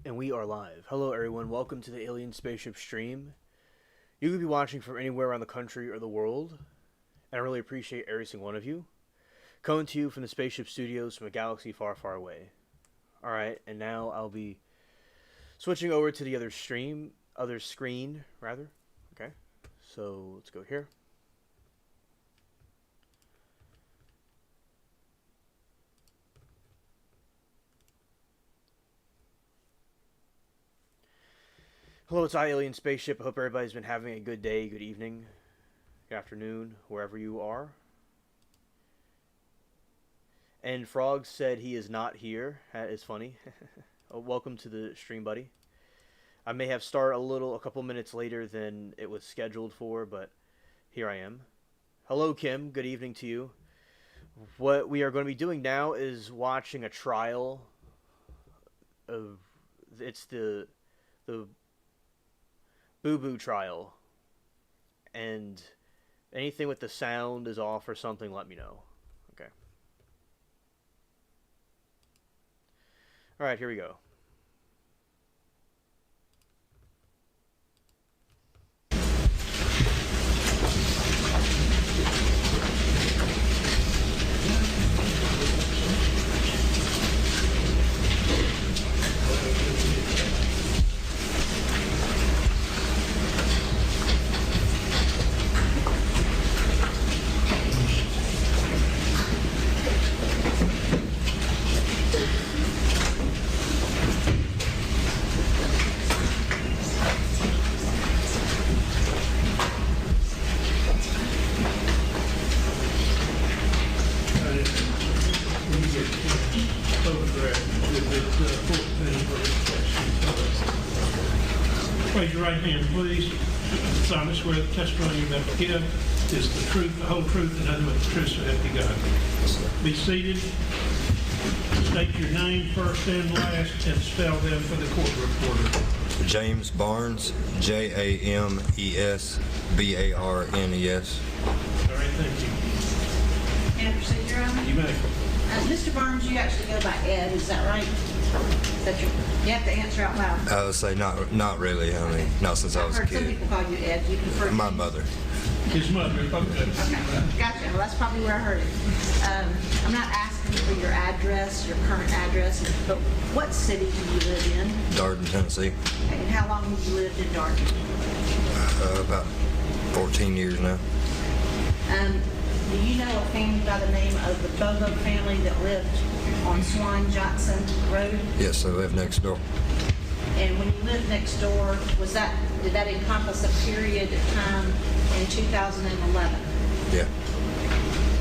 And we are live. Hello everyone, welcome to the Alien Spaceship stream. You could be watching from anywhere around the country or the world, and I really appreciate every single one of you. Coming to you from the Spaceship Studios from a galaxy far, far away. Alright, and now I'll be switching over to the other screen, rather. Okay, so let's go here. Hello, it's Alien Spaceship. I hope everybody's been having a good day, good evening, good afternoon, wherever you are. And Frog said he is not here. That is funny. Welcome to the stream, buddy. I may have started a couple minutes later than it was scheduled for, but here I am. Hello, Kim. Good evening to you. What we are going to be doing now is watching a trial of... It's the Boo Boo trial, and anything with the sound is off or something, let me know. Okay. Alright, here we go. Raise your right hand, please. Solemnly swear the testimony you're about to give is the truth, the whole truth, and nothing but the truth, so help you God. Be seated. State your name first and last, and spell them for the court reporter. James Barnes, Jamesbarnes. All right, thank you. Anderson, you're on? You may. Mr. Barnes, you actually go by Ed, is that right? Is that you have to answer out loud. I would say not really. I mean, not since I was a I've heard some kid. people call you Ed. You prefer My mother. His mother. Okay. Okay, gotcha. Well, that's probably where I heard it. I'm not asking for your address, your current address, but what city do you live in? Darden, Tennessee. And how long have you lived in Darden? About 14 years now. Do you know a family by the name of the Bobo family that lived on Swan Johnson Road? Yes, I live next door. And when you lived next door, did that encompass a period of time in 2011? Yeah.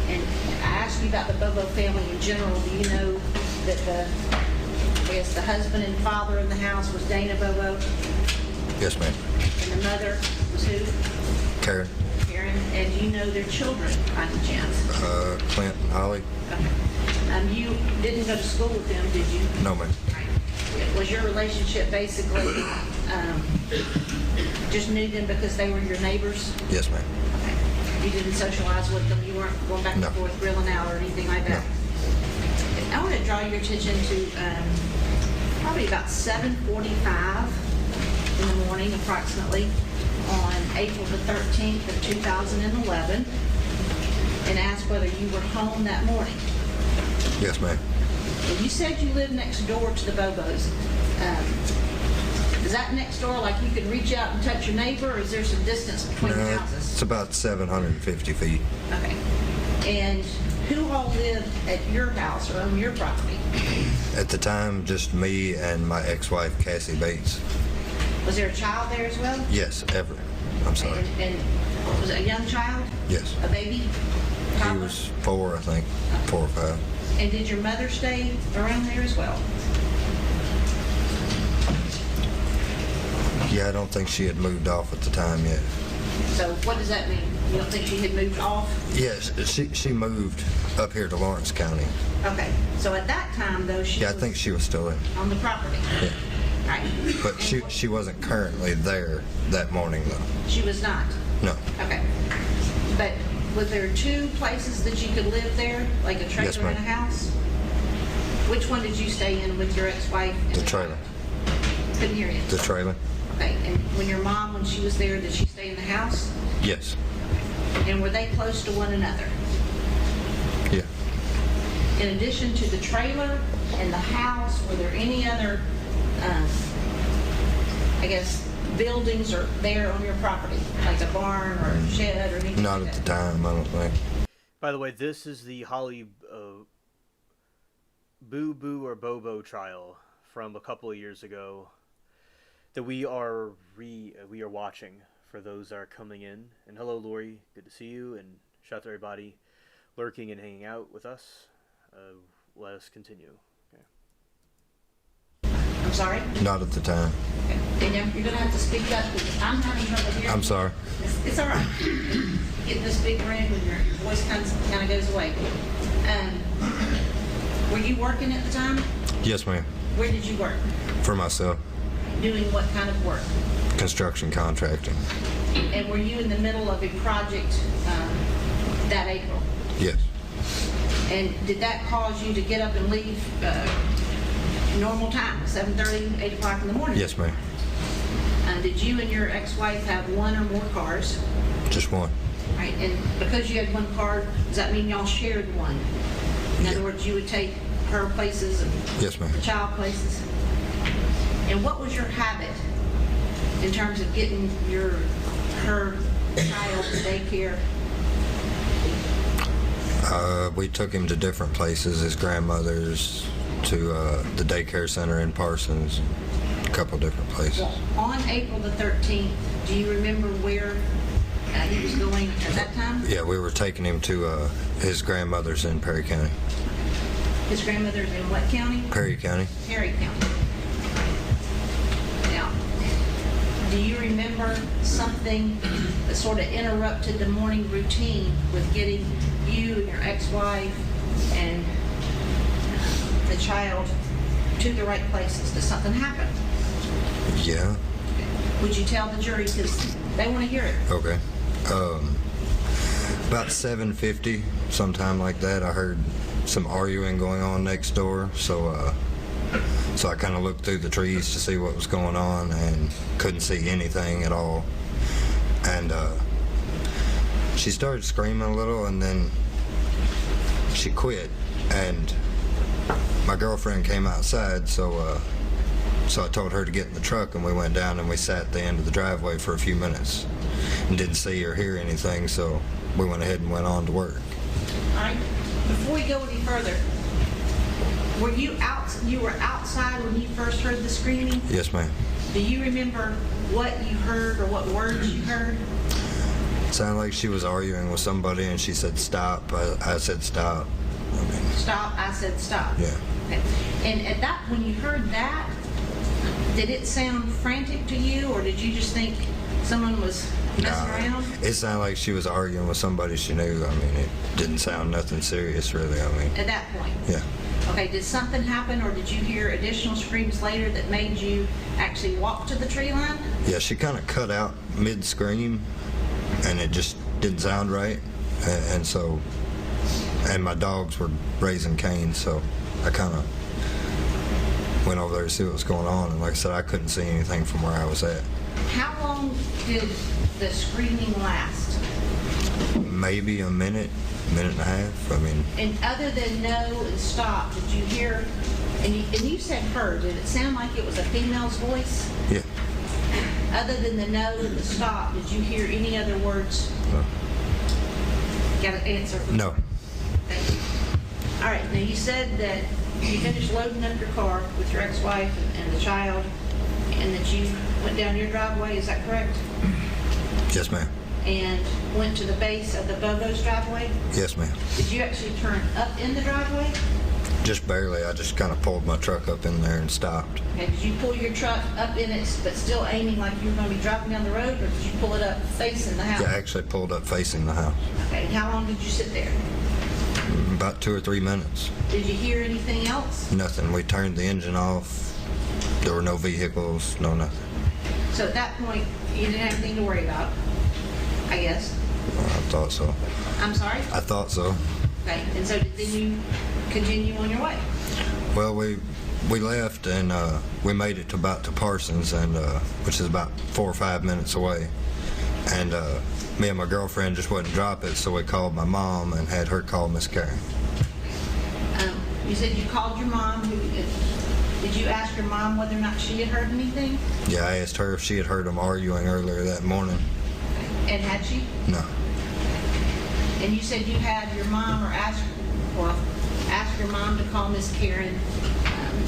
And I asked you about the Bobo family in general. Do you know that the husband and father in the house was Dana Bobo? Yes, ma'am. And the mother was who? Karen. Karen. And do you know their children by any chance? Clint and Holly. Okay. You didn't go to school with them, did you? No, ma'am. Was your relationship basically just knew them because they were your neighbors? Yes, ma'am. Okay. You didn't socialize with them? You weren't going back and forth grilling out or anything like that? No. I want to draw your attention to probably about 7:45 in the morning, approximately, on April the 13th of 2011, and ask whether you were home that morning. Yes, ma'am. Well, you said you lived next door to the Bobos. Is that next door like you could reach out and touch your neighbor, or is there some distance between the houses? It's about 750 feet. Okay. And who all lived at your house or on your property? At the time, just me and my ex-wife, Cassie Bates. Was there a child there as well? Yes, ever. I'm sorry. And was it a young child? Yes. A baby? He Toddler? was 4, I think. 4 or 5. And did your mother stay around there as well? Yeah, I don't think she had moved off at the time yet. So what does that mean? You don't think she had moved off? Yes, she moved up here to Lawrence County. Okay. So at that time, though, she I think she was still in. on the property. Yeah. Right. But she wasn't currently there that morning, though. She was not? No. Okay. But was there 2 places that you could live there, like a trailer Yes, and ma'am. a house? Which one did you stay in with your ex-wife? The trailer. Couldn't hear you. The trailer? Okay, and when your mom, when she was there, did she stay in the house? Yes. And were they close to one another? Yeah. In addition to the trailer and the house, were there any other, I guess, buildings or there on your property, like a barn or a shed or anything Not like at the that? time, I don't think. By the way, this is the Holly Boo Boo or Bobo trial from a couple of years ago that we are watching for those that are coming in. And hello, Lori, good to see you, and shout out to everybody lurking and hanging out with us. Let us continue. Okay. I'm sorry? Not at the time. Okay. And you're going to have to speak up because I'm having trouble hearing. I'm sorry. It's all right. Get in this big room and your voice kind of goes away. Were you working at the time? Yes, ma'am. Where did you work? For myself. Doing what kind of work? Construction contracting. And were you in the middle of a project that April? Yes. And did that cause you to get up and leave normal time, 7:30, 8 o'clock in the morning? Yes, ma'am. Did you and your ex-wife have one or more cars? Just one. Right, and because you had one car, does that mean y'all shared one? In other Yeah. words, you would take her places and Yes, ma'am. the child places? And what was your habit in terms of getting her child to daycare? We took him to different places, his grandmother's, to the daycare center in Parsons, a couple different places. Well, on April the 13th, do you remember where he was going at that time? Yeah, we were taking him to his grandmother's in Perry County. His grandmother's in what county? Perry County? Perry County. Now, do you remember something that sort of interrupted the morning routine with getting you and your ex-wife and the child to the right places? Did something happen? Yeah. Would you tell the jury, because they want to hear it? Okay. About 7:50, sometime like that, I heard some arguing going on next door, so I kind of looked through the trees to see what was going on and couldn't see anything at all. And she started screaming a little, and then she quit, and my girlfriend came outside, so I told her to get in the truck, and we went down and we sat at the end of the driveway for a few minutes and didn't see or hear anything, so we went ahead and went on to work. All right. Before we go any further, were you out? You were outside when you first heard the screaming? Yes, ma'am. Do you remember what you heard or what words you heard? It sounded like she was arguing with somebody, and she said stop. I said stop. Stop. I said stop. Yeah. Okay. And at that, when you heard that, did it sound frantic to you, or did you just think someone was messing around? It sounded like she was arguing with somebody she knew. I mean, it didn't sound nothing serious, really. I mean, At that point? yeah. Okay, did something happen, or did you hear additional screams later that made you actually walk to the tree line? Yeah, she kind of cut out mid-scream, and it just didn't sound right. And my dogs were raising Cain, so I kind of went over there to see what was going on. And like I said, I couldn't see anything from where I was at. How long did the screaming last? Maybe a minute and a half. I mean, And other than no and stop, did you hear, and you said her, did it sound like it was a female's voice? yeah. Other than the no and the stop, did you hear any other words? No. Got an answer? No. Thank you. All right, now you said that you finished loading up your car with your ex-wife and the child, and that you went down your driveway, is that correct? Yes, ma'am. And went to the base of the Bobo's driveway? Yes, ma'am. Did you actually turn up in the driveway? Just barely. I just kind of pulled my truck up in there and stopped. Okay, did you pull your truck up in it, but still aiming like you were going to be driving down the road, or did you pull it up facing the house? Yeah, I actually pulled up facing the house. Okay, and how long did you sit there? About 2 or 3 minutes. Did you hear anything else? Nothing. We turned the engine off. There were no vehicles, no nothing. So at that point, you didn't have anything to worry about, I guess. I thought so. I'm sorry? I thought so. Okay, and so then you continue on your way? Well, we we left and we made it to Parsons, and which is about 4 or 5 minutes away. And me and my girlfriend just wouldn't drop it, so we called my mom and had her call Miss Karen. You said you called your mom. Did you ask your mom whether or not she had heard anything? Yeah, I asked her if she had heard them arguing earlier that morning. And had she? No. And you said you had your mom ask your mom to call Miss Karen.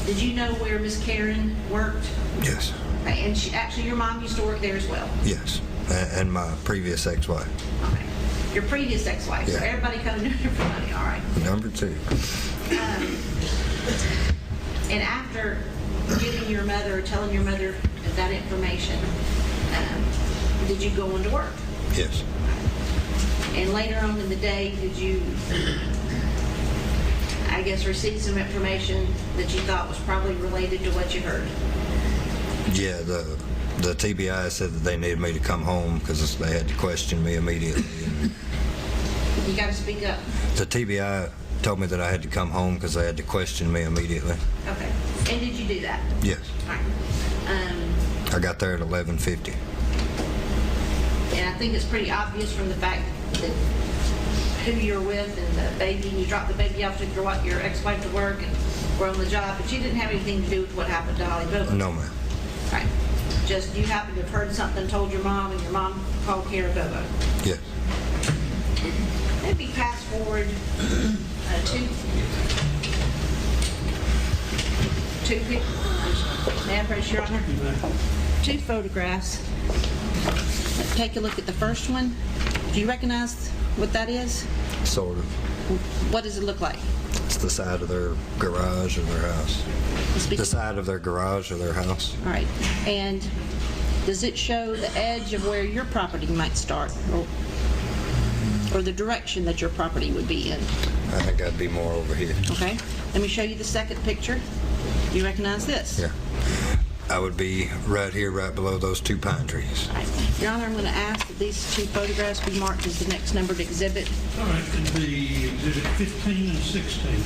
Did you know where Miss Karen worked? Yes. Okay, and your mom used to work there as well? Yes. And my previous ex-wife. Okay. Your previous ex-wife. Yeah. So everybody kind of knew everybody. All right. Number 2. And after giving your mother or telling your mother that information, did you go into work? Yes. And later on in the day, did you, I guess, receive some information that you thought was probably related to what you heard? Yeah, the TBI said that they needed me to come home because they had to question me immediately. And You got to speak up. the TBI told me that I had to come home because they had to question me immediately. Okay. And did you do that? Yes. All right. I got there at 11:50. And I think it's pretty obvious from the fact that who you're with and the baby, and you dropped the baby off, took your ex-wife to work and were on the job, but you didn't have anything to do with what happened to Holly Bobo. No, ma'am. Right. Just you happened to have heard something, told your mom, and your mom called Kara Bobo. Yes. Maybe fast forward two pictures. May I press your honor? 2 photographs. Take a look at the first one. Do you recognize what that is? Sort of. What does it look like? It's the side of their garage or their house. The side of their garage or their house. All right. And does it show the edge of where your property might start, or the direction that your property would be in? I think I'd be more over here. Okay. Let me show you the second picture. Do you recognize this? Yeah. I would be right here, right below those 2 pine trees. All right. Your Honor, I'm going to ask that these 2 photographs be marked as the next numbered exhibit. All right, it'd be exhibit 15 and 16.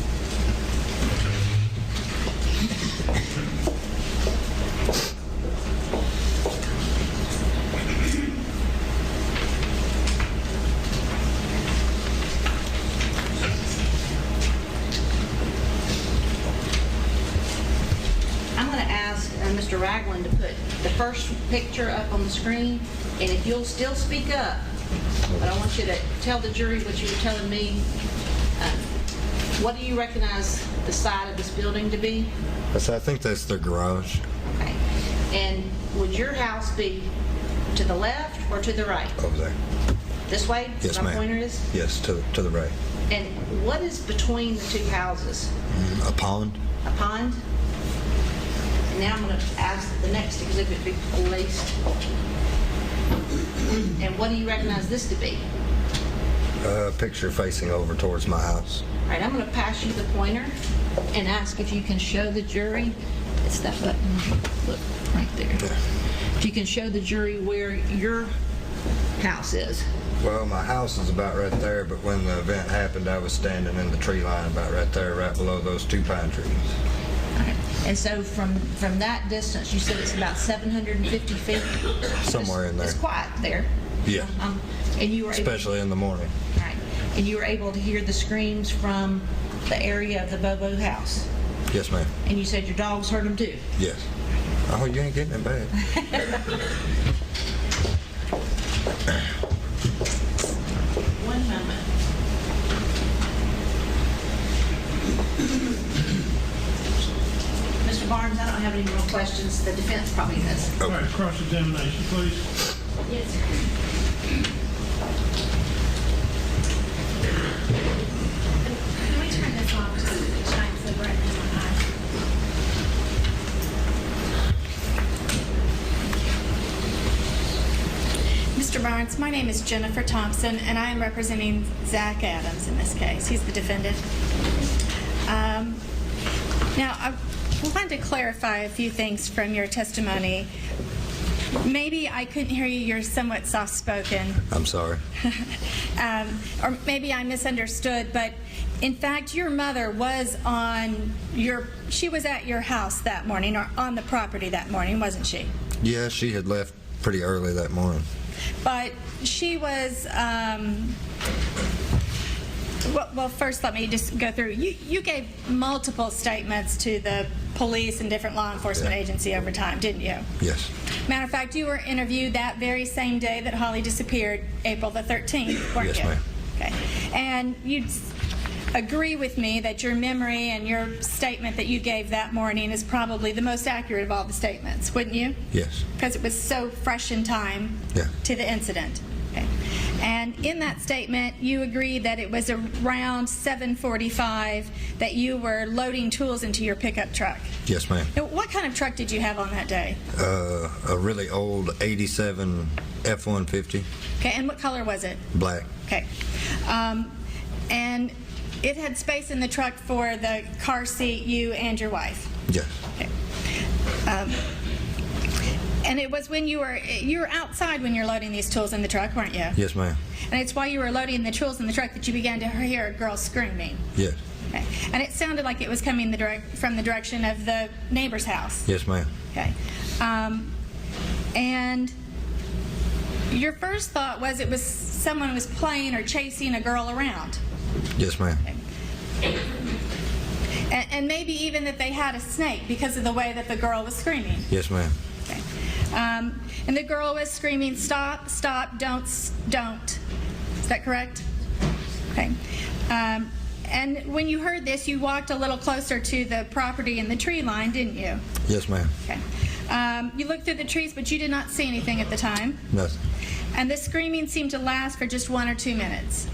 I'm going to ask Mr. Ragland to put the first picture up on the screen, and if you'll still speak up, but I want you to tell the jury what you were telling me. What do you recognize the side of this building to be? I think that's their garage. Okay. And would your house be to the left or to the right? Over there. This way? Yes, My ma'am. pointer is? Yes, to the right. And what is between the 2 houses? A pond? A pond? And now I'm going to ask that the next exhibit be placed. And what do you recognize this to be? A picture facing over towards my house. All right, I'm going to pass you the pointer and ask if you can show the jury. It's that button. Look, right there. If you can show the jury where your house is. Well, my house is about right there, but when the event happened, I was standing in the tree line about right there, right below those 2 pine trees. All right. And so from that distance, you said it's about 750 feet? Somewhere in there. It's quiet there. Yeah. And you were able, Especially in the morning. all right. And you were able to hear the screams from the area of the Bobo house. Yes, ma'am. And you said your dogs heard them too. Yes. Oh, you ain't getting it bad. One moment. Mr. Barnes, I don't have any more questions. The defense probably does. All right, cross-examination, please. Yes, sir. Can we turn this off so it shines so bright in my eyes? Mr. Barnes, my name is Jennifer Thompson, and I am representing Zach Adams in this case. He's the defendant. Now, I wanted to clarify a few things from your testimony. Maybe I couldn't hear you. You're somewhat soft-spoken. I'm sorry. Or maybe I misunderstood, but In fact, your mother was she was at your house that morning, or on the property that morning, wasn't she? Yeah, she had left pretty early that morning. But she was, well, first let me just go through. You gave multiple statements to the police and different law enforcement agency over time, didn't you? Yes. Matter of fact, you were interviewed that very same day that Holly disappeared, April the 13th, weren't you? Yes, ma'am. Okay. And you'd agree with me that your memory and your statement that you gave that morning is probably the most accurate of all the statements, wouldn't you? Yes. Because it was so fresh in time to the incident. Okay. And in that statement, you agreed that it was around 7:45 that you were loading tools into your pickup truck. Yes, ma'am. Now, what kind of truck did you have on that day? A really old 87 F-150. Okay, and what color was it? Black. Okay. And it had space in the truck for the car seat, you and your wife. Yes. Okay. And it was when you were outside when you're loading these tools in the truck, weren't you? Yes, ma'am. And it's while you were loading the tools in the truck that you began to hear a girl screaming. Yes. Okay. And it sounded like it was coming from the direction of the neighbor's house. Yes, ma'am. Okay. And your first thought was it was someone was playing or chasing a girl around. Yes, ma'am. Okay. And maybe even that they had a snake because of the way that the girl was screaming. Yes, ma'am. Okay. And the girl was screaming, "Stop, stop, don't. Is that correct?" Okay. And when you heard this, you walked a little closer to the property and the tree line, didn't you? Yes, ma'am. Okay. You looked through the trees, but you did not see anything at the time. Nothing. And the screaming seemed to last for just 1 or 2 minutes.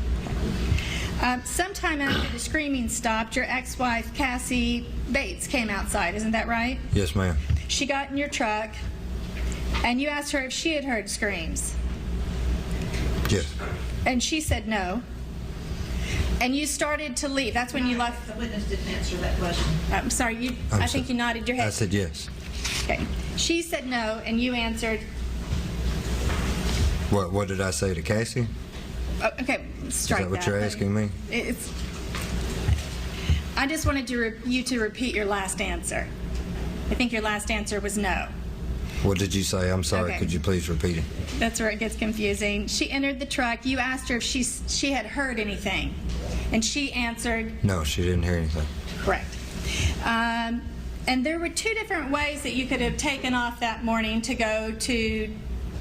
Sometime after the screaming stopped, your ex-wife, Cassie Bates, came outside. Isn't that right? Yes, ma'am. She got in your truck, and you asked her if she had heard screams. Yes. And she said no. And you started to leave. That's when you left. The witness didn't answer that question. I'm sorry. I think you nodded your head. I said yes. Okay. She said no, and you answered. What did I say to Cassie? Oh, okay, strike that. Is that what you're asking me? I just wanted you to repeat your last answer. I think your last answer was no. What did you say? I'm sorry. Okay. Could you please repeat it? That's where it gets confusing. She entered the truck. You asked her if she had heard anything, and she answered. No, she didn't hear anything. Correct. And there were 2 different ways that you could have taken off that morning to go to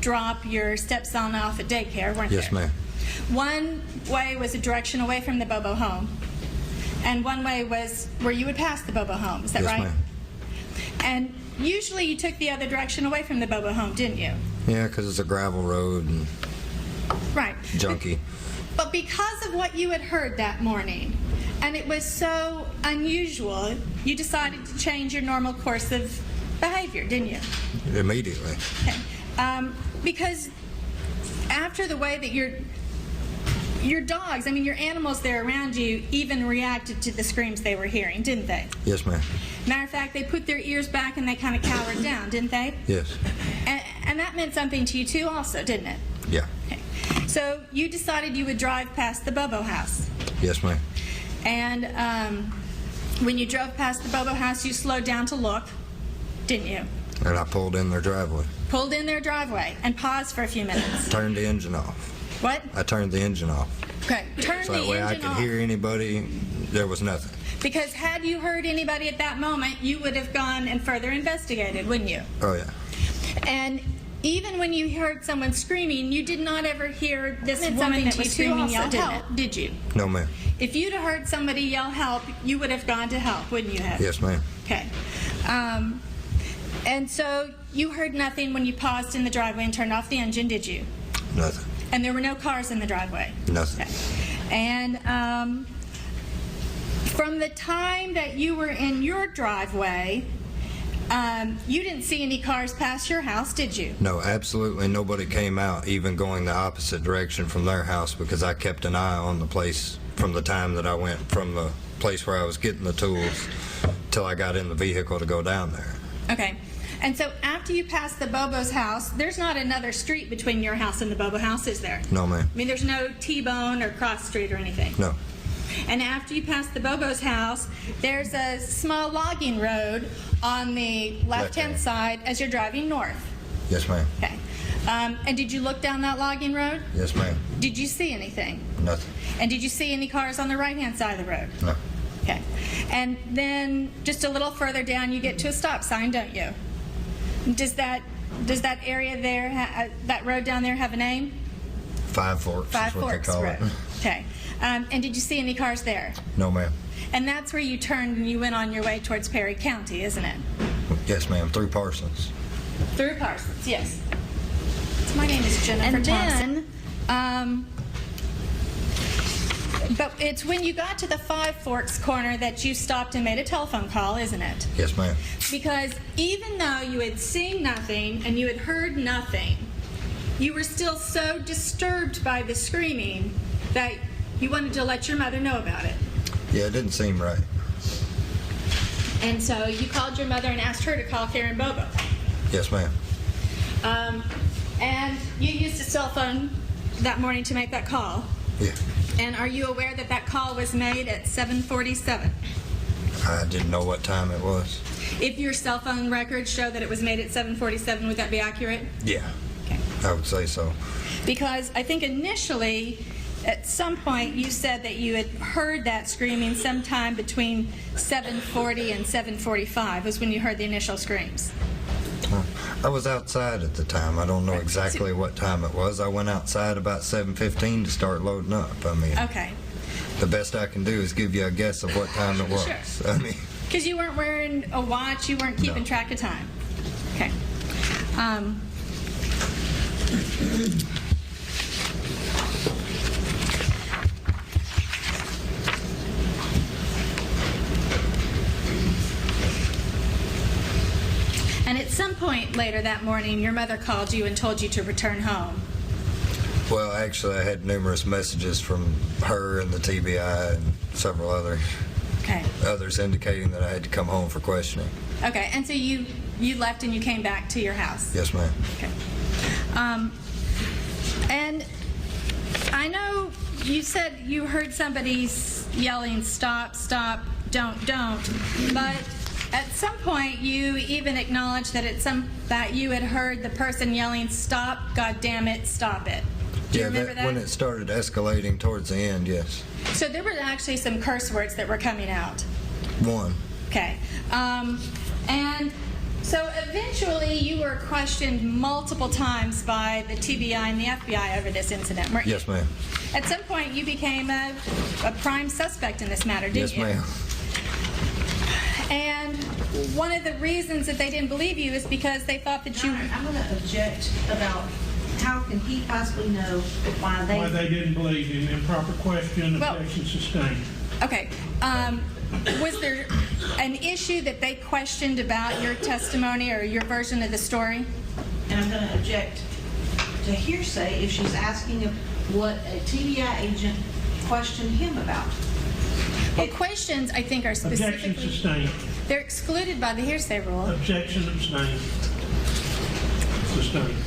drop your stepson off at daycare, weren't there? Yes, ma'am. One way was a direction away from the Bobo home, and one way was where you would pass the Bobo home. Is that Yes, right? ma'am. And usually you took the other direction away from the Bobo home, didn't you? Yeah, because it's a gravel road and Right. junky. But because of what you had heard that morning, and it was so unusual, you decided to change your normal course of behavior, didn't you? Immediately. Okay. Because after the way that your dogs, your animals there around you even reacted to the screams they were hearing, didn't they? Yes, ma'am. Matter of fact, they put their ears back and they kind of cowered down, didn't they? Yes. And that meant something to you too also, didn't it? Yeah. Okay. So you decided you would drive past the Bobo house. Yes, ma'am. And when you drove past the Bobo house, you slowed down to look, didn't you? And I pulled in their driveway. Pulled in their driveway and paused for a few minutes. Turned the engine off. What? I turned the engine off. Okay. Turn So the that way I engine could off. hear anybody. There was nothing. Because had you heard anybody at that moment, you would have gone and further investigated, wouldn't you? Oh, yeah. And even when you heard someone screaming, you did not ever hear this woman something that to was you too screaming also, yell didn't help, did you? No, ma'am. If you'd have heard somebody yell help, you would have gone to help, wouldn't you have? Yes, ma'am. Okay. And so you heard nothing when you paused in the driveway and turned off the engine, did you? Nothing. And there were no cars in the driveway? Nothing. Okay. And from the time that you were in your driveway, you didn't see any cars pass your house, did you? No, absolutely nobody came out, even going the opposite direction from their house, because I kept an eye on the place from the time that I went from the place where I was getting the tools till I got in the vehicle to go down there. Okay. And so after you pass the Bobo's house, there's not another street between your house and the Bobo house, is there? No, ma'am. There's no T-bone or cross street or anything? No. And after you pass the Bobo's house, there's a small logging road on the left-hand side as you're driving north. Yes, ma'am. Okay. And did you look down that logging road? Yes, ma'am. Did you see anything? Nothing. And did you see any cars on the right-hand side of the road? No. Okay. And then just a little further down, you get to a stop sign, don't you? Does that area there, that road down there, have a name? Five Forks Five is what Forks they call Road. it. Okay. And did you see any cars there? No, ma'am. And that's where you turned and you went on your way towards Perry County, isn't it? Yes, ma'am. Through Parsons. Through Parsons, yes. So my name is Jennifer Thompson. But it's when you got to the Five Forks corner that you stopped and made a telephone call, isn't it? Yes, ma'am. Because even though you had seen nothing and you had heard nothing, you were still so disturbed by the screaming that you wanted to let your mother know about it. Yeah, it didn't seem right. And so you called your mother and asked her to call Karen Bobo. Yes, ma'am. And you used a cell phone that morning to make that call. Yeah. And are you aware that that call was made at 7:47? I didn't know what time it was. If your cell phone records show that it was made at 7:47, would that be accurate? Yeah. Okay. I would say so. Because I think initially, at some point, you said that you had heard that screaming sometime between 7:40 and 7:45 was when you heard the initial screams. I was outside at the time. I don't know exactly what time it was. I went outside about 7:15 to start loading up. I mean, Okay. the best I can do is give you a guess of what time it was. Sure. I mean, Because you weren't wearing a watch, you weren't keeping No. track of time. Okay. And at some point later that morning, your mother called you and told you to return home. well, actually, I had numerous messages from her and the TBI and several Okay. others indicating that I had to come home for questioning. Okay, and so you left and you came back to your house. Yes, ma'am. Okay. And I know you said you heard somebody yelling, "Stop, stop, don't," but at some point you even acknowledged that you had heard the person yelling, "Stop, God damn it, stop it." Do you remember that? When it started escalating towards the end, yes. So there were actually some curse words that were coming out. One. Okay. And so eventually you were questioned multiple times by the TBI and the FBI over this incident, weren't you? Yes, ma'am. At some point you became a prime suspect in this matter, didn't Yes, you? ma'am. And one of the reasons that they didn't believe you is because they thought that you... I'm going to object about how can he possibly know why Why they didn't believe him, improper question, Well- objection sustained. Okay. Was there an issue that they questioned about your testimony or your version of the story? And I'm going to object to hearsay if she's asking what a TBI agent questioned him about. Well, questions, I think, are Objection specifically... sustained. They're excluded by the hearsay rule. Objection abstained. Sustained.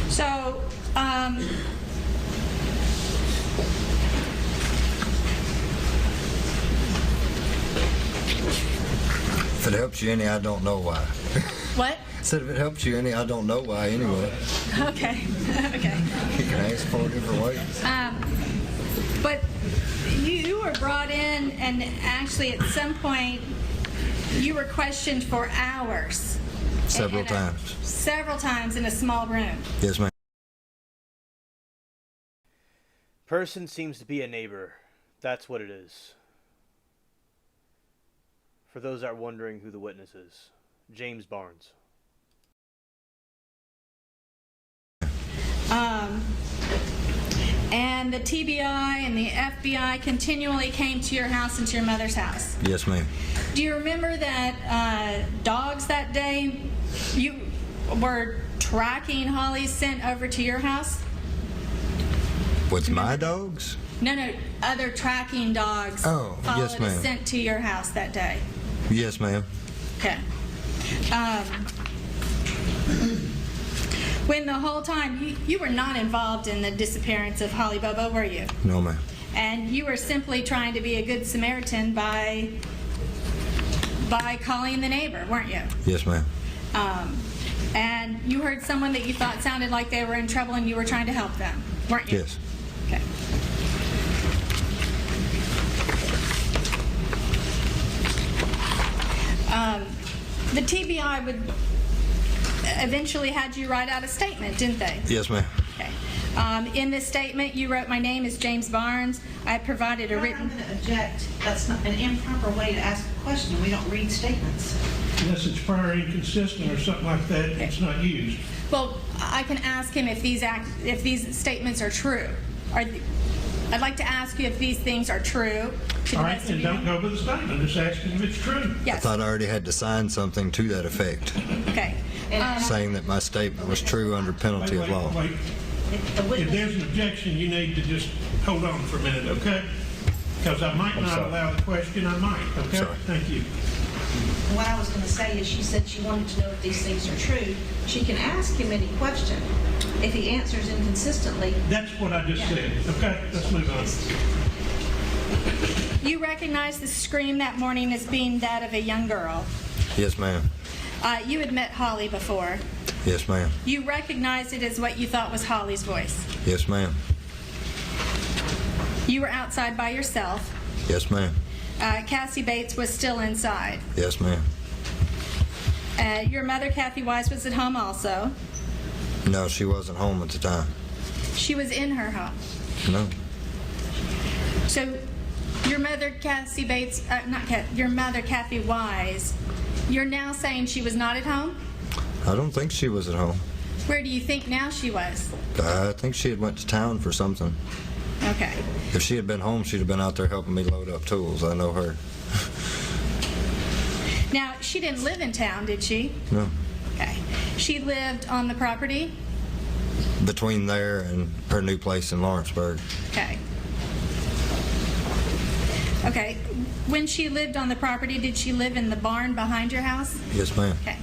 So, If it helps you any, I don't know why. what? I said if it helps you any, I don't know why anyway. Okay, okay. You can ask 4 different ways. But you were brought in, and actually at some point you were questioned for hours. Several in times. Several times in a small room. Yes, ma'am. Person seems to be a neighbor. That's what it is. For those that are wondering who the witness is, James Barnes. And the TBI and the FBI continually came to your house and to your mother's house. Yes, ma'am. Do you remember that dogs that day you were tracking Holly's scent over to your house? With my dogs? No, other tracking dogs Oh, followed yes, a ma'am. scent to your house that day. Yes, ma'am. Okay. When the whole time, you were not involved in the disappearance of Holly Bobo, were you? No, ma'am. And you were simply trying to be a good Samaritan by calling the neighbor, weren't you? Yes, ma'am. And you heard someone that you thought sounded like they were in trouble and you were trying to help them, weren't you? Yes. Okay. The TBI would eventually had you write out a statement, didn't they? Yes, ma'am. Okay. In this statement, you wrote, "My name is James Barnes. I have provided a I'm written..." going to object. That's not an improper way to ask a question. We don't read statements. Unless it's prior inconsistent or something like that, it's not used. Well, I can ask him if these statements are true. I'd like to ask you if these things are true. To the All right, best of and your- don't go with the statement, just ask him if it's true. I Yes. thought I already had to sign something to that effect, Okay. saying that my statement was true under penalty of law. Wait. If the If witness, there's an objection, you need to just hold on for a minute, okay? Because I might not allow the question, I might, okay? Sorry. Thank you. what I was going to say is she said she wanted to know if these things are true. She can ask him any question. If he answers inconsistently, That's what I just said, okay? Let's move on. You recognize the scream that morning as being that of a young girl. Yes, ma'am. You had met Holly before. Yes, ma'am. You recognized it as what you thought was Holly's voice. Yes, ma'am. You were outside by yourself. Yes, ma'am. Cassie Bates was still inside. Yes, ma'am. Your mother, Kathy Wise, was at home also. No, she wasn't home at the time. She was in her home. No. So your mother, Cassie Bates, your mother, Kathy Wise, you're now saying she was not at home? I don't think she was at home. Where do you think now she was? I think she had went to town for something. Okay. If she had been home, she'd have been out there helping me load up tools. I know her. Now, she didn't live in town, did she? No. Okay. She lived on the property? Between there and her new place in Lawrenceburg. Okay. Okay. When she lived on the property, did she live in the barn behind your house? Yes, ma'am. Okay.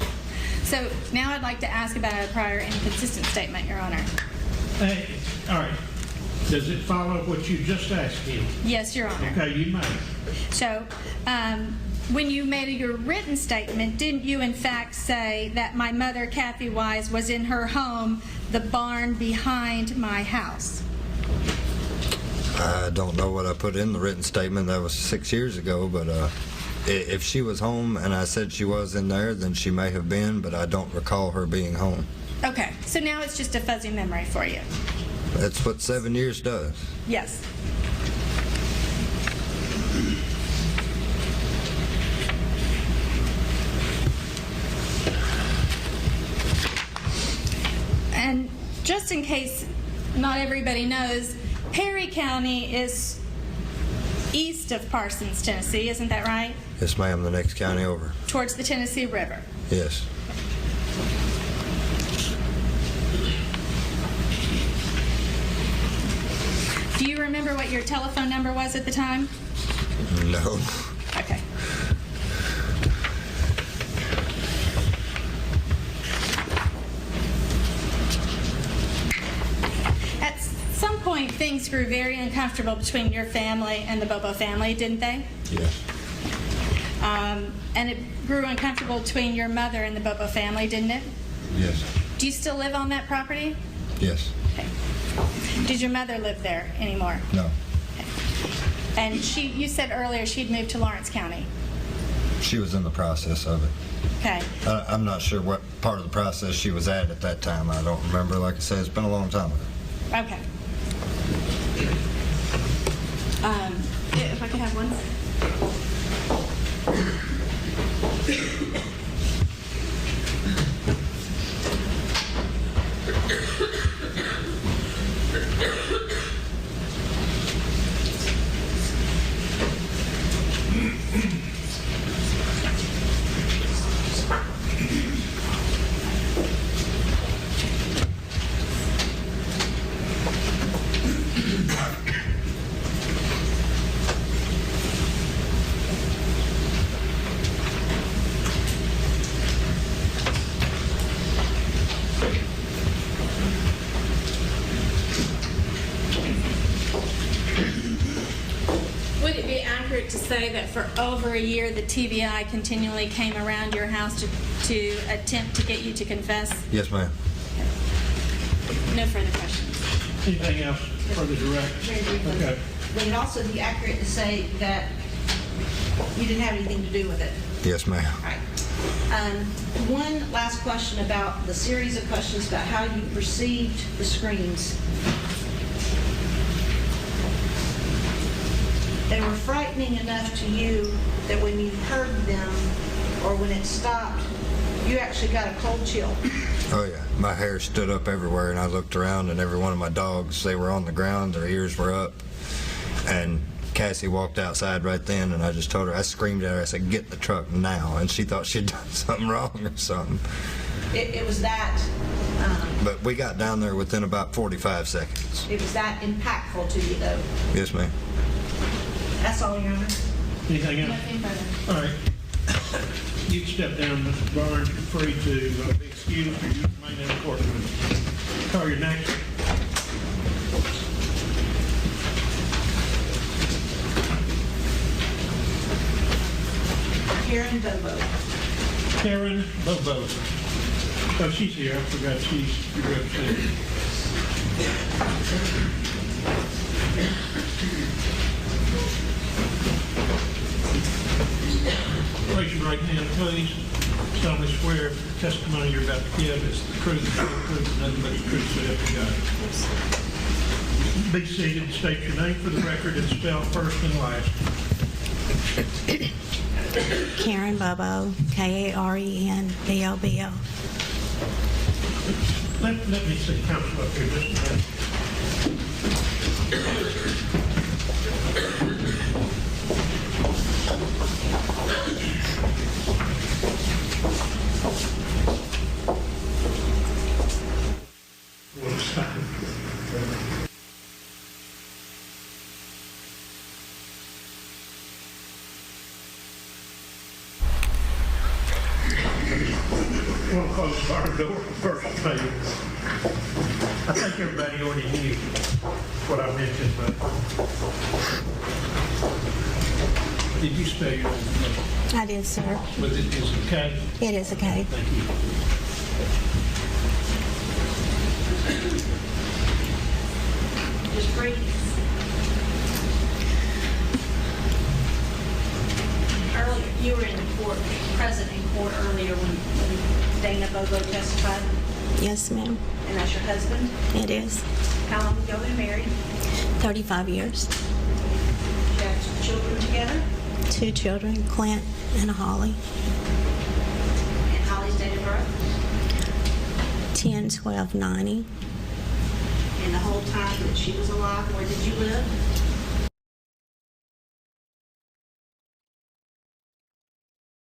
So now I'd like to ask about a prior inconsistent statement, Your Honor. Hey, all right. Does it follow what you just asked him? Yes, Your Honor. Okay, you may. So, when you made your written statement, didn't you in fact say that my mother, Kathy Wise, was in her home, the barn behind my house? I don't know what I put in the written statement. That was 6 years ago, but if she was home and I said she was in there, then she may have been, but I don't recall her being home. Okay, so now it's just a fuzzy memory for you. That's what 7 years does. Yes. And just in case not everybody knows, Perry County is east of Parsons, Tennessee, isn't that right? Yes, ma'am, the next county over. Towards the Tennessee River. Yes. Do you remember what your telephone number was at the time? No. Okay. At some point, things grew very uncomfortable between your family and the Bobo family, didn't they? Yes. And it grew uncomfortable between your mother and the Bobo family, didn't it? Yes. Do you still live on that property? Yes. Okay. Did your mother live there anymore? No. And you said earlier she'd moved to Lawrence County. She was in the process of it. Okay. I'm not sure what part of the process she was at that time. I don't remember. Like I said, it's been a long time ago. Okay. If I could have one. accurate to say that for over a year, the TBI continually came around your house to attempt to get you to confess? Yes, ma'am. No further questions. Anything else further direct? Very briefly. Okay. Would it also be accurate to say that you didn't have anything to do with it? Yes, ma'am. All right. One last question about the series of questions about how you perceived the screams. They were frightening enough to you that when you heard them or when it stopped, you actually got a cold chill. Oh, yeah. My hair stood up everywhere, and I looked around, and every one of my dogs, they were on the ground, their ears were up. And Cassie walked outside right then, and I just told her, I screamed at her, I said, get in the truck now. And she thought she'd done something wrong or something. It was that, But we got down there within about 45 seconds. it was that impactful to you, though. Yes, ma'am. That's all, Your Honor. Anything else? Nothing further. All right. You can step down, Mr. Barnes. You're free to be excused or you remain in the courtroom. Call your next. Karen Bobo. Karen Bobo. Oh, she's here. I forgot she's your representative. Raise your right hand, please. Solemnly swear the testimony you're about to give is the truth, the whole truth, and nothing but the truth, so help you God. Be seated and state your name for the record and spell first and last. Karen Bobo, Karenbobo. Let me see counsel up here just a minute. One second. We'll close our door first, maybe. I think everybody already knew what I mentioned, but did you spell your name? I did, sir. Was it, is it okay? It is okay. Thank you. Just breathe. Earlier, you were in court, present in court earlier when Dana Bobo testified, Yes, ma'am. and that's your husband. It is. How long ago they married? 35 years. You have children together? 2 children, Clint and Holly. And Holly's date of birth? 10/12/90. And the whole time that she was alive, where did you live?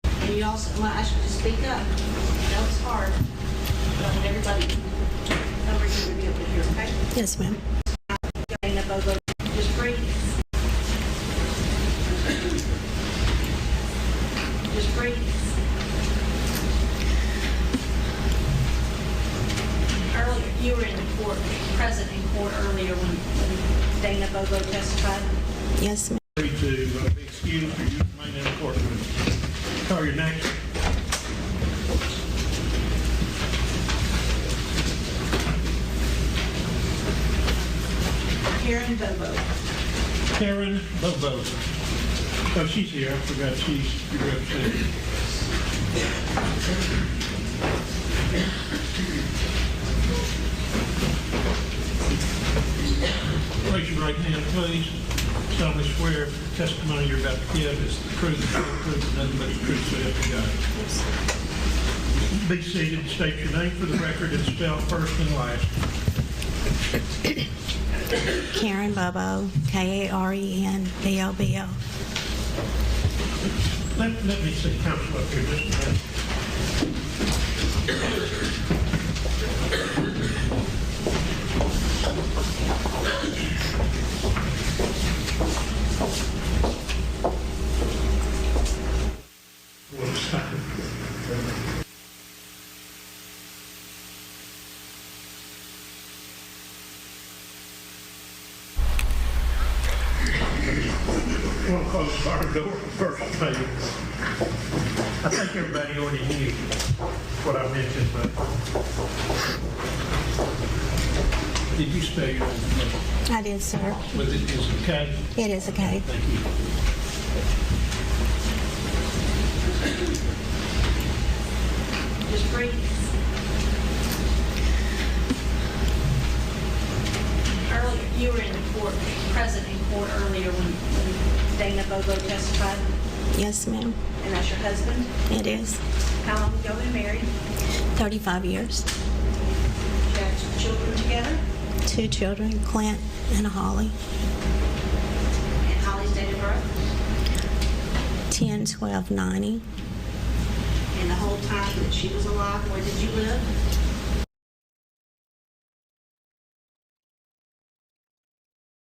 And you also, well, I ask you to speak up. I know it's hard, but I want everybody over here to be able to hear, okay? Yes, ma'am. Dana Bobo, just breathe. Just breathe. Earlier, you were in court, present in court earlier when Dana Bobo testified. Yes, ma'am. Free to be excused or you remain in the courtroom. Call your next. Karen Bobo. Karen Bobo. Oh, she's here. I forgot she's your representative. Raise your right hand, please. Solemnly swear the testimony you're about to give is the truth, the whole truth, and nothing but the truth, so help you God. Be seated and state your name for the record and spell first and last. Karen Bobo, Karenbobo. Let me see counsel up here just a minute. One second. want to close the barn door first, maybe. I think everybody already knew what I mentioned, but did you spell your name? I did, sir. Was it, is it okay? It is okay. Thank you. Just breathe. Earlier, you were in court, present in court earlier when Dana Bobo testified, Yes, ma'am. and that's your husband. It is. How long have y'all been married? 35 years. You have children together? 2 children, Clint and Holly. And Holly's date of birth? 10/12/90. And the whole time that she was alive, where did you live?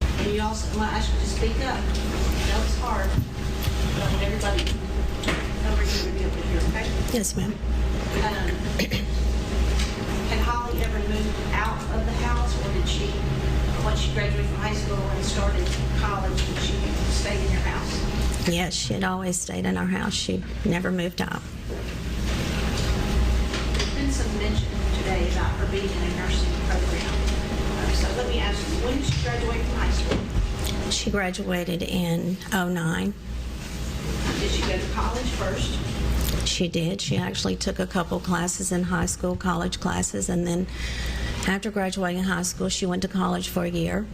And you also, well, I ask you to speak up. I know it's hard, but I want everybody over here to be able to hear, okay? Yes, ma'am. Had Holly ever moved out of the house, or did she, once she graduated from high school and started college, did she stay in your house? Yes, she had always stayed in our house. She never moved out. There's been some mention today about her being in a nursing program. So let me ask you, when did she graduate from high school? She graduated in '09. Did she go to college first? She did. She actually took a couple classes in high school, college classes, and then after graduating high school, she went to college for a year.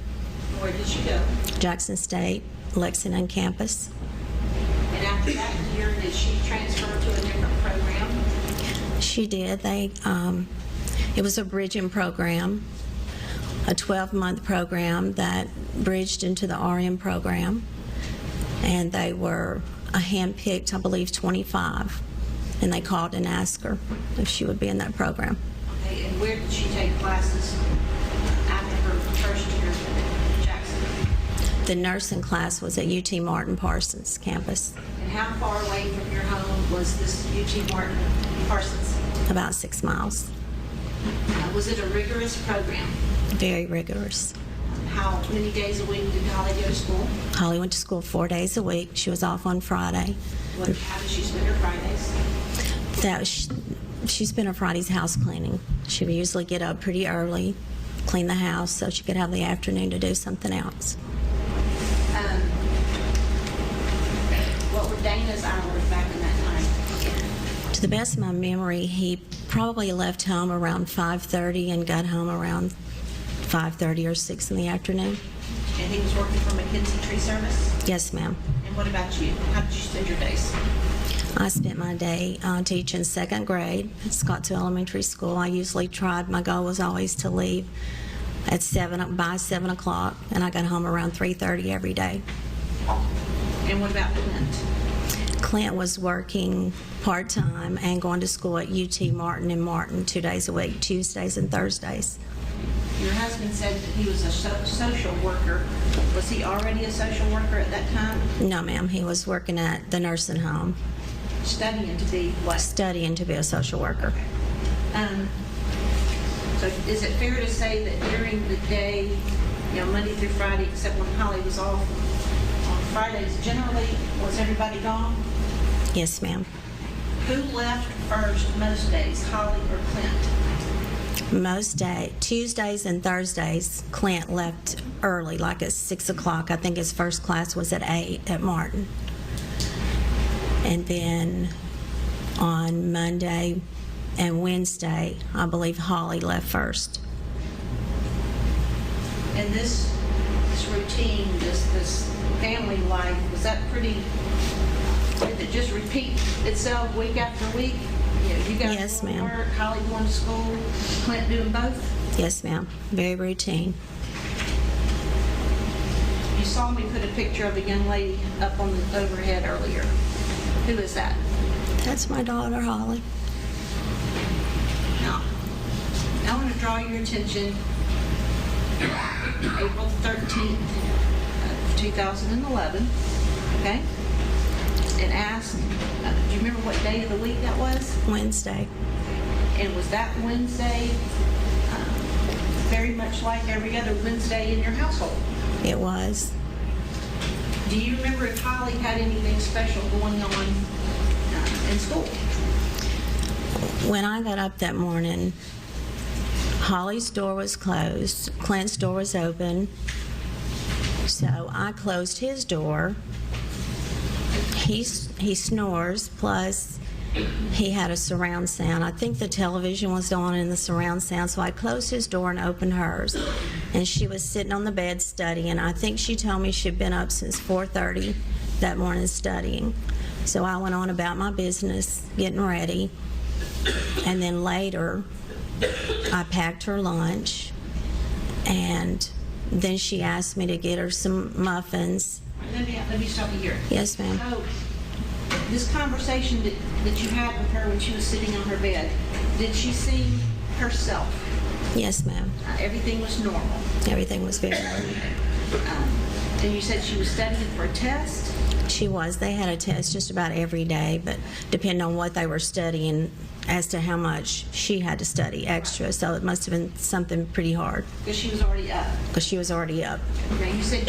Where did she go? Jackson State, Lexington campus. And after that year, did she transfer to a different program? She did. It was a bridging program, a 12-month program that bridged into the RN program, and they were a hand-picked, I believe, 25, and they called and asked her if she would be in that program. Okay, and where did she take classes after her first year at Jackson? The nursing class was at UT Martin Parsons campus, And how far away from your home was this UT Martin Parsons? about 6 miles. Was it a rigorous program? Very rigorous. How many days a week did Holly go to school? Holly went to school 4 days a week. She was off on Friday. How did she spend her Fridays? She spent her Fridays house cleaning. She would usually get up pretty early, clean the house so she could have the afternoon to do something else. What were Dana's hours back in that time? To the best of my memory, he probably left home around 5:30 and got home around 5:30 or 6 in the afternoon. And he was working for McKinsey Tree Service? Yes, ma'am. And what about you? How did you spend your days? I spent my day teaching second grade at Scottsdale Elementary School. I usually tried, my goal was always to leave at by 7 o'clock, and I got home around 3:30 every day. And what about Clint? Clint was working part-time and going to school at UT Martin in Martin 2 days a week, Tuesdays and Thursdays. Your husband said that he was a social worker. Was he already a social worker at that time? No, ma'am, he was working at the nursing home, Studying to be what? studying to be a social worker. So is it fair to say that during the day, Monday through Friday, except when Holly was off on Fridays, generally, was everybody gone? Yes, ma'am. Who left first most days, Holly or Clint? Tuesdays and Thursdays, Clint left early, like at 6 o'clock. I think his first class was at 8 at Martin. And then on Monday and Wednesday, I believe Holly left first. And this routine, this family life, was that pretty, did it just repeat itself week after week? You guys Yes, going to ma'am. work, Holly going to school, Clint doing both? Yes, ma'am. Very routine. You saw me put a picture of a young lady up on the overhead earlier. Who is that? That's my daughter, Holly. Now, I want to draw your attention April 13th of 2011, okay? And ask, do you remember what day of the week that was? Wednesday. And was that Wednesday very much like every other Wednesday in your household? It was. Do you remember if Holly had anything special going on in school? When I got up that morning, Holly's door was closed, Clint's door was open, so I closed his door. He snores, plus he had a surround sound. I think the television was on in the surround sound, so I closed his door and opened hers. And she was sitting on the bed studying. I think she told me she'd been up since 4:30 that morning studying. So I went on about my business, getting ready. And then later, I packed her lunch, and then she asked me to get her some muffins. Let me stop you here. Yes, ma'am. So, this conversation that you had with her when she was sitting on her bed, did she seem herself? Yes, ma'am. Everything was normal. Everything was very good. And you said she was studying for a test? She was. They had a test just about every day, but depending on what they were studying as to how much she had to study extra. So it must have been something pretty hard. Because she was already up. Because she was already up. Okay, you said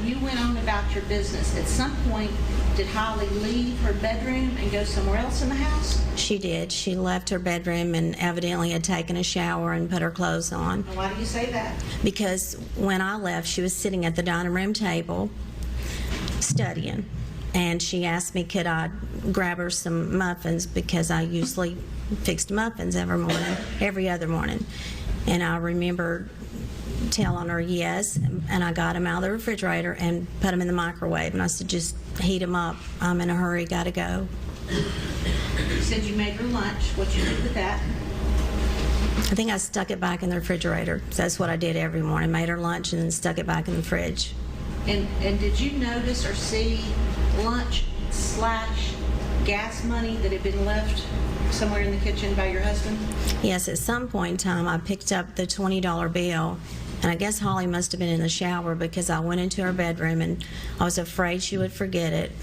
you went on about your business. At some point, did Holly leave her bedroom and go somewhere else in the house? She did. She left her bedroom and evidently had taken a shower and put her clothes on. And why do you say that? Because when I left, she was sitting at the dining room table studying. And she asked me could I grab her some muffins, because I usually fixed muffins every other morning. And I remember telling her yes, and I got them out of the refrigerator and put them in the microwave. And I said, just heat them up. I'm in a hurry, gotta go. You said you made her lunch. What you did with that? I think I stuck it back in the refrigerator. So that's what I did every morning. Made her lunch and then stuck it back in the fridge. And did you notice or see lunch/gas money that had been left somewhere in the kitchen by your husband? Yes, at some point in time, I picked up the $20 bill, and I guess Holly must have been in the shower, because I went into her bedroom and I was afraid she would forget it,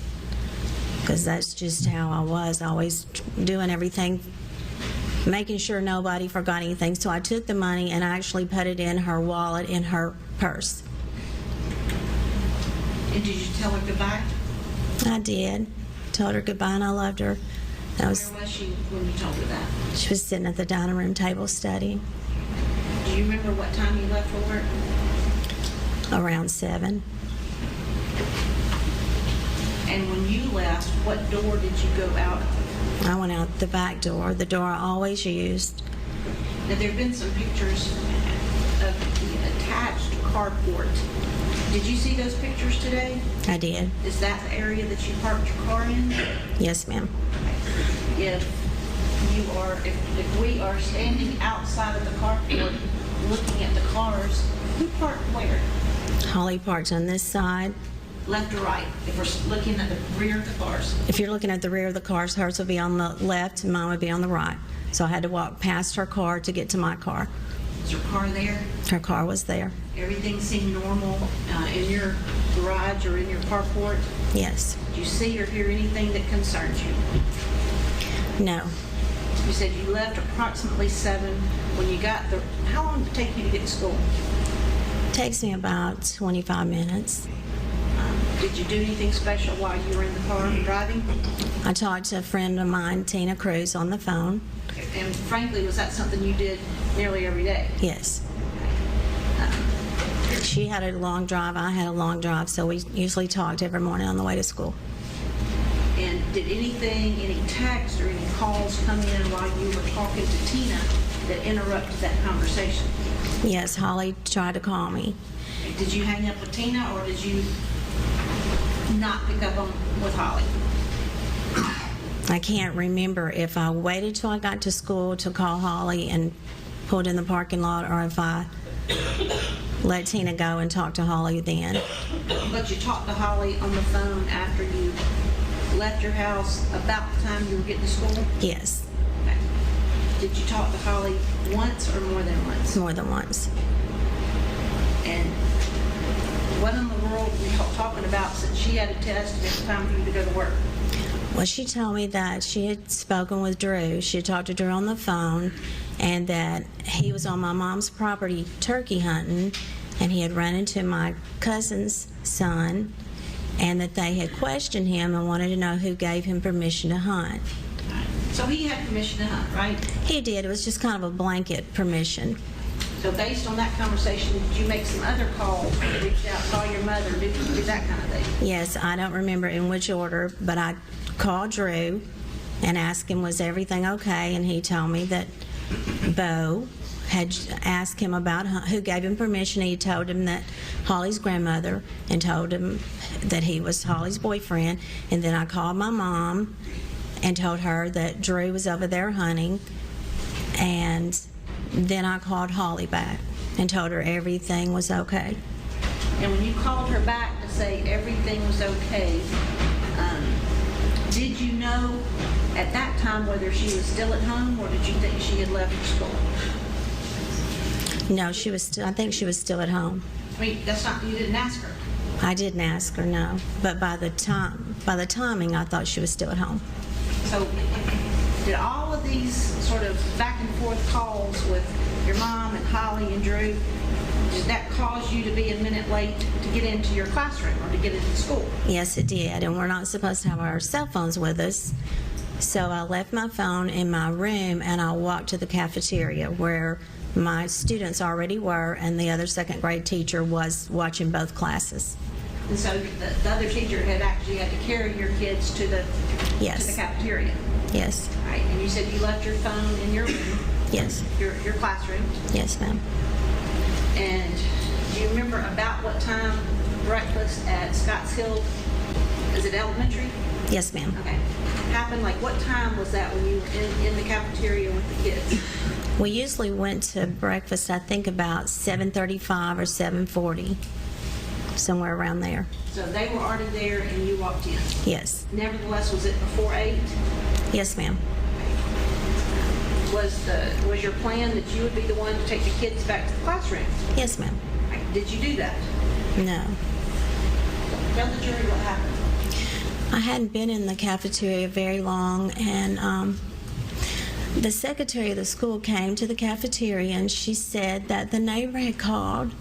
because that's just how I was, always doing everything, making sure nobody forgot anything. So I took the money and I actually put it in her wallet, in her purse. And did you tell her goodbye? I did. Told her goodbye and I loved her. Where was she when you told her that? She was sitting at the dining room table studying. Do you remember what time you left for work? Around 7. And when you left, what door did you go out of? I went out the back door, the door I always used. Now, there have been some pictures of the attached carport. Did you see those pictures today? I did. Is that the area that you parked your car in? Yes, ma'am. If we are standing outside of the carport looking at the cars, who parked where? Holly parked on this side. Left or right? If we're looking at the rear of the cars. If you're looking at the rear of the cars, hers will be on the left and mine would be on the right. So I had to walk past her car to get to my car. Is your car there? Her car was there. Everything seemed normal in your garage or in your carport? Yes. Did you see or hear anything that concerns you? No. You said you left approximately 7. When you got there, how long did it take you to get to school? It takes me about 25 minutes. Did you do anything special while you were in the car driving? I talked to a friend of mine, Tina Cruz, on the phone. And frankly, was that something you did nearly every day? Yes. She had a long drive, I had a long drive, so we usually talked every morning on the way to school. And did any texts or any calls come in while you were talking to Tina that interrupted that conversation? Yes, Holly tried to call me. Did you hang up with Tina, or did you not pick up with Holly? I can't remember if I waited till I got to school to call Holly and pulled in the parking lot, or if I let Tina go and talk to Holly then. But you talked to Holly on the phone after you left your house about the time you were getting to school? Yes. Okay. Did you talk to Holly once or more than once? More than once. And what in the world were you talking about since she had a test and it was time for you to go to work? Well, she told me that she had spoken with Drew. She had talked to Drew on the phone, and that he was on my mom's property turkey hunting, and he had run into my cousin's son, and that they had questioned him and wanted to know who gave him permission to hunt. So he had permission to hunt, right? He did. It was just kind of a blanket permission. So based on that conversation, did you make some other calls, reach out, call your mother, do that kind of thing? Yes, I don't remember in which order, but I called Drew and asked him, was everything okay? And he told me that Bo had asked him about who gave him permission. He told him that Holly's grandmother, and told him that he was Holly's boyfriend. And then I called my mom and told her that Drew was over there hunting. And then I called Holly back and told her everything was okay. And when you called her back to say everything was okay, did you know at that time whether she was still at home, or did you think she had left for school? No, she was still, I think she was still at home. I mean, that's not, you didn't ask her. I didn't ask her, no. But by the timing, I thought she was still at home. So did all of these sort of back and forth calls with your mom and Holly and Drew, did that cause you to be a minute late to get into your classroom or to get into school? Yes, it did. And we're not supposed to have our cell phones with us. So I left my phone in my room and I walked to the cafeteria where my students already were, and the other second grade teacher was watching both classes. And so the other teacher had actually had to carry your kids to the cafeteria. Yes. All right. And you said you left your phone in your room. Yes. Your classroom. Yes, ma'am. And do you remember about what time breakfast at Scotts Hill, is it elementary? Yes, ma'am. Okay. Happened, like what time was that when you were in the cafeteria with the kids? We usually went to breakfast, I think about 7:35 or 7:40, somewhere around there. So they were already there and you walked in? Yes. Nevertheless, was it before 8? Yes, ma'am. Was your plan that you would be the one to take the kids back to the classroom? Yes, ma'am. Did you do that? No. Tell the jury what happened. I hadn't been in the cafeteria very long, and the secretary of the school came to the cafeteria, and she said that the neighbor had called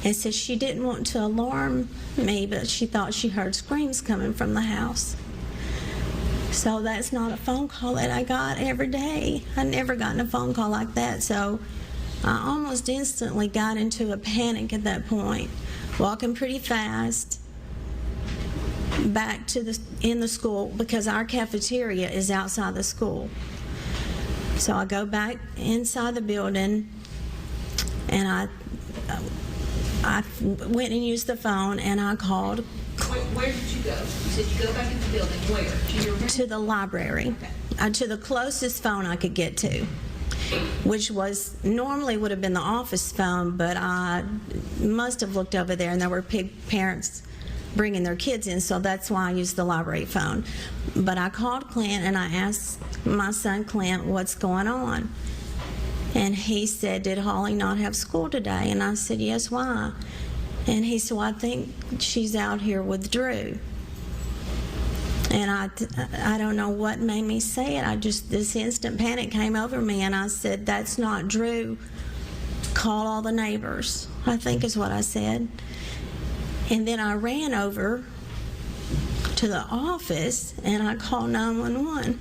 and said she didn't want to alarm me, but she thought she heard screams coming from the house. So that's not a phone call that I got every day. I'd never gotten a phone call like that, so I almost instantly got into a panic at that point, walking pretty fast back to in the school, because our cafeteria is outside the school. So I go back inside the building, and I went and used the phone, and I called. Where did you go? You said you go back in the building. Where? To your room? To the library. Okay. To the closest phone I could get to, which was normally would have been the office phone, but I must have looked over there and there were parents bringing their kids in, so that's why I used the library phone. But I called Clint and I asked my son Clint what's going on. And he said, did Holly not have school today? And I said, yes, why? And he said, well, I think she's out here with Drew. And I don't know what made me say it. This instant panic came over me, and I said, that's not Drew. Call all the neighbors, I think is what I said. And then I ran over to the office, and I called 911.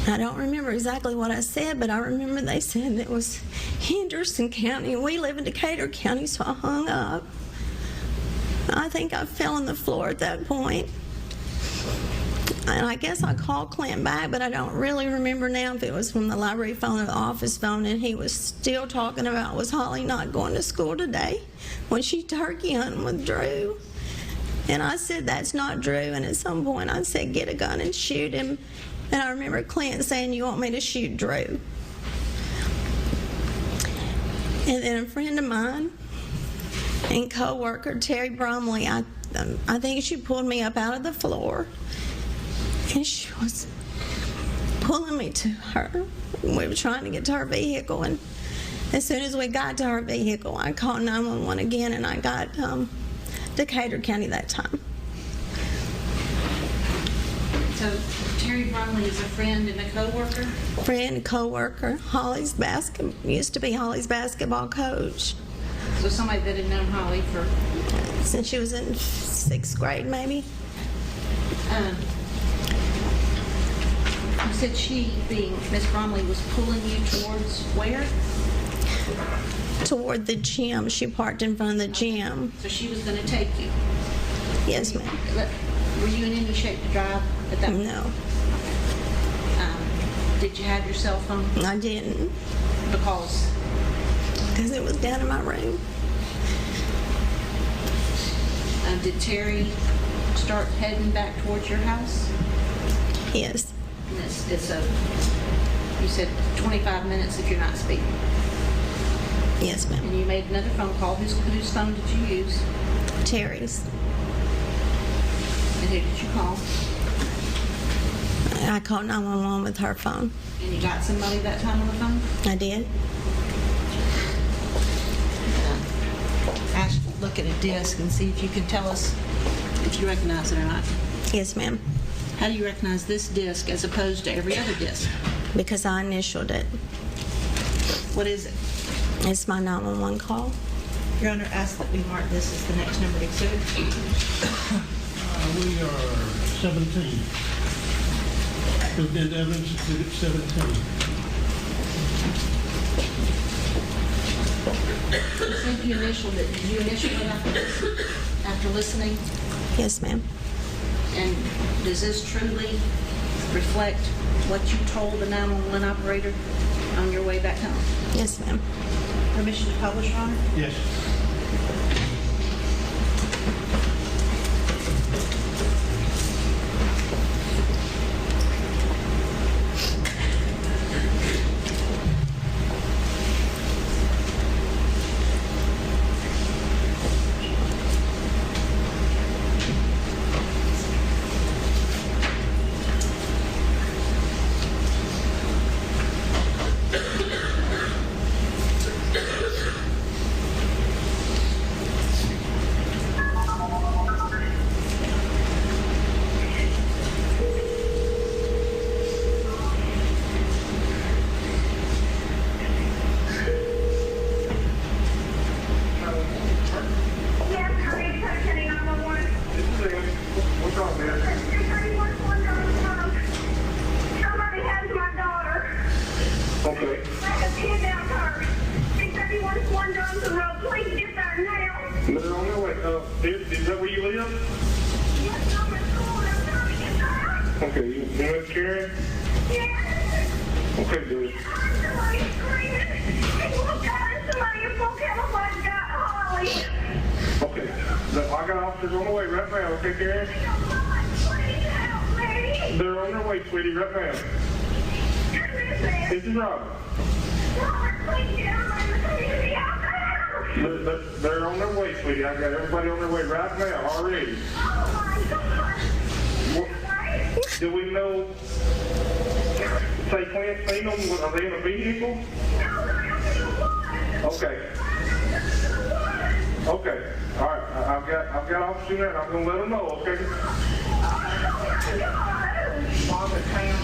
I don't remember exactly what I said, but I remember they said it was Henderson County. We live in Decatur County, so I hung up. I think I fell on the floor at that point. And I guess I called Clint back, but I don't really remember now if it was from the library phone or the office phone, and he was still talking about, was Holly not going to school today when she turkey hunting with Drew? And I said, that's not Drew. And at some point I said, get a gun and shoot him. And I remember Clint saying, you want me to shoot Drew? And then a friend of mine and co-worker, Terry Bromley, I think she pulled me up out of the floor, and she was pulling me to her. We were trying to get to her vehicle, and as soon as we got to her vehicle, I called 911 again, and I got Decatur County that time. So Terry Bromley is a friend and a co-worker? Friend, co-worker, used to be Holly's basketball coach. So somebody that had known Holly for... Since she was in 6th grade, maybe. You said she, being Miss Bromley, was pulling you towards where? Toward the gym. She parked in front of the gym. So she was going to take you. Yes, ma'am. Were you in any shape to drive at that point? No, Did you have your cell phone? I didn't, Because because it was down in my room. did Terry start heading back towards your house? Yes, And it's you said 25 minutes if you're not speaking. yes, ma'am. And you made another phone call. Whose phone did you use? Terry's. And who did you call? I called 911 with her phone. And you got somebody that time on the phone? I did. Ask, look at a disc and see if you can tell us if you recognize it or not. Yes, ma'am. How do you recognize this disc as opposed to every other disc? Because I initialed it. What is it? It's my 911 call. Your Honor, ask that we mark this as the next numbered exhibit. We are 17. President Evans, exhibit 17. You said you initialed it. Did you initial it after listening? Yes, ma'am. And does this truly reflect what you told the 911 operator on your way back home? Yes, ma'am. Permission to publish, Your Honor? Yes. Okay. Like a kidnapped her. 631 Swan Johnson Road. Please get there now. They're on their way. Is that where you live? Yes, I'm in school. I'm trying to get there. Okay, you live Karen? Yes. Okay, dude. I heard somebody screaming. He looked out and somebody in full camouflage got Holly. Okay. I got officers on the way right now. Okay, Karen? Please help me. They're on their way, sweetie, right now. Who is this? This is Robert. Robert, please get him in the community out there. They're on their way, sweetie. I got everybody on their way right now already. Oh my God. What, do we know? Say, Clint, seen them? Are they in a vehicle? Okay. Okay. All right. I've got officers there, and I'm gonna let them know. Okay.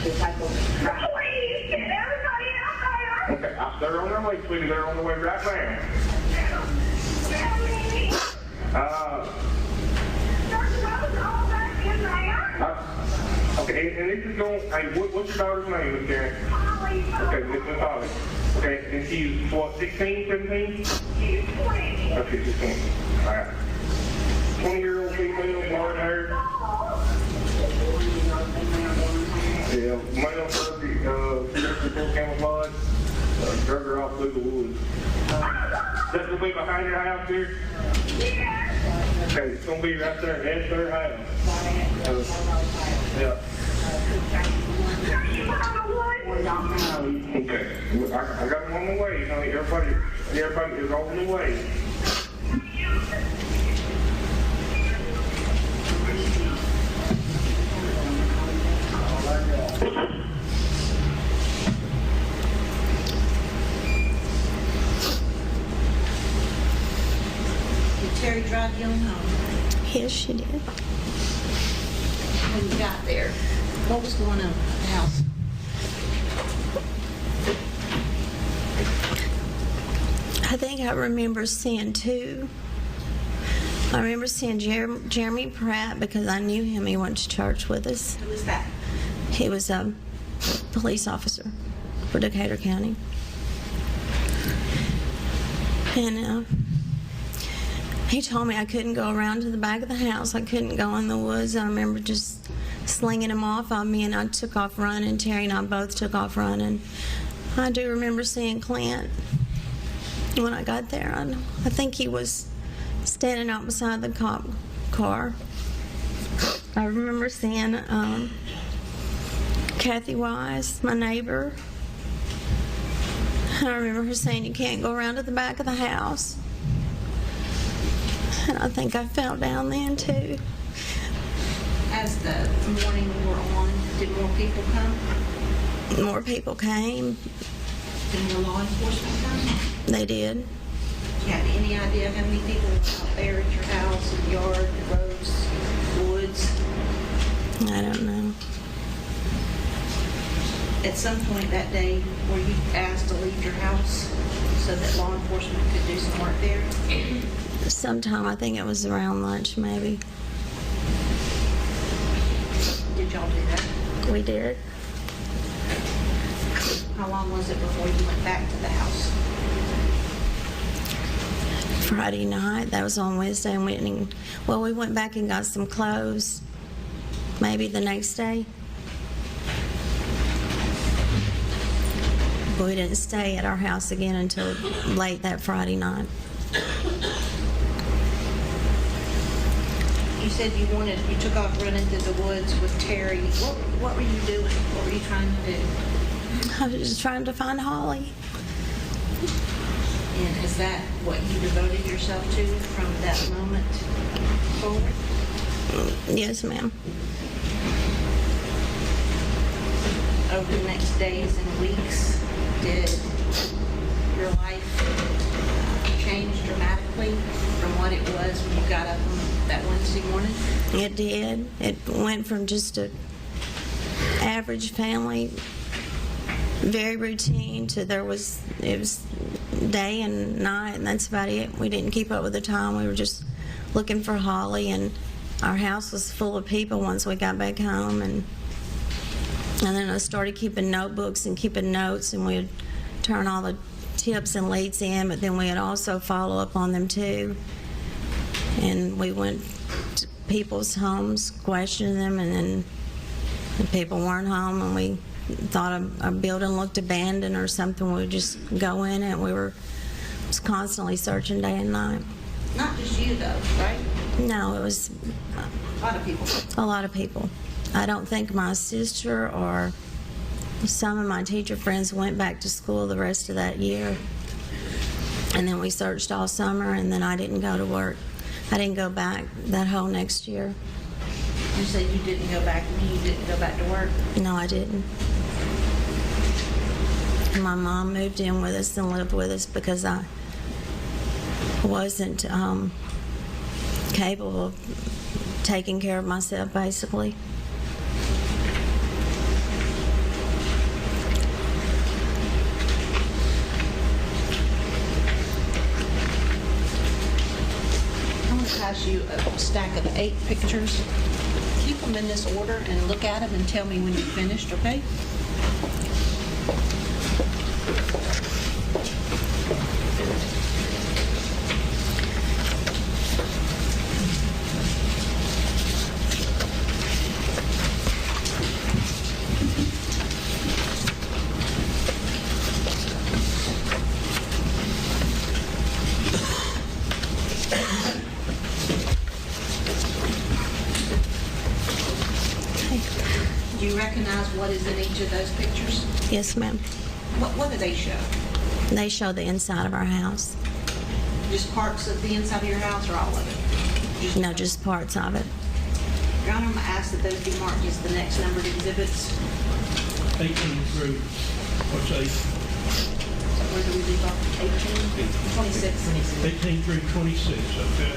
Please get everybody out there. Okay. They're on their way, sweetie. They're on their way right now. Okay. And this is going. Hey, what's your daughter's name, Miss Karen? Okay, Miss Holly. Okay. And she's what? 16, 17? She's 20. Okay, she's 20. All right. 20-year-old female, blonde hair. Yeah, male turkey, full camouflage, drug her off through the woods. That's gonna be behind your house here? Okay, it's gonna be right there at their house. Yeah. Okay, I got them on the way, honey. Everybody is on the way. Did Terry drive you on home? Yes, she did. When you got there, what was going on at the house? I think I remember seeing two I remember seeing Jeremy Pratt because I knew him. He went to church with us. Who was that? He was a police officer for Decatur County. And he told me I couldn't go around to the back of the house. I couldn't go in the woods. I remember just slinging him off on me, and I took off running. Terry and I both took off running. I do remember seeing Clint when I got there. I think he was standing out beside the cop car. I remember seeing Kathy Wise, my neighbor. I remember her saying, "You can't go around to the back of the house." And I think I fell down then too. As the morning wore on, did more people come? More people came. Did more law enforcement come? They did. Do you have any idea how many people were out there at your house, in the yard, the roads, the woods? I don't know. At some point that day, were you asked to leave your house so that law enforcement could do some work there? Sometime, I think it was around lunch maybe. Did y'all do that? We did. How long was it before you went back to the house? Friday night, that was on Wednesday, and we went back and got some clothes maybe the next day. But we didn't stay at our house again until late that Friday night. You said you took off running through the woods with Terry. What were you doing? What were you trying to do? I was just trying to find Holly. And is that what you devoted yourself to from that moment forward? Yes, ma'am. Over the next days and weeks, did your life change dramatically from what it was when you got up on that Wednesday morning? It did. It went from just a average family, very routine, to it was day and night, and that's about it. We didn't keep up with the time. We were just looking for Holly, and our house was full of people once we got back home, and then I started keeping notebooks and keeping notes, and we'd turn all the tips and leads in, but then we'd also follow up on them too. And we went to people's homes, questioning them, and then the people weren't home, and we thought a building looked abandoned or something. We'd just go in it. We were just constantly searching day and night. Not just you, though, right? No, it was A lot of people. a lot of people. I don't think my sister or some of my teacher friends went back to school the rest of that year. And then we searched all summer, and then I didn't go to work. I didn't go back that whole next year. You said you didn't go back, and you didn't go back to work. No, I didn't. My mom moved in with us and lived with us because I wasn't capable of taking care of myself, basically. I'm going to pass you a stack of 8 pictures. Keep them in this order and look at them and tell me when you're finished, okay? Do you recognize what is in each of those pictures? Yes, ma'am. What do they show? They show the inside of our house. Just parts of the inside of your house or all of it? No, just parts of it. Your Honor, I'm going to ask that those be marked as the next numbered exhibits. 18 through, what's 8? Where do we leave off? 18? 26. 18 through 26, okay.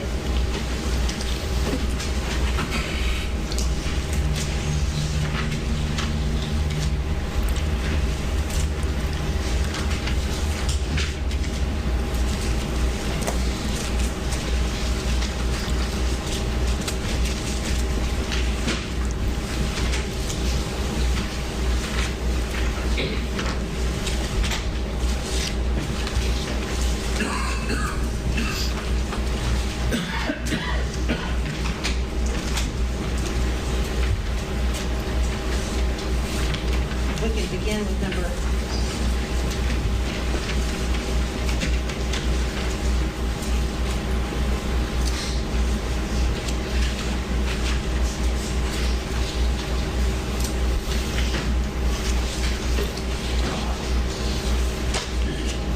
begin with number...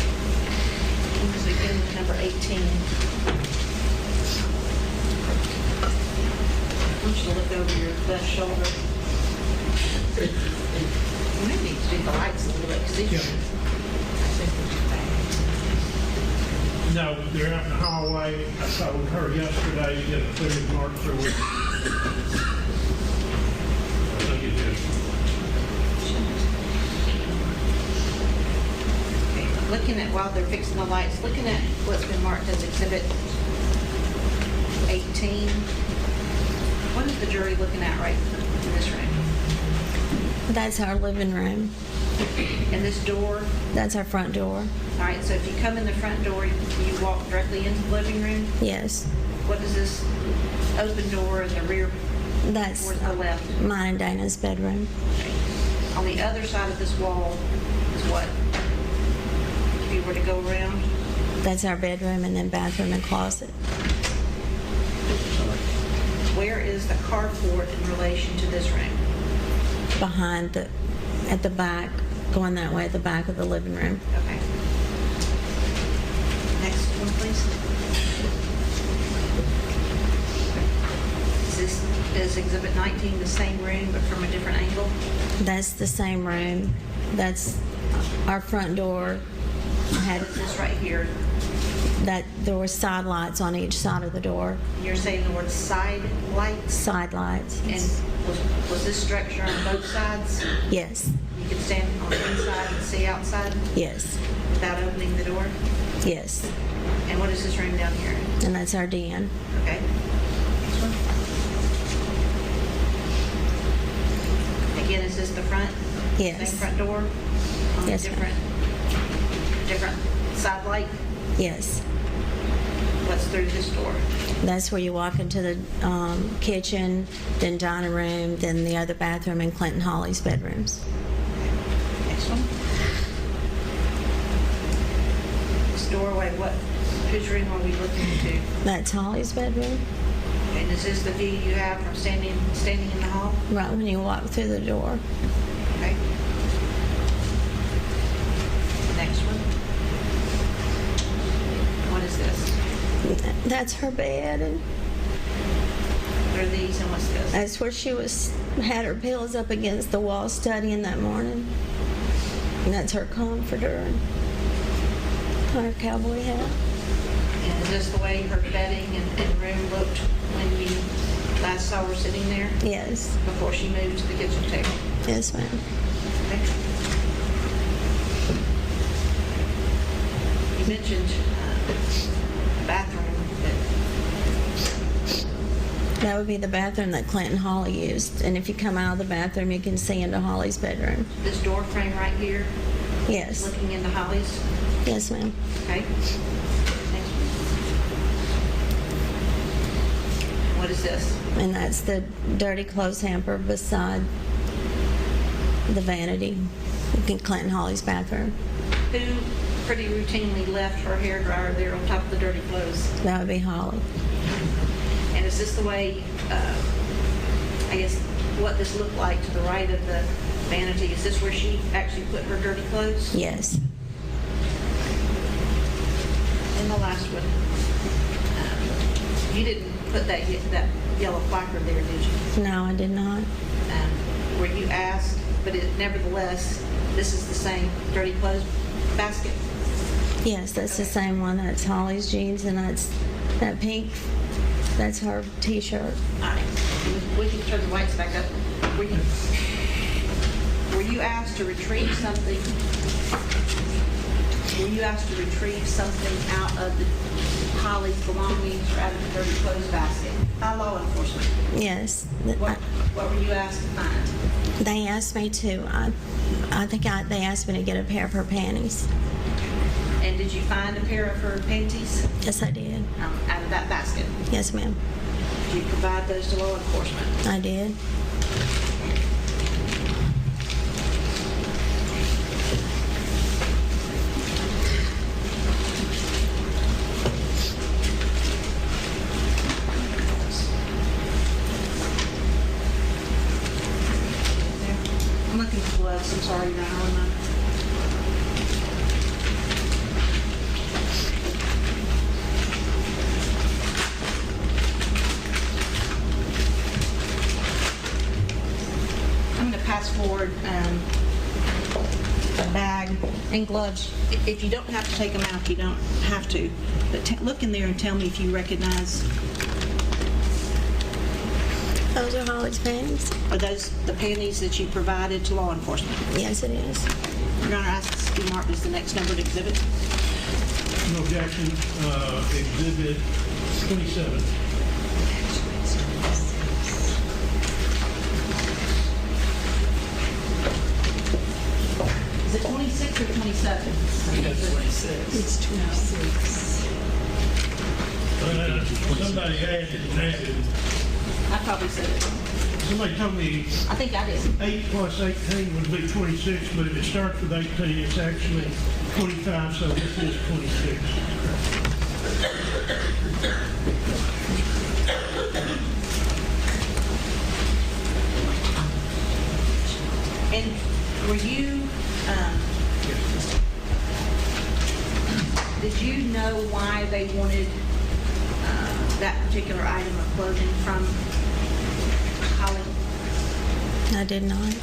Let's begin with number 18. I want you to look over your left shoulder. You may need to do the lights a little bit, because these... Yeah. No, they're out in the hallway. I told her yesterday to get a clear mark through it. I think it is. Okay, looking at, while they're fixing the lights, looking at what's been marked as Exhibit 18, what is the jury looking at right in this room? That's our living room. And this door? That's our front door. All right, so if you come in the front door, you walk directly into the living room? Yes. What is this open door in the rear That's towards the left? mine and Dana's bedroom. On the other side of this wall is what? If you were to go around? That's our bedroom and then bathroom and closet. Where is the carport in relation to this room? Behind the, at the back, going that way at the back of the living room. Okay. Next one, please. Is Exhibit 19 the same room but from a different angle? That's the same room. That's our front door. Had Is this right here? that there were side lights on each side of the door. You're saying the word side lights? Side lights. And was this structure on both sides? Yes. You could stand on the inside and see outside Yes. without opening the door? Yes. And what is this room down here? And that's our den. Okay. Next one. Again, is this the front? Yes. Same front door? On a Yes, ma'am. different side light? Yes. What's through this door? That's where you walk into the kitchen, then dining room, then the other bathroom and Clinton Holly's bedrooms. Next one. This doorway, whose room are we looking into? That's Holly's bedroom. And is this the view you have from standing in the hall? Right when you walk through the door. Okay. Next one. What is this? That's her bed, and What are these and what's this? that's where she had her pillows up against the wall studying that morning. And that's her comforter and her cowboy hat. And is this the way her bedding and room looked when you last saw her sitting there? Yes. Before she moved to the kitchen table? Yes, ma'am. Okay. You mentioned bathroom. That would be the bathroom that Clinton Holly used. And if you come out of the bathroom, you can see into Holly's bedroom. This door frame right here, Yes. looking into Holly's. Yes, ma'am. Okay. Next one. What is this? And that's the dirty clothes hamper beside the vanity in Clinton Holly's bathroom. Who pretty routinely left her hairdryer there on top of the dirty clothes? That would be Holly. And is this the way, I guess, what this looked like to the right of the vanity? Is this where she actually put her dirty clothes? Yes. And the last one. You didn't put that yellow placard there, did you? No, I did not. Were you asked, but nevertheless, this is the same dirty clothes basket? Yes, that's the same one. That's Holly's jeans, and that's that pink. That's her T-shirt. All right. We can turn the lights back up. Were you asked to retrieve something? Were you asked to retrieve something out of the Holly's belongings or out of the dirty clothes basket by law enforcement? Yes. What were you asked to find? They asked me to. I think they asked me to get a pair of her panties. And did you find a pair of her panties Yes, I did. out of that basket? Yes, ma'am. Did you provide those to law enforcement? I did. gloves, I'm sorry, Your Honor. I'm going to pass forward a bag and gloves. If you don't have to take them out, you don't have to. But look in there and tell me if you recognize, Those are Holly's panties? are those the panties that you provided to law enforcement? Yes, it is. Your Honor, I ask this to be marked as the next numbered exhibit. No objection. Exhibit 27. Is it 26 or 27? It's 26. Somebody added. I probably said it wrong. Somebody told me I think I did. 8 plus 18 would be 26, but if it starts with 18, it's actually 25, so this is 26. And were you, did you know why they wanted that particular item of clothing from Holly? I did not.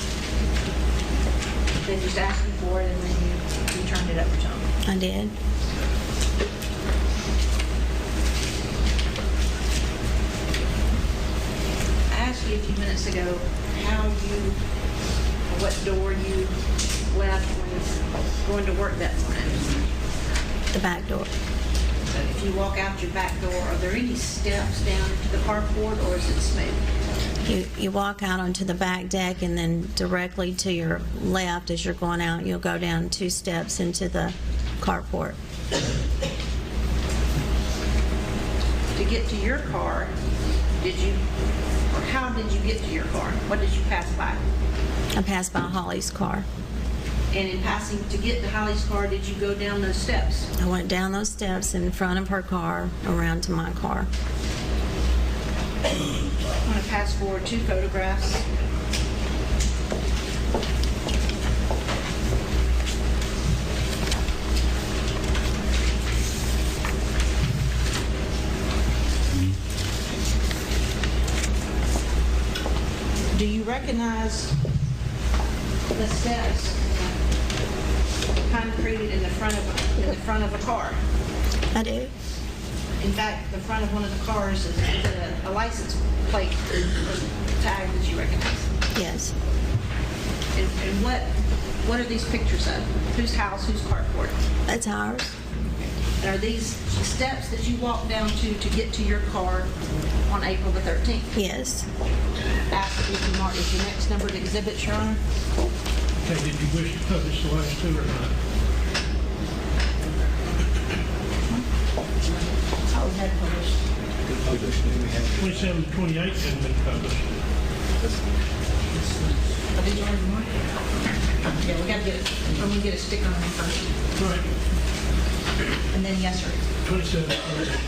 They just asked you for it and then you turned it over to them? I did. I asked you a few minutes ago what door you left when you were going to work that morning. The back door. So if you walk out your back door, are there any steps down into the carport or is it smooth? You walk out onto the back deck, and then directly to your left as you're going out, you'll go down 2 steps into the carport. To get to your car, how did you get to your car? What did you pass by? I passed by Holly's car. And in passing to get to Holly's car, did you go down those steps? I went down those steps in front of her car, around to my car. I'm going to pass forward 2 photographs. Do you recognize the steps concreted in the front of a car? I do. In fact, the front of one of the cars is a license plate or tag that you recognize. Yes. And what are these pictures of? Whose house, whose carport? That's ours. And are these steps that you walked down to get to your car on April the 13th? Yes. Ask if you mark as your next numbered exhibit, Your Honor. Okay, did you wish to publish the last 2 or not? Oh, we had published. 27 and 28 hadn't been published. Oh, did you already mark? Yeah, we got to get it. I'm going to get a sticker on it first. Right. And then yes, sir. 27 and 28.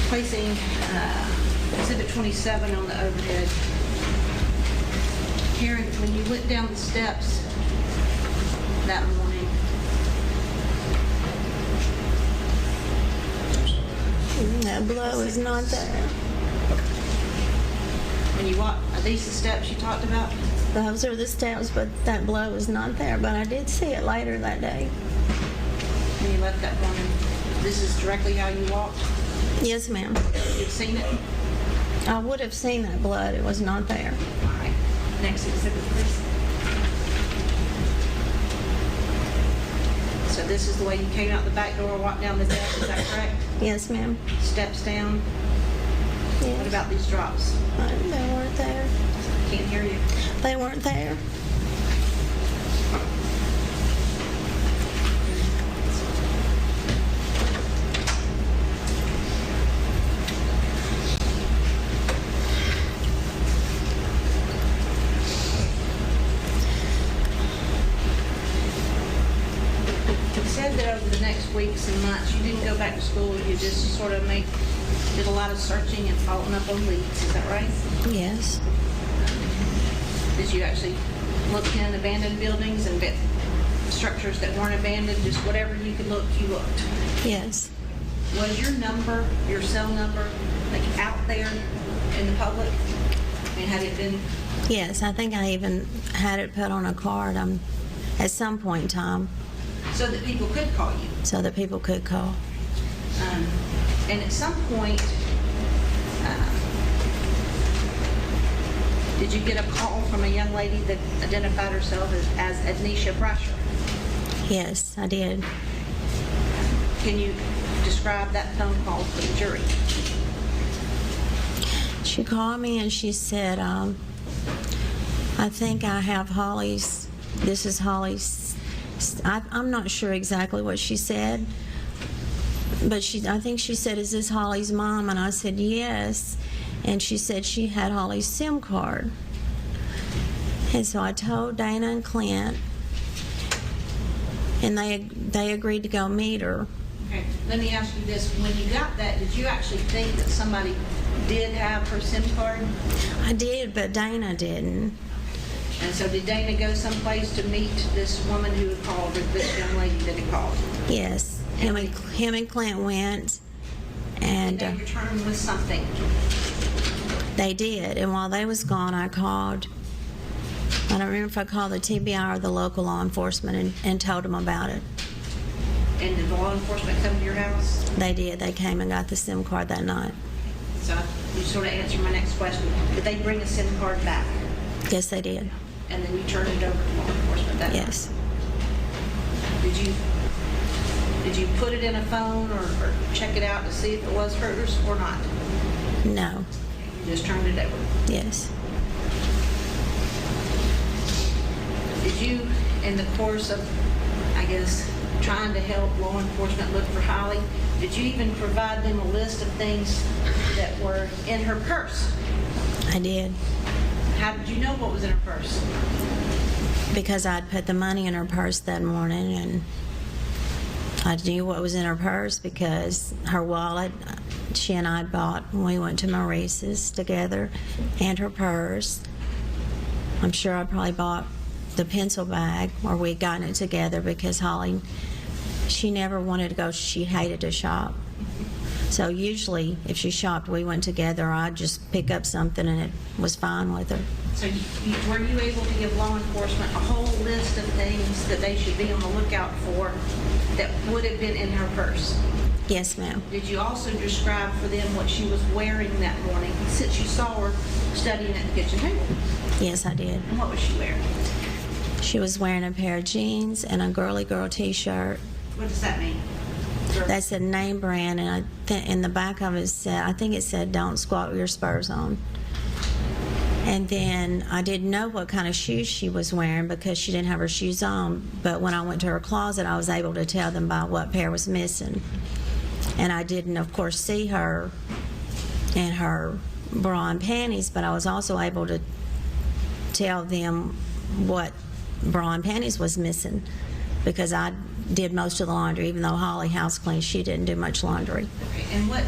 Placing exhibit 27 on the overhead. Karen, when you went down the steps that morning, That blow is not there. when you walked, are these the steps you talked about? Those are the steps, but that blow is not there. But I did see it later that day. When you left that morning, this is directly how you walked? Yes, ma'am. You've seen it? I would have seen that blood. It was not there. All right. Next exhibit, please. So this is the way you came out the back door, walked down the deck, is that correct? Yes, ma'am. Steps down. Yes. What about these drops? They weren't there. Can't hear you. They weren't there. next weeks and months, you didn't go back to school, you just sort of did a lot of searching and following up on leads, is that right? Yes. Did you actually look in abandoned buildings and structures that weren't abandoned, just whatever you could look, you looked? Yes. Was your number, your cell number, like out there in the public? I mean, had it been, Yes, I think I even had it put on a card at some point in time so that people could call you? so that people could call. And at some point, did you get a call from a young lady that identified herself as Adnisha Brasher? Yes, I did. Can you describe that phone call for the jury? She called me and she said, I think I have Holly's, this is Holly's, I'm not sure exactly what she said, but I think she said, is this Holly's mom? And I said, yes. And she said she had Holly's SIM card. And so I told Dana and Clint, and they agreed to go meet her. Okay, let me ask you this. When you got that, did you actually think that somebody did have her SIM card? I did, but Dana didn't. And so did Dana go someplace to meet this woman who had called, or this young lady that had called? Yes, him and Clint went, and Did they return with something? they did. And while they was gone, I called. I don't remember if I called the TBI or the local law enforcement and told them about it. And did the law enforcement come to your house? They did. They came and got the SIM card that night. So you sort of answered my next question. Did they bring a SIM card back? Yes, they did. And then you turned it over to law enforcement that night? Yes. Did you put it in a phone or check it out to see if it was hers or not? No. You just turned it over? Yes. Did you, in the course of, I guess, trying to help law enforcement look for Holly, did you even provide them a list of things that were in her purse? I did. How did you know what was in her purse? Because I'd put the money in her purse that morning, and I knew what was in her purse because her wallet, she and I bought when we went to Maurice's together, and her purse. I'm sure I probably bought the pencil bag, or we'd gotten it together because Holly, she never wanted to go. She hated to shop. So usually if she shopped, we went together. I'd just pick up something and it was fine with her. So were you able to give law enforcement a whole list of things that they should be on the lookout for that would have been in her purse? Yes, ma'am. Did you also describe for them what she was wearing that morning, since you saw her studying at the kitchen table? Yes, I did. And what was she wearing? She was wearing a pair of jeans and a girly girl t-shirt. What does that mean? That said name brand, and in the back of it said, I think it said, "Don't squat with your spurs on." And then I didn't know what kind of shoes she was wearing because she didn't have her shoes on. But when I went to her closet, I was able to tell them by what pair was missing. And I didn't, of course, see her in her bra and panties, but I was also able to tell them what bra and panties was missing because I did most of the laundry. Even though Holly house cleaned, she didn't do much laundry. Okay. And what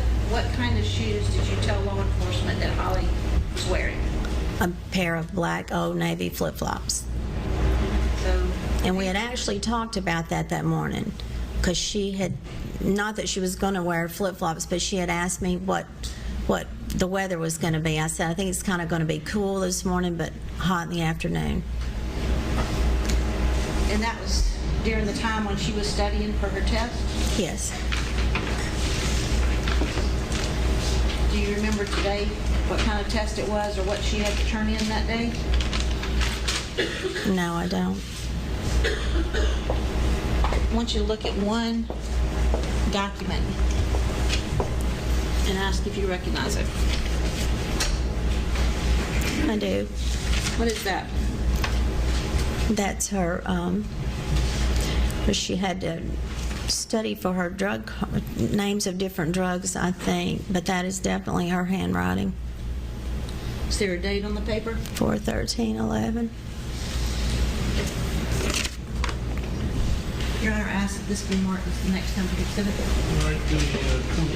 kind of shoes did you tell law enforcement that Holly was wearing? A pair of black Old Navy flip-flops. So, And we had actually talked about that morning because she had, not that she was going to wear flip-flops, but she had asked me what the weather was going to be. I said, I think it's kind of going to be cool this morning, but hot in the afternoon. and that was during the time when she was studying for her test? Yes. Do you remember today what kind of test it was or what she had to turn in that day? No, I don't. I want you to look at one document and ask if you recognize it. I do. What is that? That's her, she had to study for her drug, names of different drugs, I think, but that is definitely her handwriting. Is there a date on the paper? 4/13/11. Your Honor, asked that this be marked as the next time to exhibit. All right, the 29.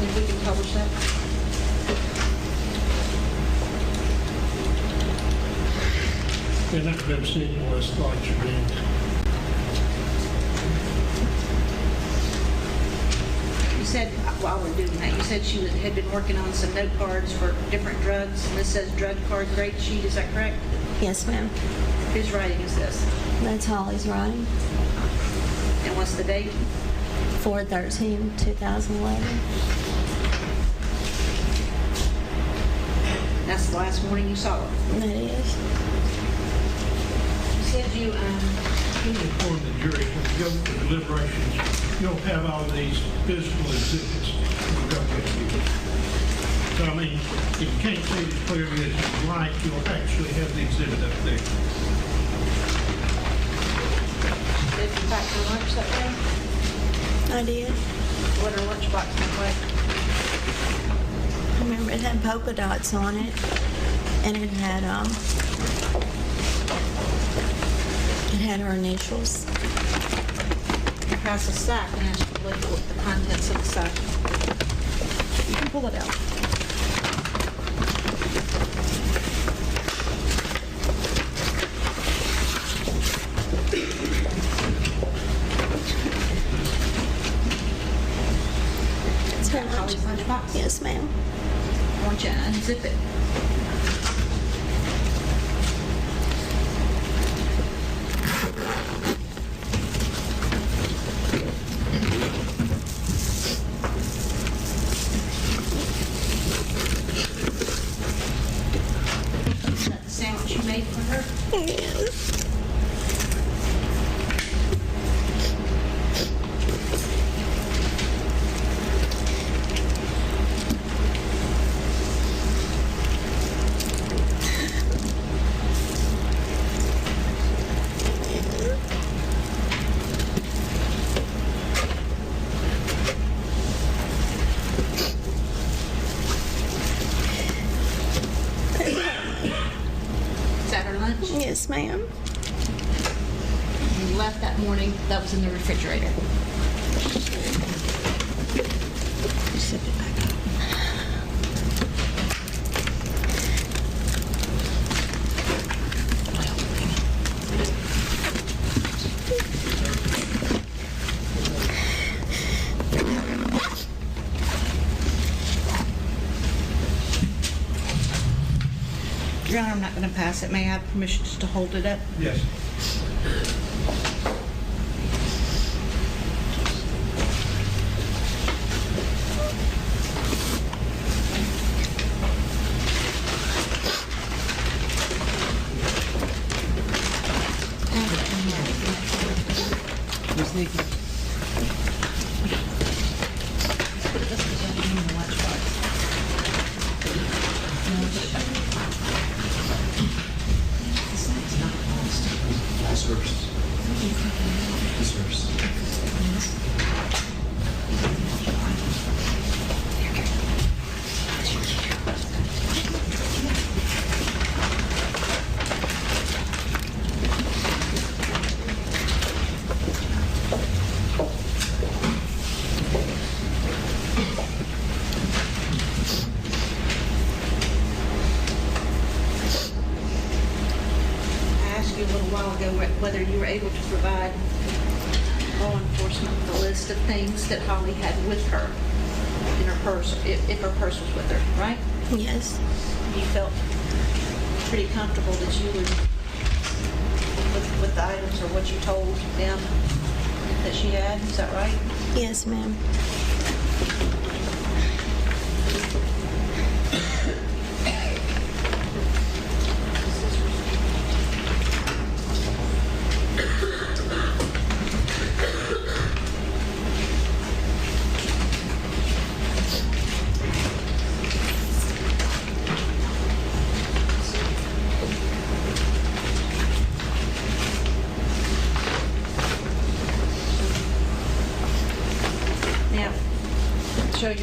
If we can publish that. They're not going to see any less lights are being. You said, while we're doing that, you said she had been working on some note cards for different drugs, and this says drug card grade sheet, is that correct? Yes, ma'am. Whose writing is this? That's Holly's writing. And what's the date? 4/13/2011. That's the last morning you saw her. That is. You said you, In the court of the jury, when you go to deliberations, you'll have all these physical exhibits. We'll go with you. So, I mean, if you can't see it as clearly as you'd like, you'll actually have the exhibit up there. did you pack your lunch that day? I did. What her lunchbox look like? I remember it had polka dots on it, and it had her initials. Pass the sack and ask you to look at the contents of the sack. You can pull it out. It's her Holly's lunchbox? Yes, ma'am. I want you to unzip it. Is that the sandwich you made for her? Yes. Is that her lunch? Yes, ma'am. You left that morning, that was in the refrigerator. Zip it back up. Your Honor, I'm not going to pass it. May I have permission just to hold it up? Yes. Miss Nikki. This first. This first. I asked you a little while ago whether you were able to provide law enforcement with a list of things that Holly had with her in her purse, if her purse was with her, right? Yes. You felt pretty comfortable that you would, with the items or what you told them that she had, is that right? Yes, ma'am.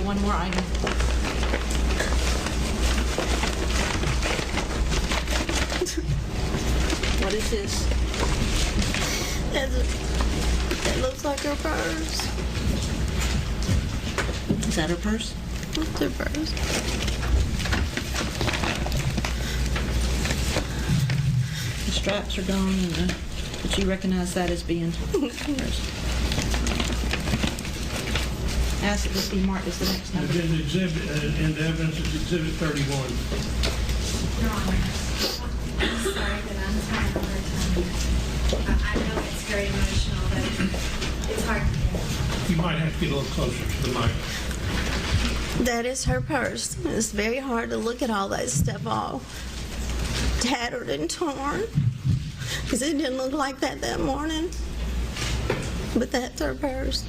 one more item. What is this? It looks like her purse. Is that her purse? It's her purse. The straps are gone, and but you recognize that as being hers. Ask that this be marked as the next number. Agenda exhibit, and the evidence is Exhibit 31. Your Honor, I'm sorry that I'm having a hard time. I know it's very emotional, but it's hard to get. You might have to get a little closer to the mic. That is her purse. It's very hard to look at all that stuff all tattered and torn because it didn't look like that morning. But that's her purse.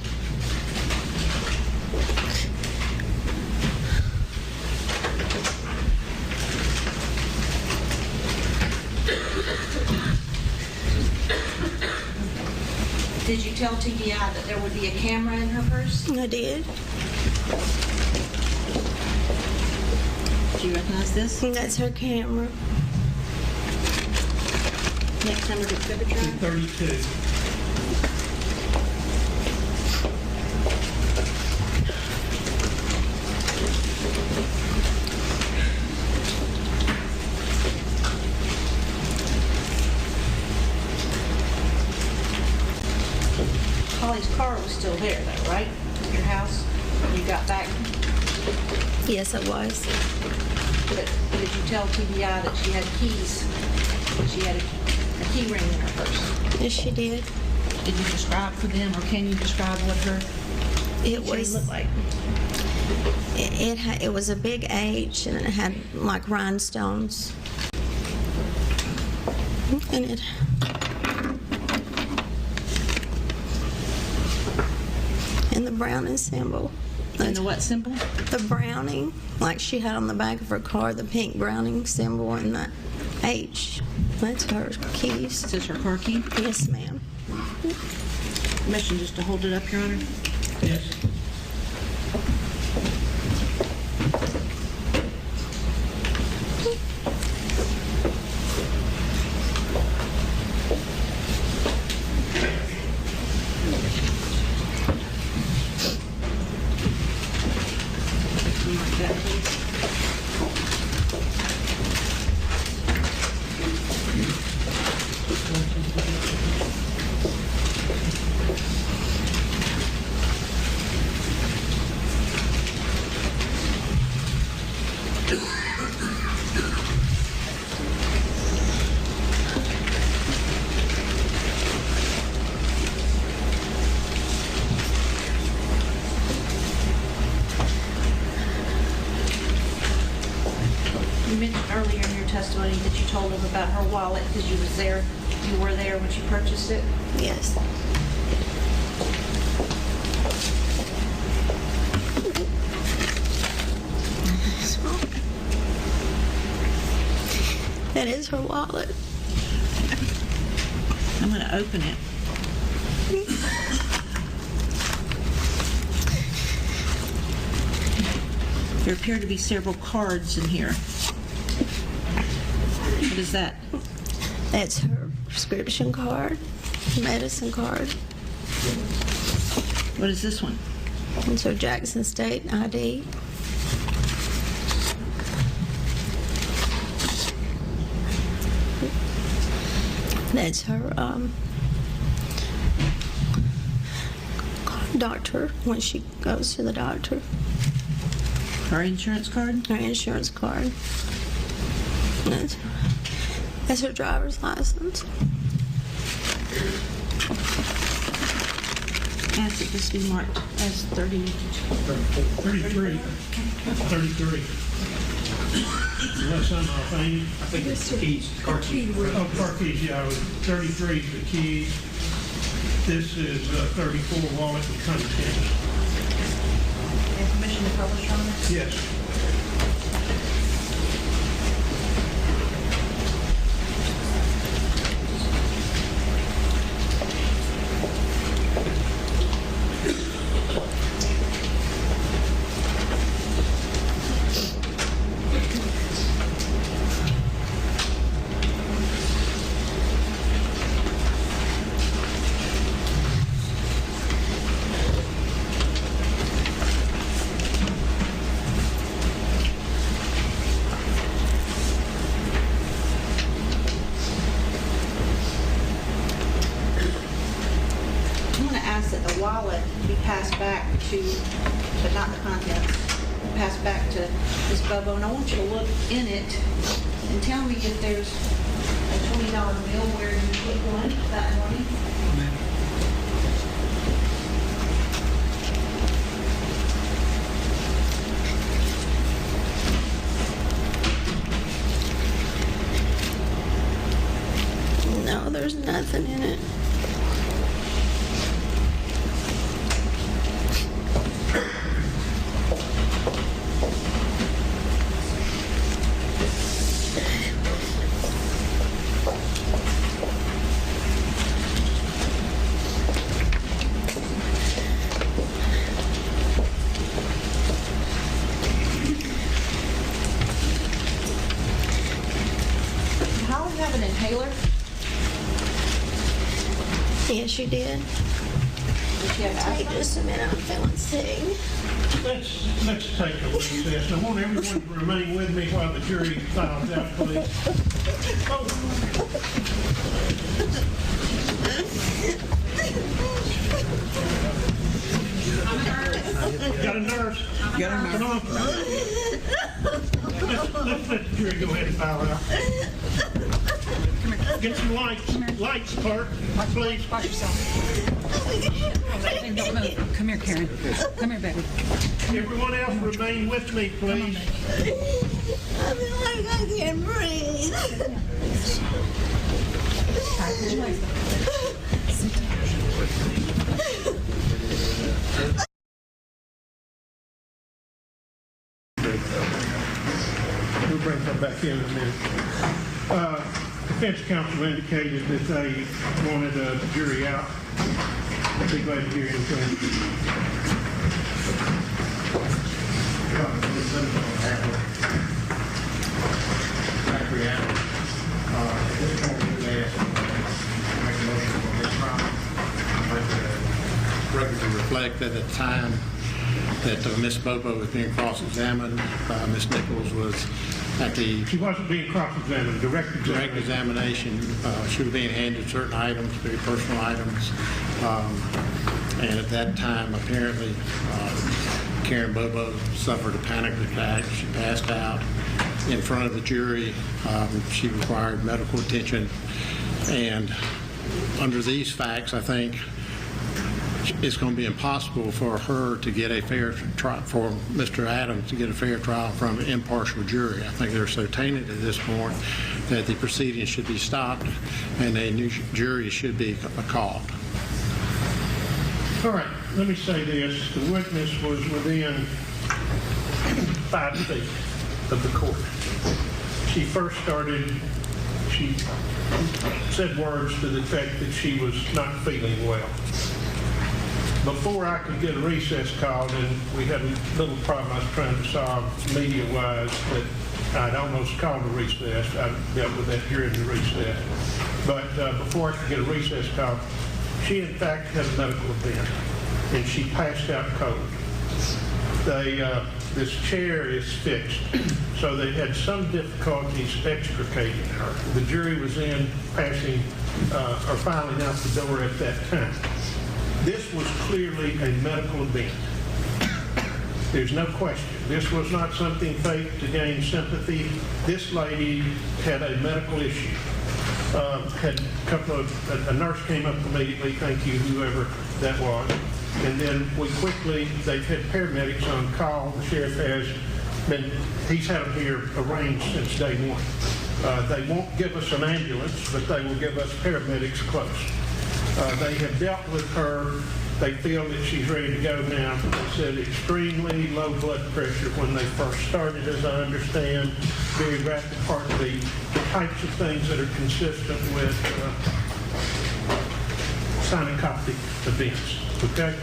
Did you tell TDI that there would be a camera in her purse? I did. Do you recognize this? That's her camera. Next number to exhibit, Your Honor. 32. Holly's car was still there, though, right? At your house when you got back. Yes, it was. But did you tell TDI that she had keys? That she had a key ring in her purse? Yes, she did. Did you describe for them, or can you describe what her It chain was. looked like? It was a big H and it had like rhinestones. And it. And the Browning symbol. And the what symbol? The Browning, like she had on the back of her car, the pink Browning symbol and the H. That's her keys. Is this her car key? Yes, ma'am. Permission just to hold it up, Your Honor? Yes. Mark that, please. You mentioned earlier in your testimony that you told them about her wallet because you were there when she purchased it. Yes. That is her wallet. I'm going to open it. There appear to be several cards in here. What is that? That's her prescription card, medicine card. What is this one? It's her Jackson State ID. That's her doctor when she goes to the doctor. Her insurance card? Her insurance card. That's her driver's license. Ask that this be marked as 30. 33. 33. Unless I'm off, ain't it? I think it's keys, car keys. Oh, car keys, yeah, 33 is the keys. This is 34, wallet and contents. And permission to publish on this? Yes. back to, but not the contents, pass back to Ms. Bobo, and I want you to look in it and tell me if there's a $20 bill where you put one that morning. No, there's nothing in it. Holly have an inhaler? Yes, you did. Does she have Wait asthma? just a minute, I'm feeling sick. Let's take a recess. I want everyone to remain with me while the jury files out, please. Oh. Got a nurse? Come on. Let's let the jury go ahead and file out. Get some lights. Lights, Clark, please. Watch yourself. Don't move. Come here, Karen. Come here, baby. Everyone else remain with me, please. I feel like I can't breathe. We'll bring her back in a minute. Defense counsel indicated that they wanted a jury out. I'd be glad to hear anything. Record to reflect that at the time that Ms. Bobo was being cross-examined, Ms. Nichols was at the She wasn't being cross-examined, direct direct examination. examination. She was being handed certain items, very personal items. And at that time, apparently, Karen Bobo suffered a panic attack. She passed out in front of the jury. She required medical attention. And under these facts, I think it's going to be impossible for her to get a fair trial, for Mr. Adams to get a fair trial from an impartial jury. I think they're so tainted at this point that the proceedings should be stopped and a new jury should be called. All right, let me say this. The witness was within 5 feet of the court. She first started, she said words to the effect that she was not feeling well. Before I could get a recess called, and we had a little problem I was trying to solve media-wise, that I'd almost called a recess. I dealt with that during the recess. But before I could get a recess called, she in fact had a medical event, and she passed out cold. This chair is fixed, so they had some difficulties extricating her. The jury was in passing or filing out the door at that time. This was clearly a medical event. There's no question. This was not something faked to gain sympathy. This lady had a medical issue. A nurse came up immediately, thank you, whoever that was. And then they've had paramedics on call. The sheriff he's had them here arranged since day one. They won't give us an ambulance, but they will give us paramedics close. They have dealt with her. They feel that she's ready to go now. They said extremely low blood pressure when they first started, as I understand, very rapid heartbeat, the types of things that are consistent with syncopic events, okay?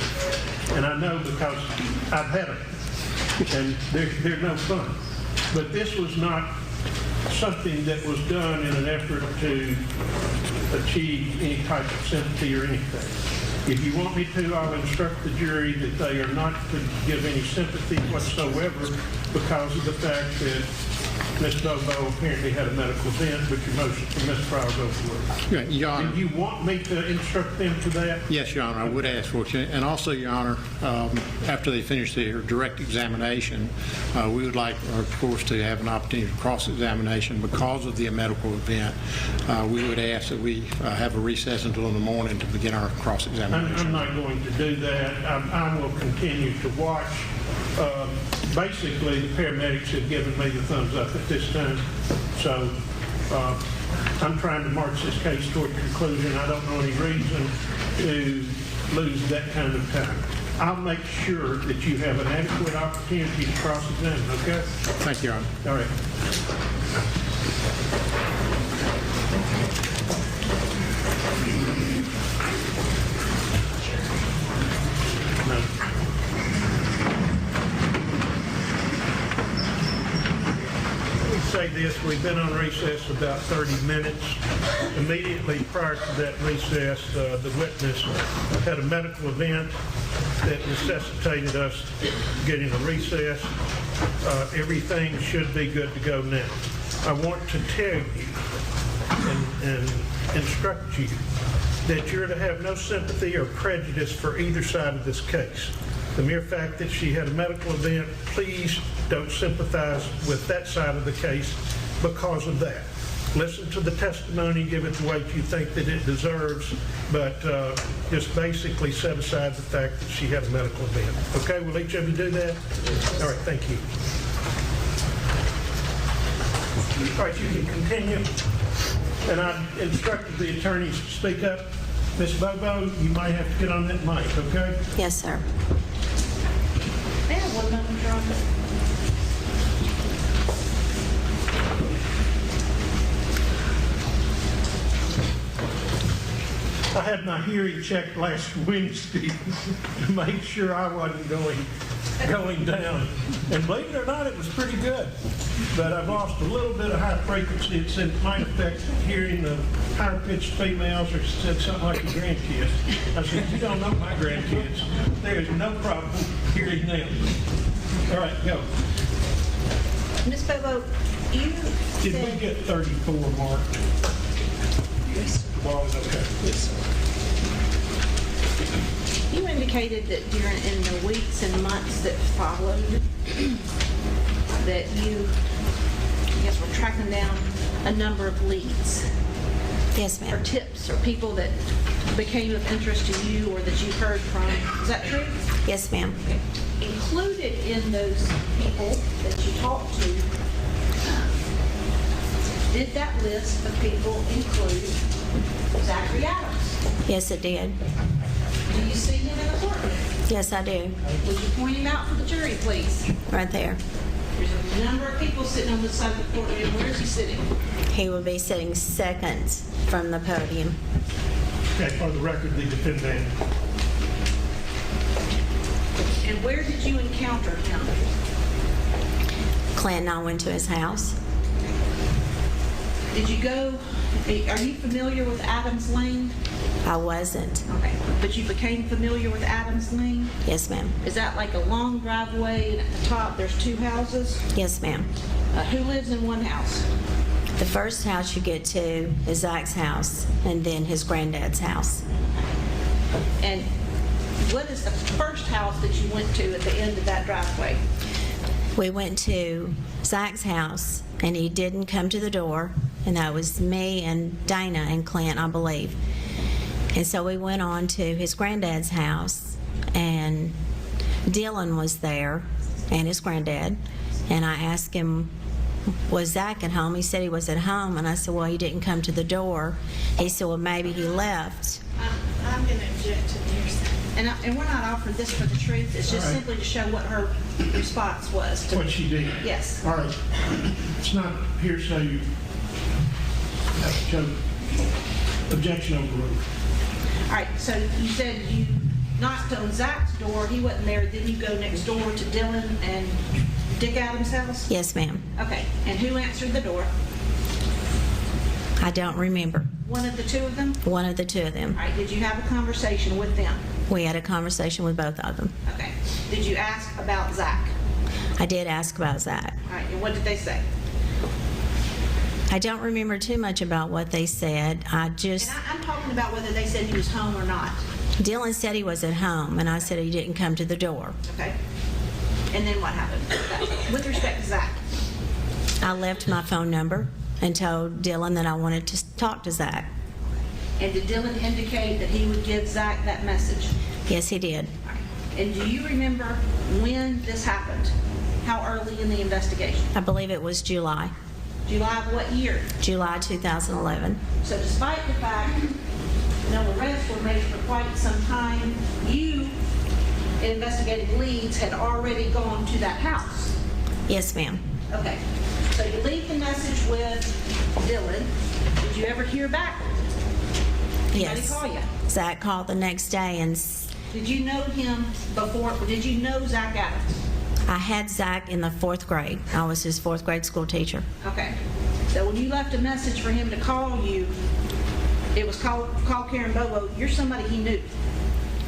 And I know because I've had them, and they're no fun. But this was not something that was done in an effort to achieve any type of sympathy or anything. If you want me to, I'll instruct the jury that they are not to give any sympathy whatsoever because of the fact that Ms. Bobo apparently had a medical event, but your motion for Ms. Pryor goes through. Yeah, Your Honor. Do you want me to instruct them to that? Yes, Your Honor, I would ask for it. And also, Your Honor, after they finish their direct examination, we would like, of course, to have an opportunity for cross-examination because of the medical event. We would ask that we have a recess until in the morning to begin our cross-examination. I'm not going to do that. I will continue to watch. Basically, the paramedics have given me the thumbs up at this time. So I'm trying to march this case toward conclusion. I don't know any reason to lose that kind of time. I'll make sure that you have an adequate opportunity to cross-examine, okay? Thank you, Your Honor. All right. No. Let me say this, we've been on recess about 30 minutes. Immediately prior to that recess, the witness had a medical event that necessitated us getting a recess. Everything should be good to go now. I want to tell you and instruct you that you're to have no sympathy or prejudice for either side of this case. The mere fact that she had a medical event, please don't sympathize with that side of the case because of that. Listen to the testimony, give it the weight you think that it deserves, but just basically set aside the fact that she had a medical event. Okay, will each of you do that? All right, thank you. All right, you can continue. And I've instructed the attorneys to speak up. Ms. Bobo, you might have to get on that mic, okay? Yes, sir. May I have one moment, Your Honor? I had my hearing checked last Wednesday to make sure I wasn't going down. And believe it or not, it was pretty good. But I've lost a little bit of high frequency. It might affect hearing the higher pitched females, or said something like your grandkids. I said, you don't know my grandkids. There is no problem hearing them. All right, go. Ms. Bobo, you Did said... we get 34 marked? Yes. Well, okay. Yes. You indicated that in the weeks and months that followed, that you, I guess, were tracking down a number of leads. Yes, Or ma'am. tips or people that became of interest to you or that you heard from. Is that true? Yes, ma'am. Okay. Included in those people that you talked to, did that list of people include Zachary Adams? Yes, it did. Do you see him in the courtroom? Yes, I do. Would you point him out for the jury, please? Right there. There's a number of people sitting on this side of the courtroom. Where is he sitting? He will be sitting second from the podium. Okay, for the record, the defendant. And where did you encounter him? Clint and I went to his house. Did you go, are you familiar with Adams Lane? I wasn't. Okay, but you became familiar with Adams Lane? Yes, ma'am. Is that like a long driveway and at the top there's two houses? Yes, ma'am. Who lives in one house? The first house you get to is Zach's house, and then his granddad's house. And what is the first house that you went to at the end of that driveway? We went to Zach's house, and he didn't come to the door, and that was me and Dana and Clint, I believe. And so we went on to his granddad's house, and Dylan was there, and his granddad, and I asked him, was Zach at home? He said he was at home, and I said, well, he didn't come to the door. He said, well, maybe he left. I'm going to object to the hearsay. And we're not offering this for the truth, it's just All right. simply to show what her response was to What me. she did. Yes. All right. It's not hearsay. You have to show objection overruled. All right, so you said you knocked on Zach's door, he wasn't there, then you go next door to Dylan and Dick Adams' house? Yes, ma'am. Okay, and who answered the door? I don't remember. One of the two of them? One of the two of them. All right, did you have a conversation with them? We had a conversation with both of them. Okay. Did you ask about Zach? I did ask about Zach. All right, and what did they say? I don't remember too much about what they said. I'm talking about whether they said he was home or not. Dylan said he was at home, and I said he didn't come to the door. Okay. And then what happened? With respect to Zach? I left my phone number and told Dylan that I wanted to talk to Zach. And did Dylan indicate that he would give Zach that message? Yes, he did. And do you remember when this happened? How early in the investigation? I believe it was July. July of what year? July 2011. So despite the fact no arrests were made for quite some time, you, investigative leads, had already gone to that house. Yes, ma'am. Okay. So you leave the message with Dylan. Did you ever hear back? Yes. Anybody call you? Zach called the next day and... Did you know him before? Did you know Zach Adams? I had Zach in the 4th grade. I was his 4th grade school teacher. Okay. So when you left a message for him to call you, it was call Karen Bobo. You're somebody he knew.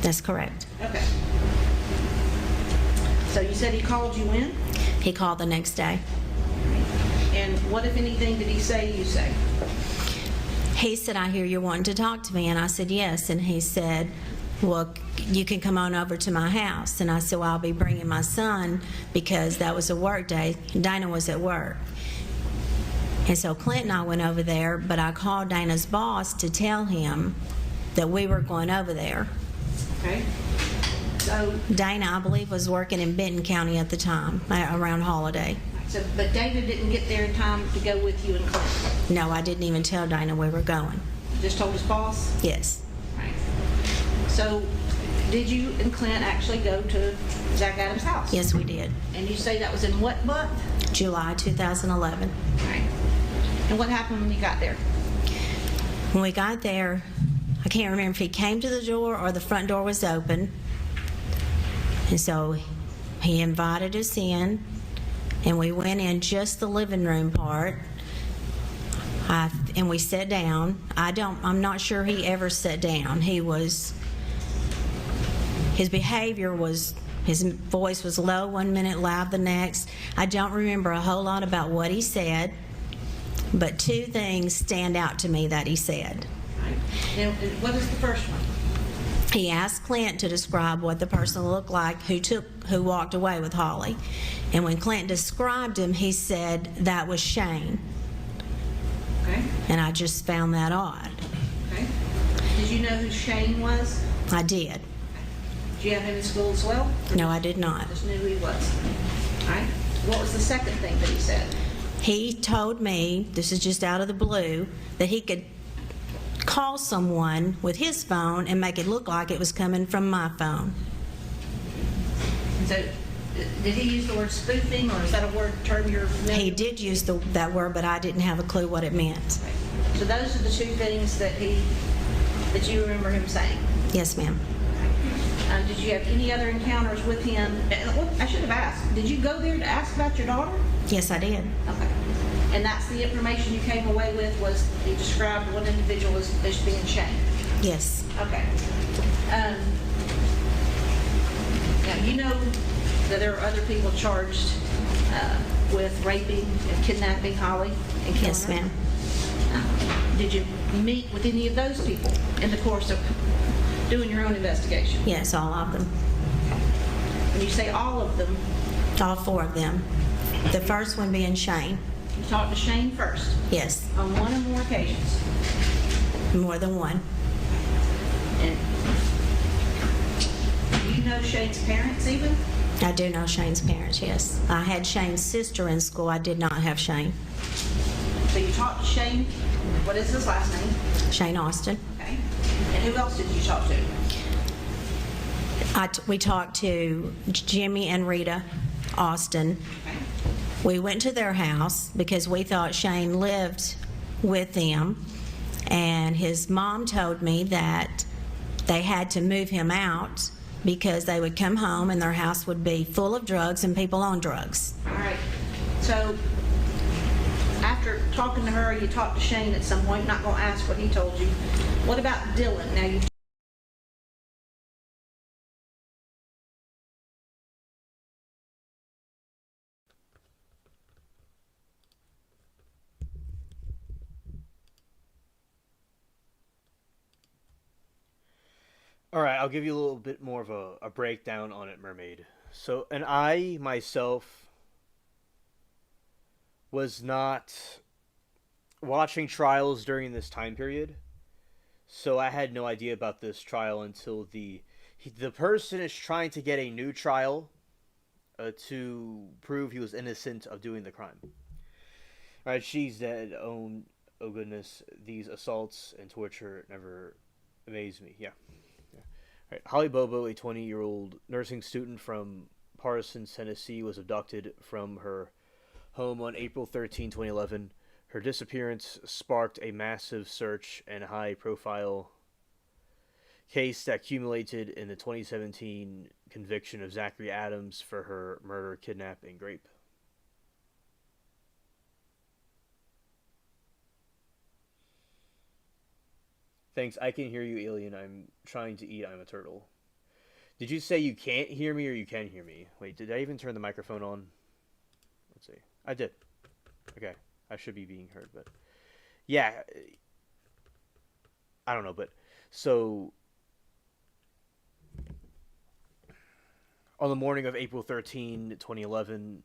That's correct. Okay. So you said he called you when? He called the next day. And what, if anything, did he say you say? He said, I hear you're wanting to talk to me. And I said, yes. And he said, well, you can come on over to my house. And I said, well, I'll be bringing my son because that was a work day. Dana was at work. And so Clint and I went over there, but I called Dana's boss to tell him that we were going over there. Okay. So Dana, I believe, was working in Benton County at the time, around holiday. So, but Dana didn't get there in time to go with you and Clint? No, I didn't even tell Dana we were going. Just told his boss? Yes. Right. So, did you and Clint actually go to Zach Adams' house? Yes, we did. And you say that was in what month? July 2011. Right. And what happened when you got there? When we got there, I can't remember if he came to the door or the front door was open. And so he invited us in, and we went in just the living room part. And we sat down. I'm not sure he ever sat down. His behavior was, his voice was low one minute, loud the next. I don't remember a whole lot about what he said, but 2 things stand out to me that he said. Right. And what is the first one? He asked Clint to describe what the person looked like who walked away with Holly. And when Clint described him, he said that was Shane. Okay. And I just found that odd. Okay. Did you know who Shane was? I did. Did you have him in school as well? No, I did not. Just knew who he was. All right. What was the second thing that he said? He told me, this is just out of the blue, that he could call someone with his phone and make it look like it was coming from my phone. So, did he use the word spoofing, or is that a term you're familiar He with? did use that word, but I didn't have a clue what it meant. Okay. So those are the 2 things that you remember him saying? Yes, ma'am. Did you have any other encounters with him? I should have asked. Did you go there to ask about your daughter? Yes, I did. Okay. And that's the information you came away with, was he described one individual as being Shane? Yes. Okay. Now, you know that there are other people charged with raping and kidnapping Holly and killing Yes, her? ma'am. Did you meet with any of those people in the course of doing your own investigation? Yes, all of them. When you say all of them, All 4 of them. The first one being Shane. you talked to Shane first Yes, on one or more occasions. more than one. And do you know Shane's parents even? I do know Shane's parents, yes. I had Shane's sister in school. I did not have Shane. So you talked to Shane. What is his last name? Shane Austin. Okay. And who else did you talk to? We talked to Jimmy and Rita Austin. Okay. We went to their house because we thought Shane lived with them, and his mom told me that they had to move him out because they would come home and their house would be full of drugs and people on drugs. All right. So after talking to her, you talked to Shane at some point. Not going to ask what he told you. What about Dylan? Now you. All right, I'll give you a little bit more of a breakdown on it, Mermaid. So, and I myself was not watching trials during this time period, so I had no idea about this trial until the person is trying to get a new trial to prove he was innocent of doing the crime. All right, she's dead. Oh goodness, these assaults and torture never amazed me. Yeah. Yeah. All right, Holly Bobo, a 20-year-old nursing student from Parsons, Tennessee, was abducted from her home on April 13, 2011. Her disappearance sparked a massive search and high-profile case that culminated in the 2017 conviction of Zachary Adams for her murder, kidnap, and rape. Thanks. I can hear you, alien. I'm trying to eat. I'm a turtle. Did you say you can't hear me or you can hear me? Wait, did I even turn the microphone on? Let's see. I did. Okay. I should be being heard, but yeah. I don't know, but so on the morning of April 13, 2011,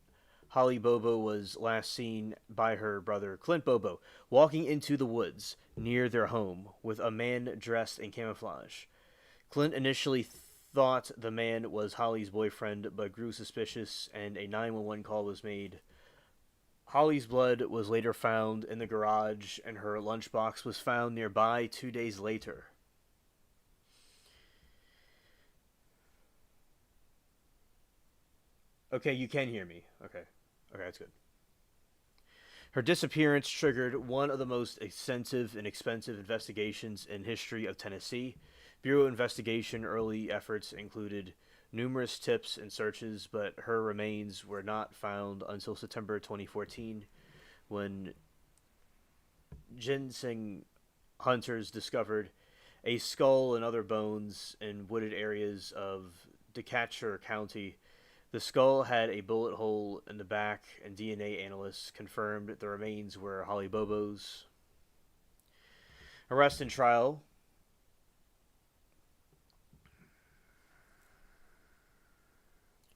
Holly Bobo was last seen by her brother Clint Bobo walking into the woods near their home with a man dressed in camouflage. Clint initially thought the man was Holly's boyfriend, but grew suspicious and a 911 call was made. Holly's blood was later found in the garage, and her lunchbox was found nearby 2 days later. Okay, you can hear me. Okay. Okay, that's good. Her disappearance triggered one of the most extensive and expensive investigations in history of Tennessee. Bureau investigation early efforts included numerous tips and searches, but her remains were not found until September 2014 when ginseng hunters discovered a skull and other bones in wooded areas of Decatur County. The skull had a bullet hole in the back, and DNA analysts confirmed the remains were Holly Bobo's. Arrest and trial.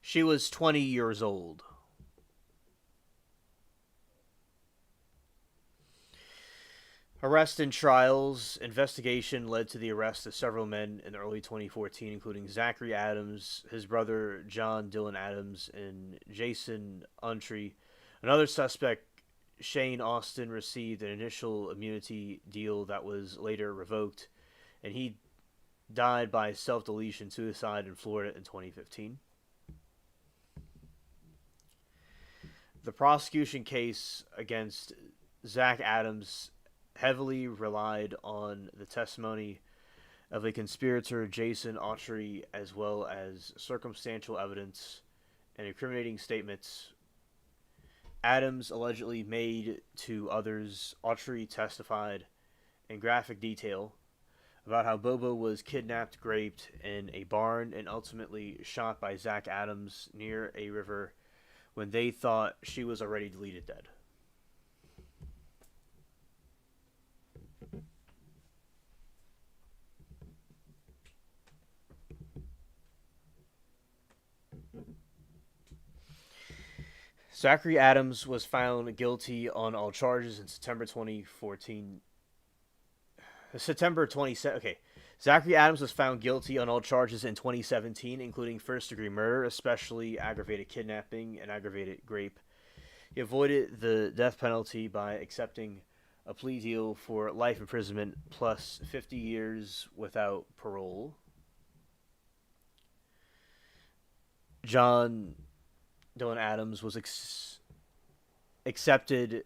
She was 20 years old. Arrest and trials. Investigation led to the arrest of several men in early 2014, including Zachary Adams, his brother John Dylan Adams, and Jason Untry. Another suspect, Shane Austin, received an initial immunity deal that was later revoked, and he died by self-deletion suicide in Florida in 2015. The prosecution case against Zach Adams heavily relied on the testimony of a conspirator, Jason Autry, as well as circumstantial evidence and incriminating statements Adams allegedly made to others. Autry testified in graphic detail about how Bobo was kidnapped, raped in a barn, and ultimately shot by Zach Adams near a river when they thought she was already deleted dead. Zachary Adams was found guilty on all charges in September 2014. September 27. Okay. Zachary Adams was found guilty on all charges in 2017, including first-degree murder, especially aggravated kidnapping and aggravated rape. He avoided the death penalty by accepting a plea deal for life imprisonment plus 50 years without parole. John Dylan Adams was accepted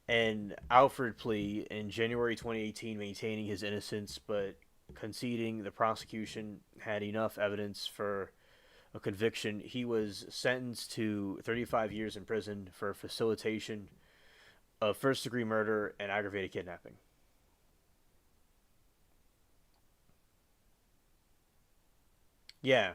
an Alford plea in January 2018, maintaining his innocence but conceding the prosecution had enough evidence for a conviction. He was sentenced to 35 years in prison for facilitation of first-degree murder and aggravated kidnapping. Yeah.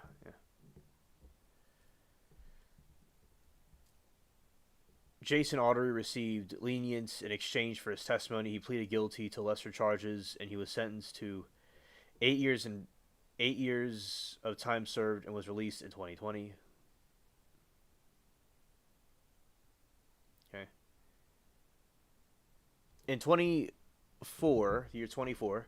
Jason Autry received lenience in exchange for his testimony. He pleaded guilty to lesser charges, and he was sentenced to 8 years and 8 years of time served, and was released in 2020. Okay. In 24, the year 24,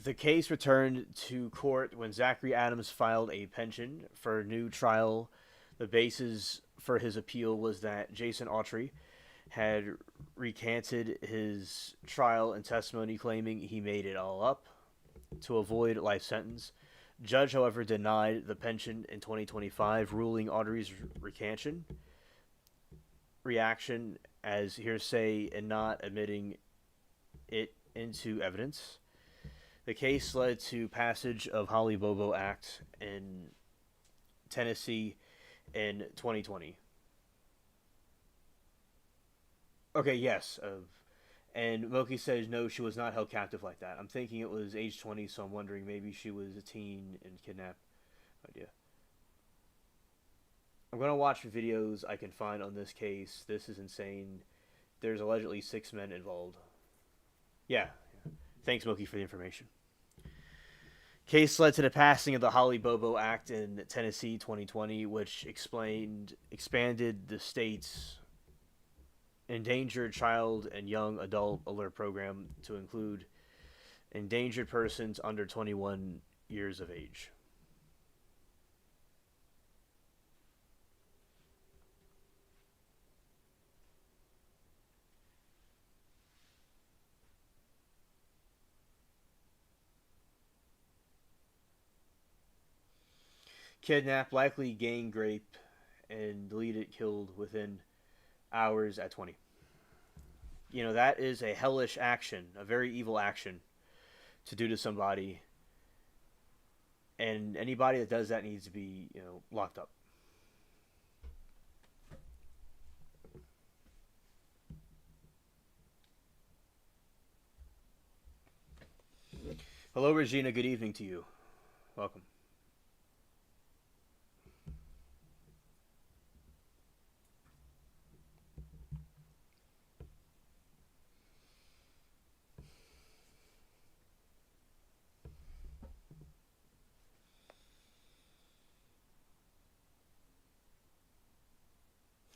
the case returned to court when Zachary Adams filed a petition for a new trial. The basis for his appeal was that Jason Autry had recanted his trial and testimony, claiming he made it all up to avoid life sentence. Judge, however, denied the petition in 2025, ruling Autry's reaction as hearsay and not admitting it into evidence. The case led to passage of Holly Bobo Act in Tennessee in 2020. Okay, yes. And Moki says no, she was not held captive like that. I'm thinking it was age 20, so I'm wondering maybe she was a teen and kidnapped. No idea. I'm going to watch videos I can find on this case. This is insane. There's allegedly 6 men involved. Yeah. Thanks, Moki, for the information. Case led to the passing of the Holly Bobo Act in Tennessee 2020, which expanded the state's Endangered Child and Young Adult Alert Program to include endangered persons under 21 years of age. Kidnapped, likely gang rape, and deleted, killed within hours at 20. You know, that is a hellish action, a very evil action to do to somebody. And anybody that does that needs to be, locked up. Hello, Regina. Good evening to you. Welcome.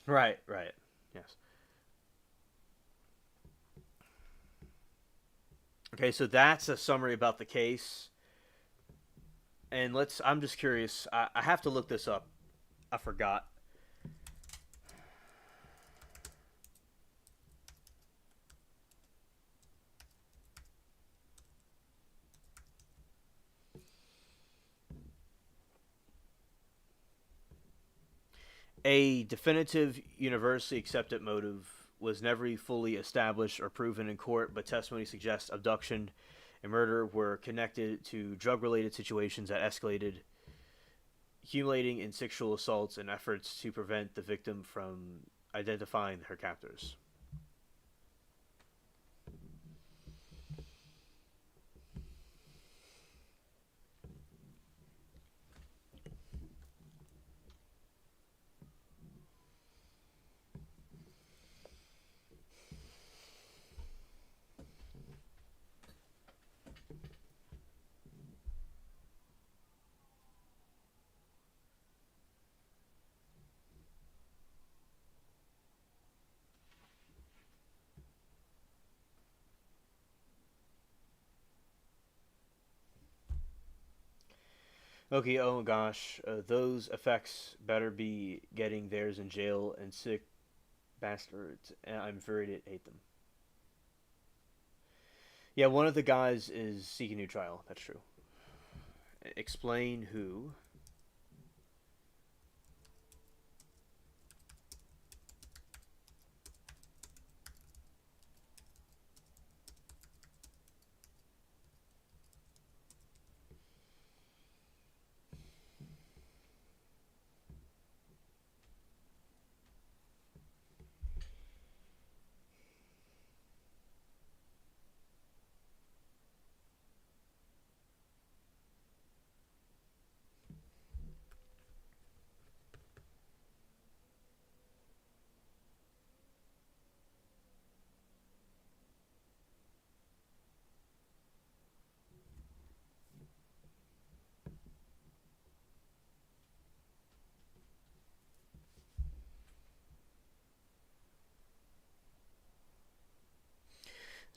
Right. Yes. Okay, so that's a summary about the case. And I'm just curious. I have to look this up. I forgot. A definitive universally accepted motive was never fully established or proven in court, but testimony suggests abduction and murder were connected to drug-related situations that escalated, accumulating in sexual assaults and efforts to prevent the victim from identifying her captors. Okay, oh my gosh, those effects better be getting theirs in jail, and sick bastards, and I'm afraid to hate them. Yeah, one of the guys is seeking new trial, that's true. Explain who.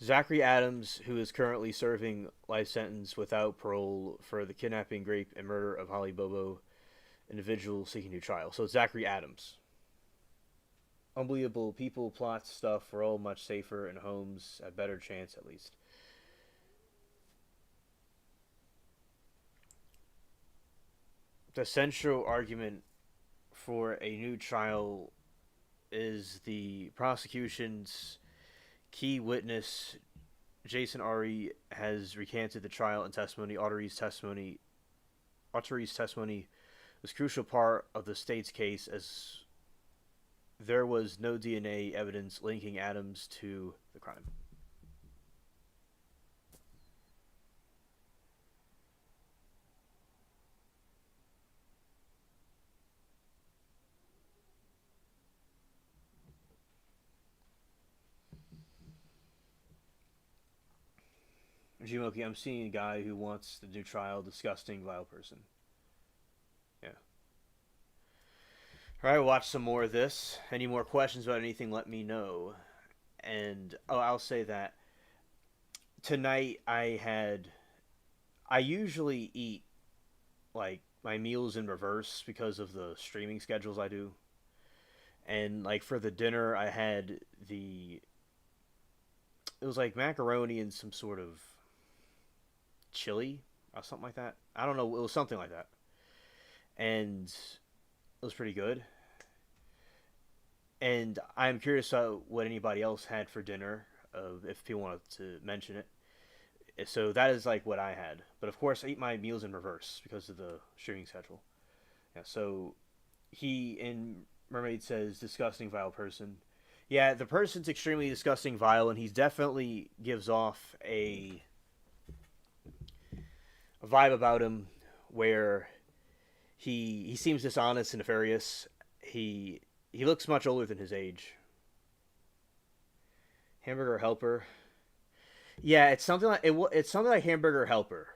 Zachary Adams, who is currently serving life sentence without parole for the kidnapping, rape, and murder of Holly Bobo, individual seeking new trial. So it's Zachary Adams. Unbelievable people, plots, stuff. We're all much safer in homes, a better chance at least. The central argument for a new trial is the prosecution's key witness, Jason Ari, has recanted the trial and testimony. Autry's testimony was a crucial part of the state's case, as there was no DNA evidence linking Adams to the crime. Jimoki, I'm seeing a guy who wants the new trial. Disgusting, vile person. Yeah. Alright, we'll watch some more of this. Any more questions about anything, let me know. And, I'll say that tonight I usually eat, like, my meals in reverse because of the streaming schedules I do. And, like, for the dinner, I had it was like macaroni and some sort of chili or something like that. I don't know. It was something like that. And it was pretty good. And I'm curious about what anybody else had for dinner, if people wanted to mention it. So that is like what I had. But of course, I eat my meals in reverse because of the streaming schedule. Yeah, so he in Mermaid says, disgusting, vile person. Yeah, the person's extremely disgusting, vile, and he definitely gives off a vibe about him where he seems dishonest and nefarious. He looks much older than his age. Hamburger Helper. Yeah, it's something like it's something like Hamburger Helper.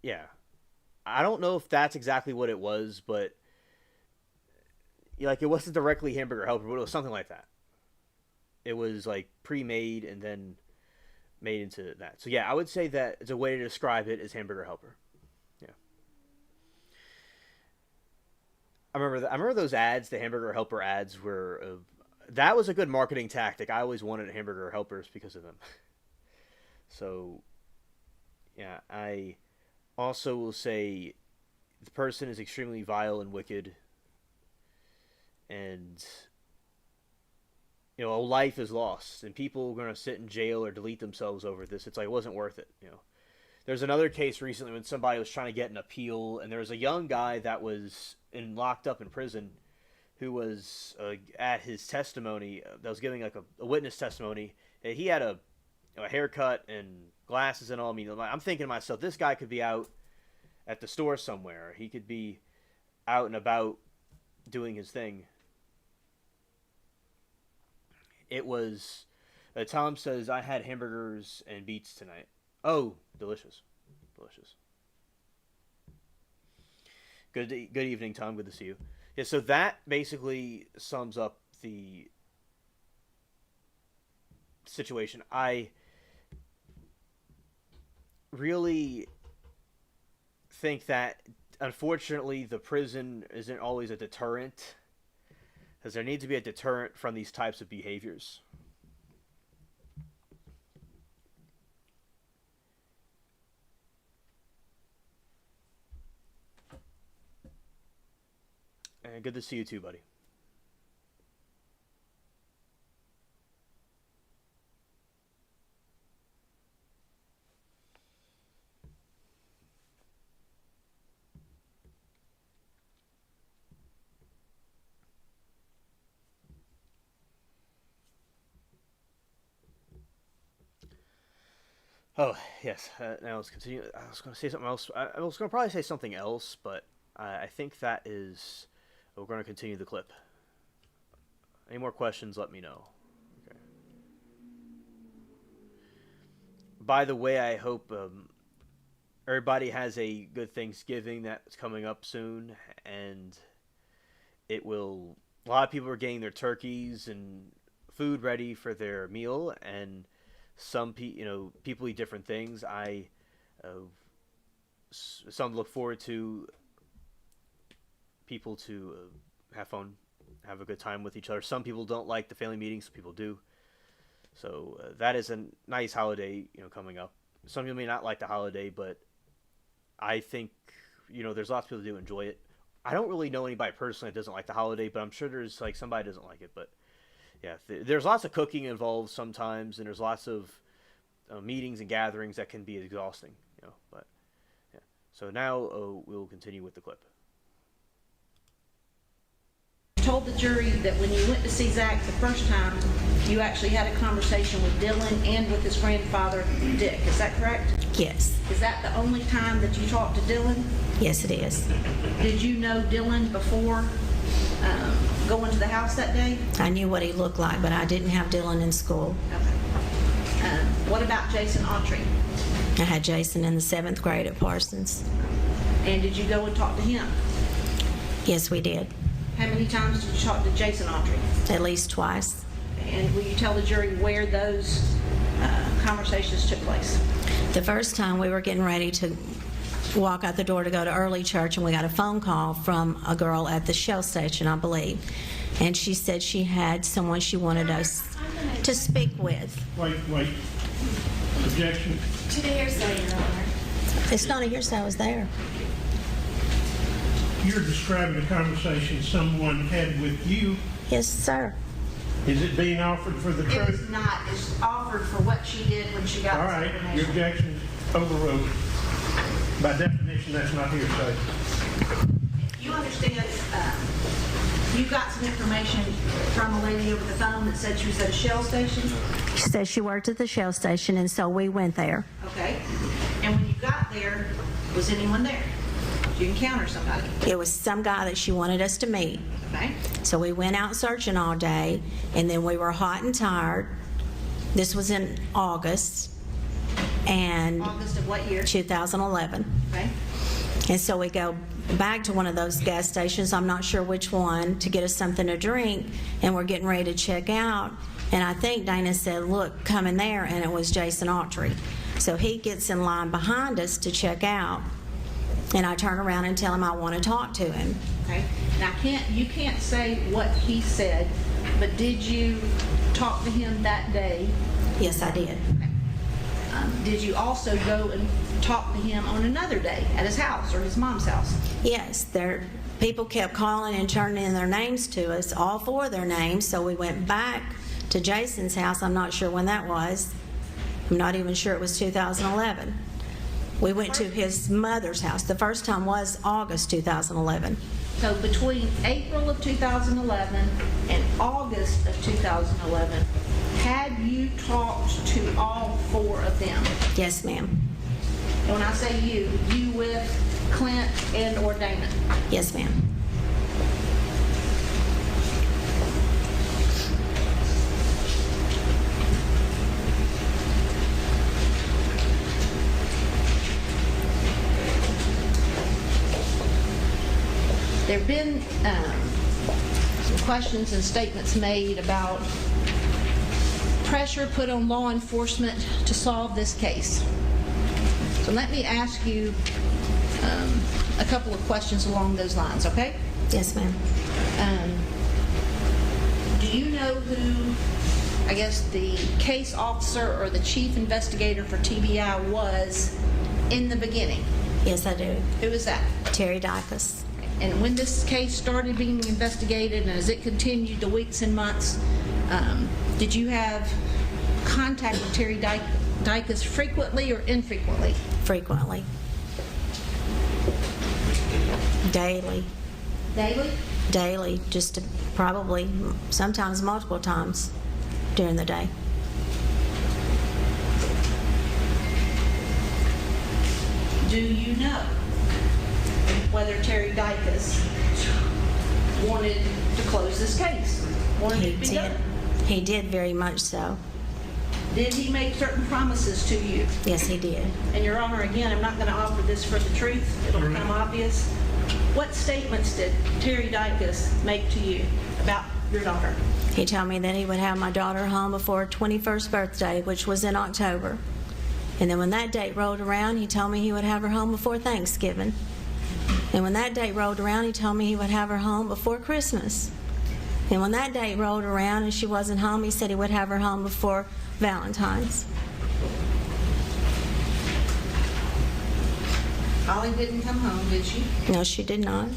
Yeah, I don't know if that's exactly what it was, but like it wasn't directly Hamburger Helper, but it was something like that. It was like pre-made and then made into that. So yeah, I would say that it's a way to describe it as Hamburger Helper. Yeah. I remember those ads, the Hamburger Helper ads were that was a good marketing tactic. I always wanted Hamburger Helpers because of them. So yeah, I also will say the person is extremely vile and wicked, and a life is lost, and people are going to sit in jail or delete themselves over this. It's like, it wasn't worth it. There's another case recently when somebody was trying to get an appeal, and there was a young guy that was locked up in prison who was at his testimony, that was giving like a witness testimony. He had a haircut and glasses and all. I mean, I'm thinking to myself, this guy could be out at the store somewhere. He could be out and about doing his thing. It was, Tom says, I had hamburgers and beets tonight. Oh, delicious. Delicious. Good evening, Tom. Good to see you. Yeah, so that basically sums up the situation. I really think that, unfortunately, the prison isn't always a deterrent, because there needs to be a deterrent from these types of behaviors. And good to see you too, buddy. Oh, yes. Now let's continue. I was going to say something else. I was going to probably say something else, but I think that is... We're going to continue the clip. Any more questions, let me know. Okay. By the way, I hope everybody has a good Thanksgiving that's coming up soon, and it will... A lot of people are getting their turkeys and food ready for their meal, and people eat different things. Some look forward to people to have fun, have a good time with each other. Some people don't like the family meetings, some people do. So that is a nice holiday, coming up. Some people may not like the holiday, but I think, there's lots of people who do enjoy it. I don't really know anybody personally that doesn't like the holiday, but I'm sure there's like somebody who doesn't like it. But yeah, there's lots of cooking involved sometimes, and there's lots of meetings and gatherings that can be exhausting, But yeah, so now we'll continue with the clip. Told the jury that when you went to see Zach the first time, you actually had a conversation with Dylan and with his grandfather, Dick. Is that correct? Yes. Is that the only time that you talked to Dylan? Yes, it is. Did you know Dylan before going to the house that day? I knew what he looked like, but I didn't have Dylan in school. Okay. What about Jason Autry? I had Jason in the 7th grade at Parsons. And did you go and talk to him? Yes, we did. How many times did you talk to Jason Autry? At least twice. And will you tell the jury where those conversations took place? The first time we were getting ready to walk out the door to go to early church, and we got a phone call from a girl at the Shell station, I believe. And she said she had someone she wanted us to speak with. Wait. Objection. To the hearsay, Your Honor. It's not a hearsay, I was there. You're describing a conversation someone had with you. Yes, sir. Is it being offered for the It truth? was not. It's offered for what she did when she got All this right, information. your objection is overruled. By definition, that's not hearsay. You understand, you got some information from a lady over the phone that said she was at a Shell station? She said she worked at the Shell station, and so we went there. Okay. And when you got there, was anyone there? Did you encounter somebody? It was some guy that she wanted us to meet. Okay. So we went out searching all day, and then we were hot and tired. This was in August, and August of what year? 2011. Okay. And so we go back to one of those gas stations, I'm not sure which one, to get us something to drink, and we're getting ready to check out. And I think Dana said, look, come in there, and it was Jason Autry. So he gets in line behind us to check out, and I turn around and tell him I want to talk to him. Okay. Now, you can't say what he said, but did you talk to him that day? Yes, I did. Did you also go and talk to him on another day at his house or his mom's house? Yes, people kept calling and turning in their names to us, all 4 of their names, so we went back to Jason's house. I'm not sure when that was. I'm not even sure it was 2011. We went to his mother's house. The first time was August 2011. So between April of 2011 and August of 2011, had you talked to all 4 of them? Yes, ma'am. And when I say you with Clint and or Dana? Yes, ma'am. There have been some questions and statements made about pressure put on law enforcement to solve this case. So let me ask you a couple of questions along those lines, okay? Yes, ma'am. Do you know who, I guess, the case officer or the chief investigator for TBI was in the beginning? Yes, I do. Who was that? Terry Dicus. And when this case started being investigated and as it continued the weeks and months, did you have contact with Terry Dicus frequently or infrequently? Frequently. Daily. Daily? Daily, just probably sometimes multiple times during the day. Do you know whether Terry Dicus wanted to close this case? Wanted it to be done? He did very much so. Did he make certain promises to you? Yes, he did. And Your Honor, again, I'm not going to offer this for the truth. It'll become obvious. What statements did Terry Dicus make to you about your daughter? He told me that he would have my daughter home before her 21st birthday, which was in October. And then when that date rolled around, he told me he would have her home before Thanksgiving. And when that date rolled around, he told me he would have her home before Christmas. And when that date rolled around and she wasn't home, he said he would have her home before Valentine's. Holly didn't come home, did she? No, she did not.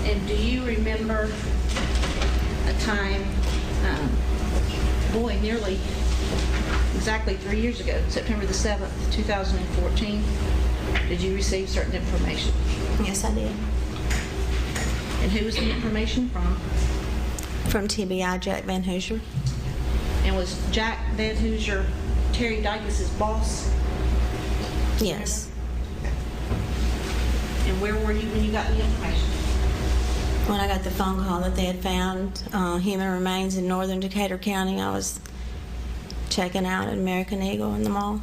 And do you remember a time, nearly exactly 3 years ago, September the 7th, 2014, did you receive certain information? Yes, I did. And who was the information from? From TBI Jack Van Hoosier. And was Jack Van Hoosier Terry Dykes' boss? Yes. And where were you when you got the information? When I got the phone call that they had found human remains in northern Decatur County, I was checking out at American Eagle in the mall.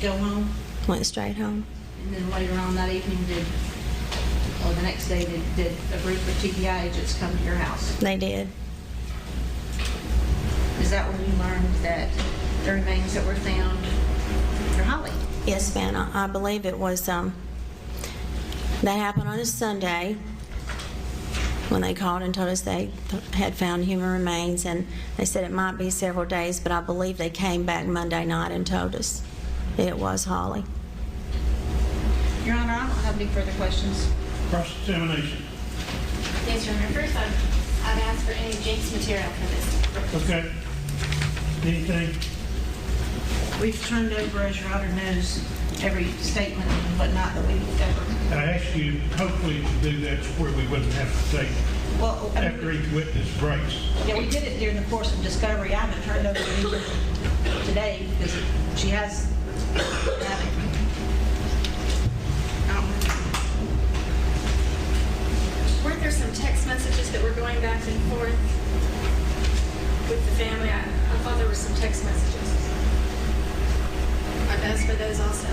Go home? Went straight home. And then later on that evening, or the next day, did a group of TPI agents come to your house? They did. Is that when you learned that the remains that were found are Holly? Yes, ma'am. I believe it was, that happened on a Sunday when they called and told us they had found human remains, and they said it might be several days, but I believe they came back Monday night and told us it was Holly. Your Honor, I don't have any further questions. Cross-examination. Yes, Your Honor. First, I'd ask for any jinx material for this. Okay. Anything? We've turned over, as Your Honor knows, every statement and whatnot that we've ever. I asked you, hopefully, to do that where we wouldn't have to take Well, I mean, after each witness breaks. yeah, we did it during the course of discovery. I haven't turned over anything today because she has. Weren't there some text messages that were going back and forth with the family? I thought there were some text messages. I'd ask for those also.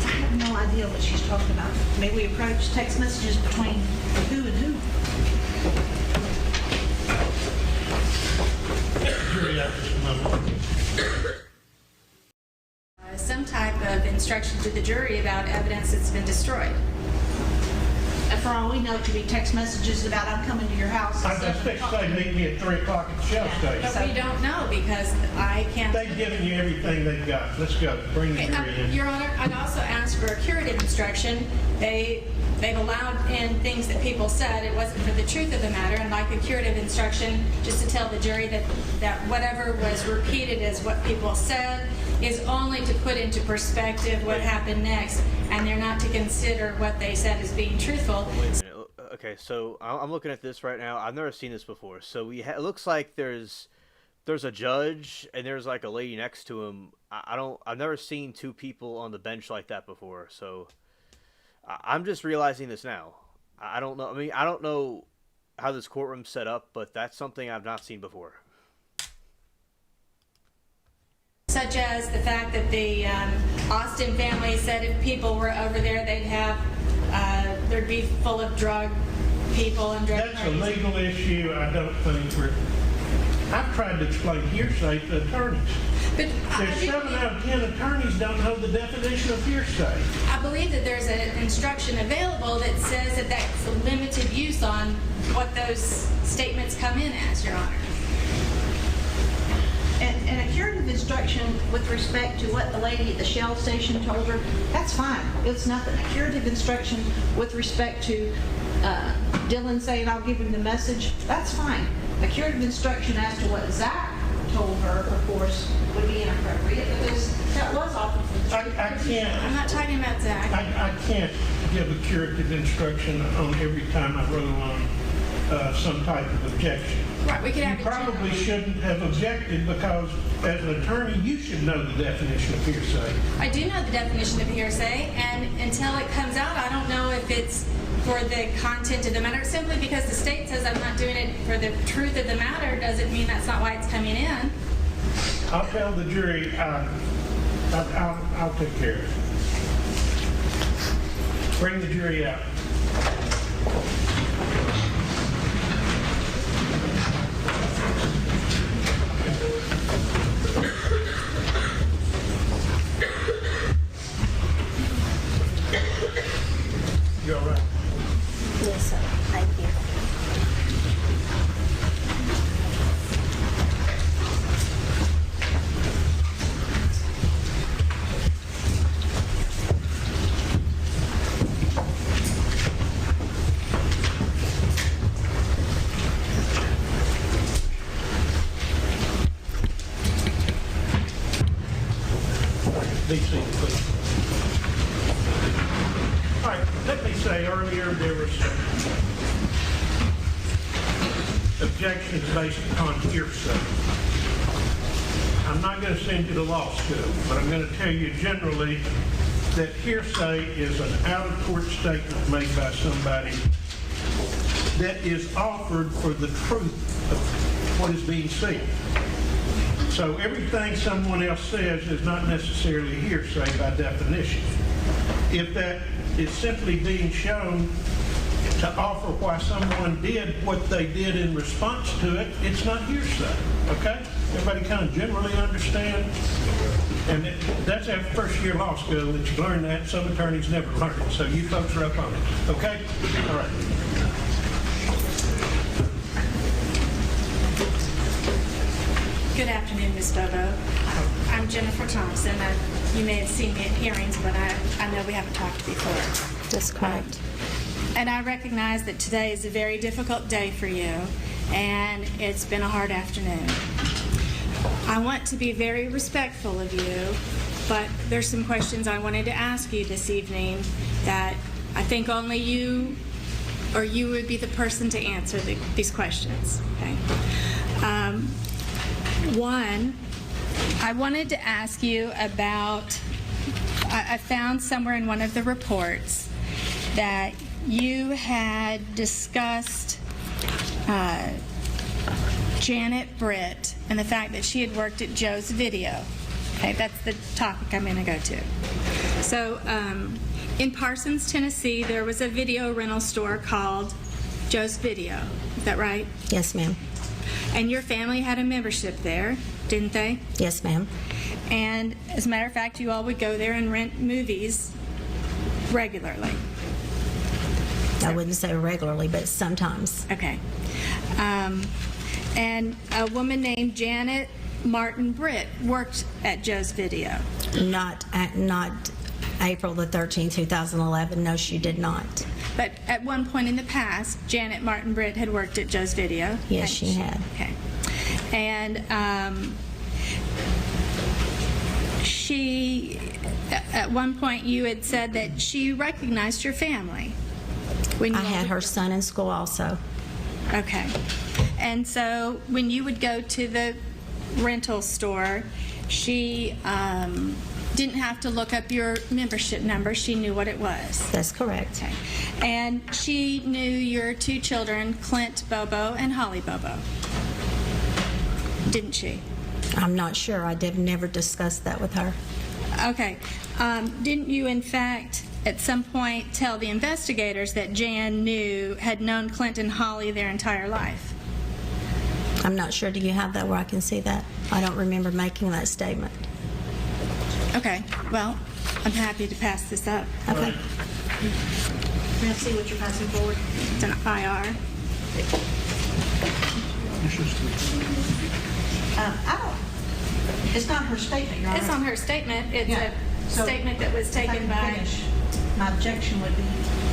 I have no idea what she's talking about. May we approach text messages between who and who? Jury out just a moment. Some type of instruction to the jury about evidence that's been destroyed. And for all we know, it could be text messages about I'm coming to your house. I just fixed to say, meet me at 3 o'clock at the Shell But station. we don't know because I can't. They've given you everything they've got. Let's go. Bring the jury in. Your Honor, I'd also ask for a curative instruction. They've allowed in things that people said. It wasn't for the truth of the matter. And like a curative instruction, just to tell the jury that whatever was repeated as what people said is only to put into perspective what happened next, and they're not to consider what they said as being truthful. Wait a minute. Okay, so I'm looking at this right now. I've never seen this before. So it looks like there's a judge and there's like a lady next to him. I've never seen two people on the bench like that before. So I'm just realizing this now. I don't know. I mean, I don't know how this courtroom's set up, but that's something I've not seen before. Such as the fact that the Austin family said if people were over there, there'd be full of drug people and drug That's a parties. legal issue. I don't think I've tried to explain hearsay to attorneys. But There's 7 out of 10 attorneys don't know the definition of hearsay. I believe that there's an instruction available that says that that's a limited use on what those statements come in as, Your Honor. And a curative instruction with respect to what the lady at the Shell station told her, that's fine. It's nothing. A curative instruction with respect to Dylan saying, I'll give him the message, that's fine. A curative instruction as to what Zach told her, of course, would be inappropriate because that was often for the truth. I can't. I'm not talking about Zach. I can't give a curative instruction on every time I rule on some type of objection. Right, we could have You a probably general. shouldn't have objected because as an attorney, you should know the definition of hearsay. I do know the definition of hearsay, and until it comes out, I don't know if it's for the content of the matter. Simply because the state says I'm not doing it for the truth of the matter doesn't mean that's not why it's coming in. I'll tell the jury, I'll take care of it. Bring the jury out. You all right? Yes, sir. Thank you. Be seated, please. All right, let me say earlier there were some objections based upon hearsay. I'm not going to send you to law school, but I'm going to tell you generally that hearsay is an out-of-court statement made by somebody that is offered for the truth of what is being said. So everything someone else says is not necessarily hearsay by definition. If that is simply being shown to offer why someone did what they did in response to it, it's not hearsay, okay? Everybody kind of generally understand? And that's after first year law school that you learn that. Some attorneys never learn it, so you folks are up on it, okay? All right. Good afternoon, Ms. Bobo. I'm Jennifer Thompson. You may have seen me at hearings, but I know we haven't talked before. That's correct. And I recognize that today is a very difficult day for you, and it's been a hard afternoon. I want to be very respectful of you, but there's some questions I wanted to ask you this evening that I think only you or you would be the person to answer these questions. Okay. One, I wanted to ask you about, I found somewhere in one of the reports that you had discussed Janet Britt and the fact that she had worked at Joe's Video. Okay, that's the topic I'm going to go to. So in Parsons, Tennessee, there was a video rental store called Joe's Video. Is that right? Yes, ma'am. And your family had a membership there, didn't they? Yes, ma'am. And as a matter of fact, you all would go there and rent movies regularly. I wouldn't say regularly, but sometimes. Okay. And a woman named Janet Martin Britt worked at Joe's Video. Not April the 13th, 2011. No, she did not. But at one point in the past, Janet Martin Britt had worked at Joe's Video. Yes, she had. Okay. And she, at one point, you had said that she recognized your family. When you I had her son in school also. Okay. And so when you would go to the rental store, she didn't have to look up your membership number. She knew what it was. That's correct. Okay. And she knew your two children, Clint Bobo and Holly Bobo. Didn't she? I'm not sure. I did never discuss that with her. Okay. Didn't you, in fact, at some point tell the investigators that Jan had known Clint and Holly their entire life? I'm not sure. Do you have that where I can see that? I don't remember making that statement. Okay. Well, I'm happy to pass this up. Okay. May I see what you're passing forward? It's an IR. I don't, it's not her statement, Your Honor. It's on her statement. It's Yeah. a So, statement that was if I taken can by... finish, my objection would be,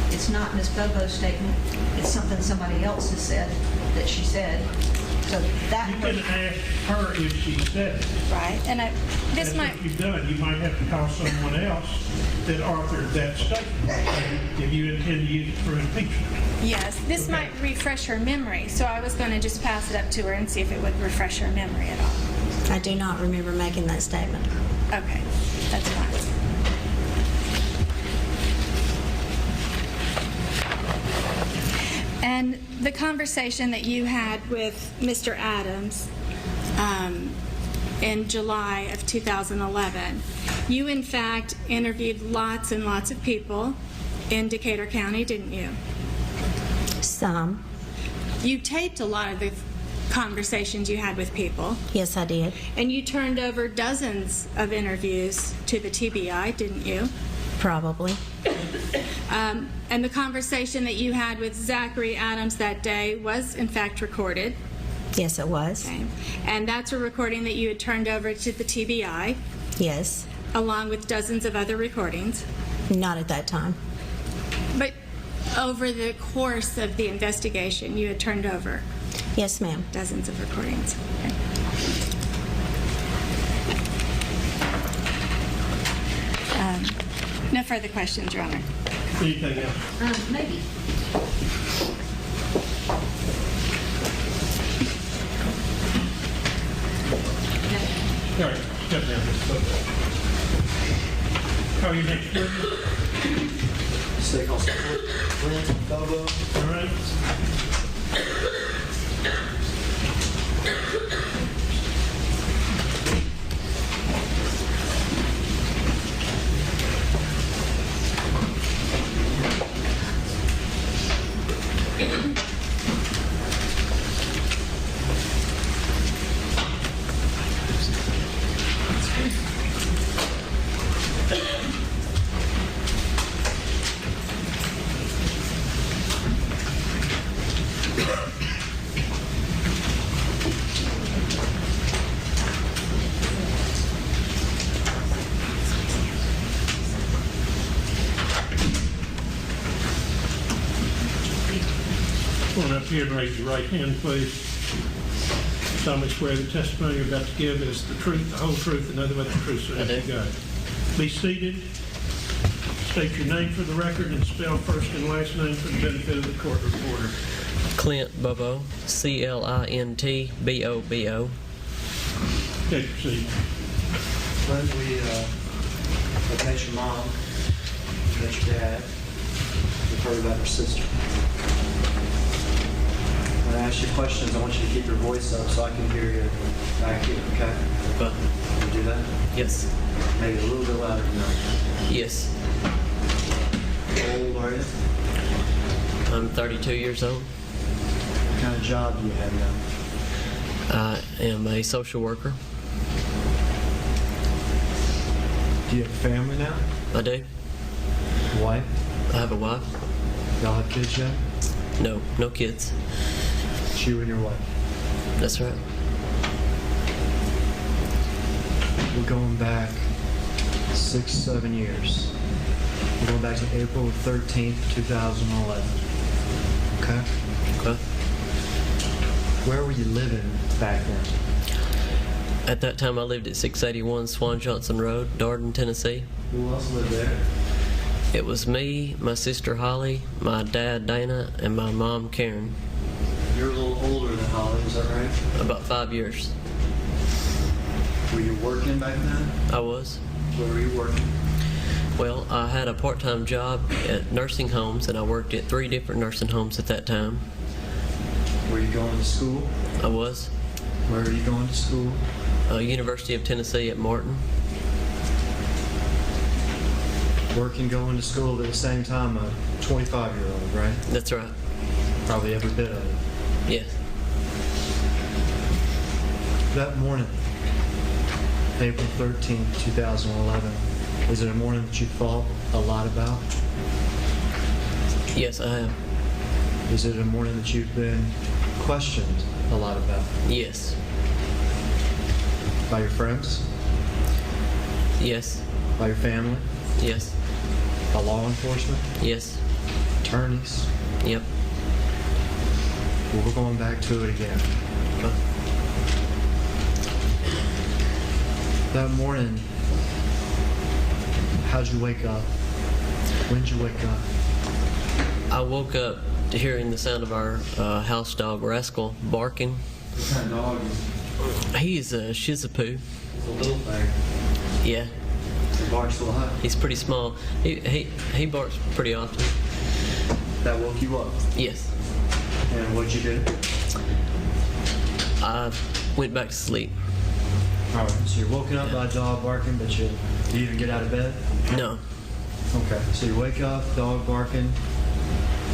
it's not Ms. Bobo's statement, it's something somebody else has said that she said. So that You can ask her if she said it. Right. And this That's might... what you've done. You might have to call someone else that authored that statement if you intend to use it for impeachment. Yes, this Okay. might refresh her memory, so I was going to just pass it up to her and see if it would refresh her memory at all. I do not remember making that statement. Okay, that's fine. And the conversation that you had with Mr. Adams in July of 2011, you in fact interviewed lots and lots of people, in Decatur County, didn't you? Some. You taped a lot of the conversations you had with people, Yes, I did. and you turned over dozens of interviews to the TBI, didn't you? Probably. And the conversation that you had with Zachary Adams that day was, in fact, recorded. Yes, it was. Okay. And that's a recording that you had turned over to the TBI, Yes. along with dozens of other recordings. Not at that time. But over the course of the investigation, you had turned over Yes, ma'am. dozens of recordings. Okay. No further questions, Your Honor. Anything else? Maybe. All right, step down. How are you next witness? Steakhouse. Clint, Bobo. All right. Come on up here and raise your right hand, please. Solemnly swear the testimony you're about to give is the truth, the whole truth, and nothing but the truth, so help you God. Be seated. State your name for the record and spell first and last name for the benefit of the court reporter. Clint Bobo, Clint Bobo. Okay, proceed. Clint, we met your mom, we met your dad, we've heard about your sister. When I ask you questions, I want you to keep your voice up so I can hear you back here, okay? But Can you do that? yes, Maybe a little bit louder than that. yes, How old are you? I'm 32 years old. What kind of job do you have now? I am a social worker. Do you have a family now? I do. Wife? I have a wife. Y'all have kids yet? No, no kids. It's you and your wife. That's right. We're going back 6-7 years. We're going back to April 13th, 2011. Okay? Okay. Where were you living back then? At that time, I lived at 681 Swan Johnson Road, Darden, Tennessee. Who else lived there? It was me, my sister Holly, my dad Dana, and my mom Karen. You're a little older than Holly, is that right? About 5 years. Were you working back then? I was. Where were you working? Well, I had a part-time job at nursing homes, and I worked at 3 different nursing homes at that time. Were you going to school? I was. Where were you going to school? University of Tennessee at Martin. Working, going to school at the same time, a 25-year-old, right? That's right. Probably every bit of it. Yes. That morning, April 13th, 2011, is it a morning that you thought a lot about? Yes, I have. Is it a morning that you've been questioned a lot about? Yes. By your friends? Yes. By your family? Yes. By law enforcement? Yes. Attorneys? Yep. Well, we're going back to it again. Okay. That morning, how'd you wake up? When'd you wake up? I woke up to hearing the sound of our house dog Rascal barking. What kind of dog is it? He's a Shih Tzu. It's a little thing. Yeah. It barks a lot. He's pretty small. He barks pretty often. That woke you up. Yes. And what'd you do? I went back to sleep. All right. So you're woken up by a dog barking, but you even get out of bed? No. Okay, so you wake up, dog barking,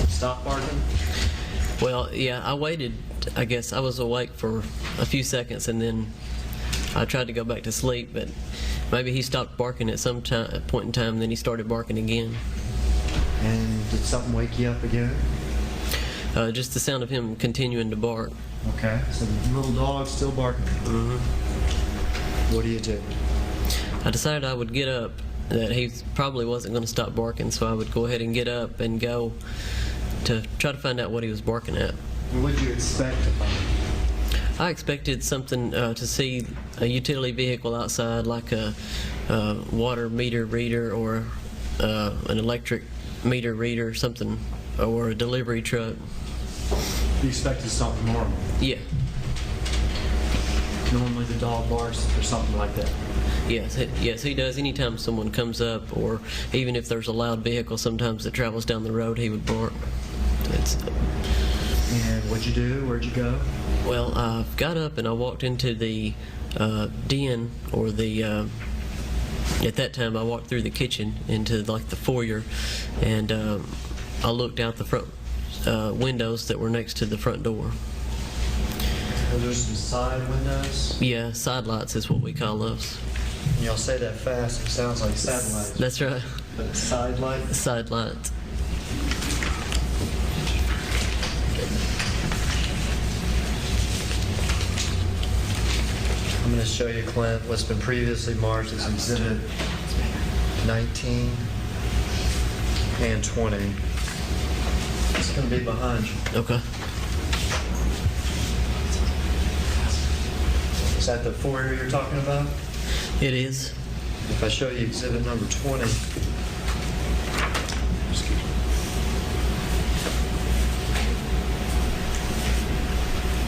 stop barking? Well, yeah, I waited. I guess I was awake for a few seconds, and then I tried to go back to sleep, but maybe he stopped barking at some point in time, then he started barking again. And did something wake you up again? Just the sound of him continuing to bark. Okay, so the little dog's still barking. What do you do? I decided I would get up, that he probably wasn't going to stop barking, so I would go ahead and get up and go to try to find out what he was barking at. What did you expect to find? I expected something to see a utility vehicle outside, like a water meter reader or an electric meter reader, something, or a delivery truck. You expected something normal? Yeah. Normally the dog barks for something like that. Yes, he does. Anytime someone comes up, or even if there's a loud vehicle sometimes that travels down the road, he would bark. And what'd you do? Where'd you go? Well, I got up and I walked into the den, or the at that time I walked through the kitchen into like the foyer, and I looked out the front windows that were next to the front door. Well, there's some side windows. Yeah, side lights is what we call those. And y'all say that fast, it sounds like satellites. That's right. But side lights? Side lights. I'm going to show you, Clint, what's been previously marked as Exhibit 19 and 20. It's going to be behind you. Okay. Is that the foyer you're talking about? It is. If I show you Exhibit number 20,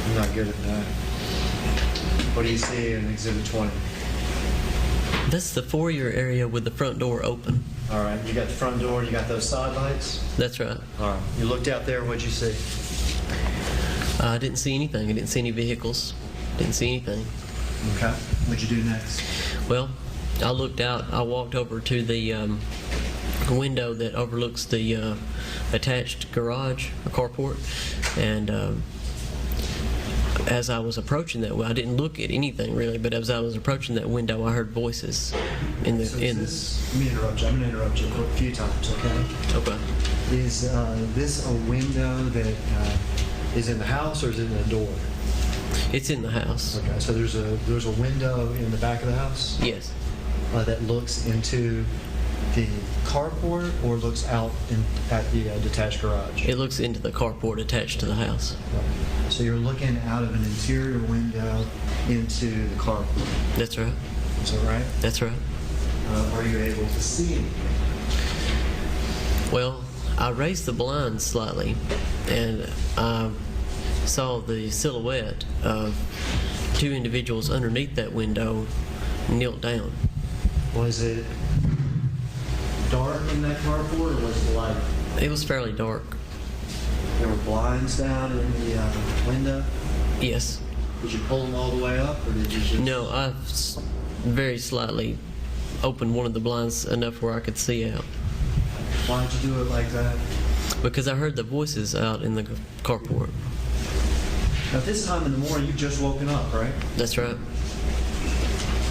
I'm not good at that. What do you see in Exhibit 20? That's the foyer area with the front door open. All right, you got the front door, you got those side lights? That's right. All right, you looked out there, what'd you see? I didn't see anything. I didn't see any vehicles. Didn't see anything. Okay, what'd you do next? Well, I looked out. I walked over to the window that overlooks the attached garage, or carport, and as I was approaching that, I didn't look at anything really, but as I was approaching that window, I heard voices in the. So let me interrupt you. I'm going to interrupt you a few times, okay? Okay. Is this a window that is in the house, or is it in a door? It's in the house. Okay, so there's a window in the back of the house? Yes. That looks into the carport, or looks out at the detached garage? It looks into the carport attached to the house. Right. So you're looking out of an interior window into the carport? That's right. Is that right? That's right. Are you able to see anything? Well, I raised the blinds slightly, and I saw the silhouette of two individuals underneath that window knelt down. Was it dark in that carport, or was it light? It was fairly dark. There were blinds down in the window? Yes. Did you pull them all the way up, or did you just... No, I very slightly opened one of the blinds enough where I could see out. Why did you do it like that? Because I heard the voices out in the carport. Now, this time in the morning, you've just woken up, right? That's right.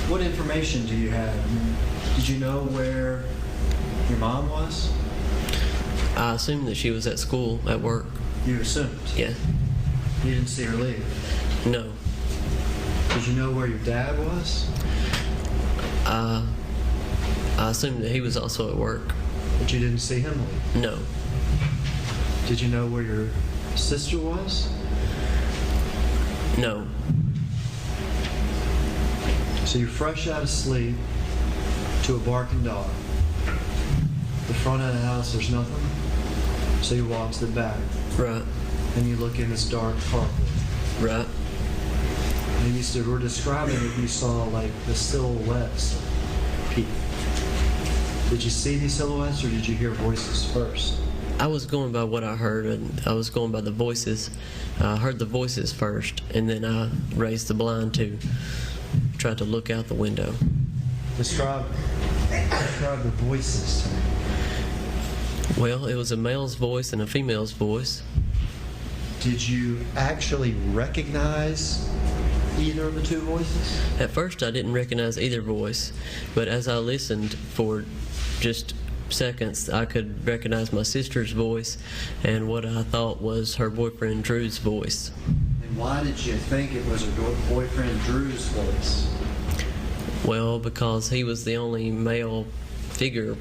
What information do you have? I mean, did you know where your mom was? I assumed that she was at school, at work. You assumed? Yeah. You didn't see her leave? No. Did you know where your dad was? I assumed that he was also at work. But you didn't see him leave? No. Did you know where your sister was? No. So you're fresh out of sleep to a barking dog. The front of the house, there's nothing. So you walk to the back. Right. And you look in this dark carpet. Right. And you were describing that you saw like the silhouettes of people. Did you see these silhouettes, or did you hear voices first? I was going by what I heard, and I was going by the voices. I heard the voices first, and then I raised the blind to try to look out the window. Describe the voices to me. Well, it was a male's voice and a female's voice. Did you actually recognize either of the two voices? At first, I didn't recognize either voice, but as I listened for just seconds, I could recognize my sister's voice and what I thought was her boyfriend Drew's voice. And why did you think it was her boyfriend Drew's voice? Well, because he was the only male figure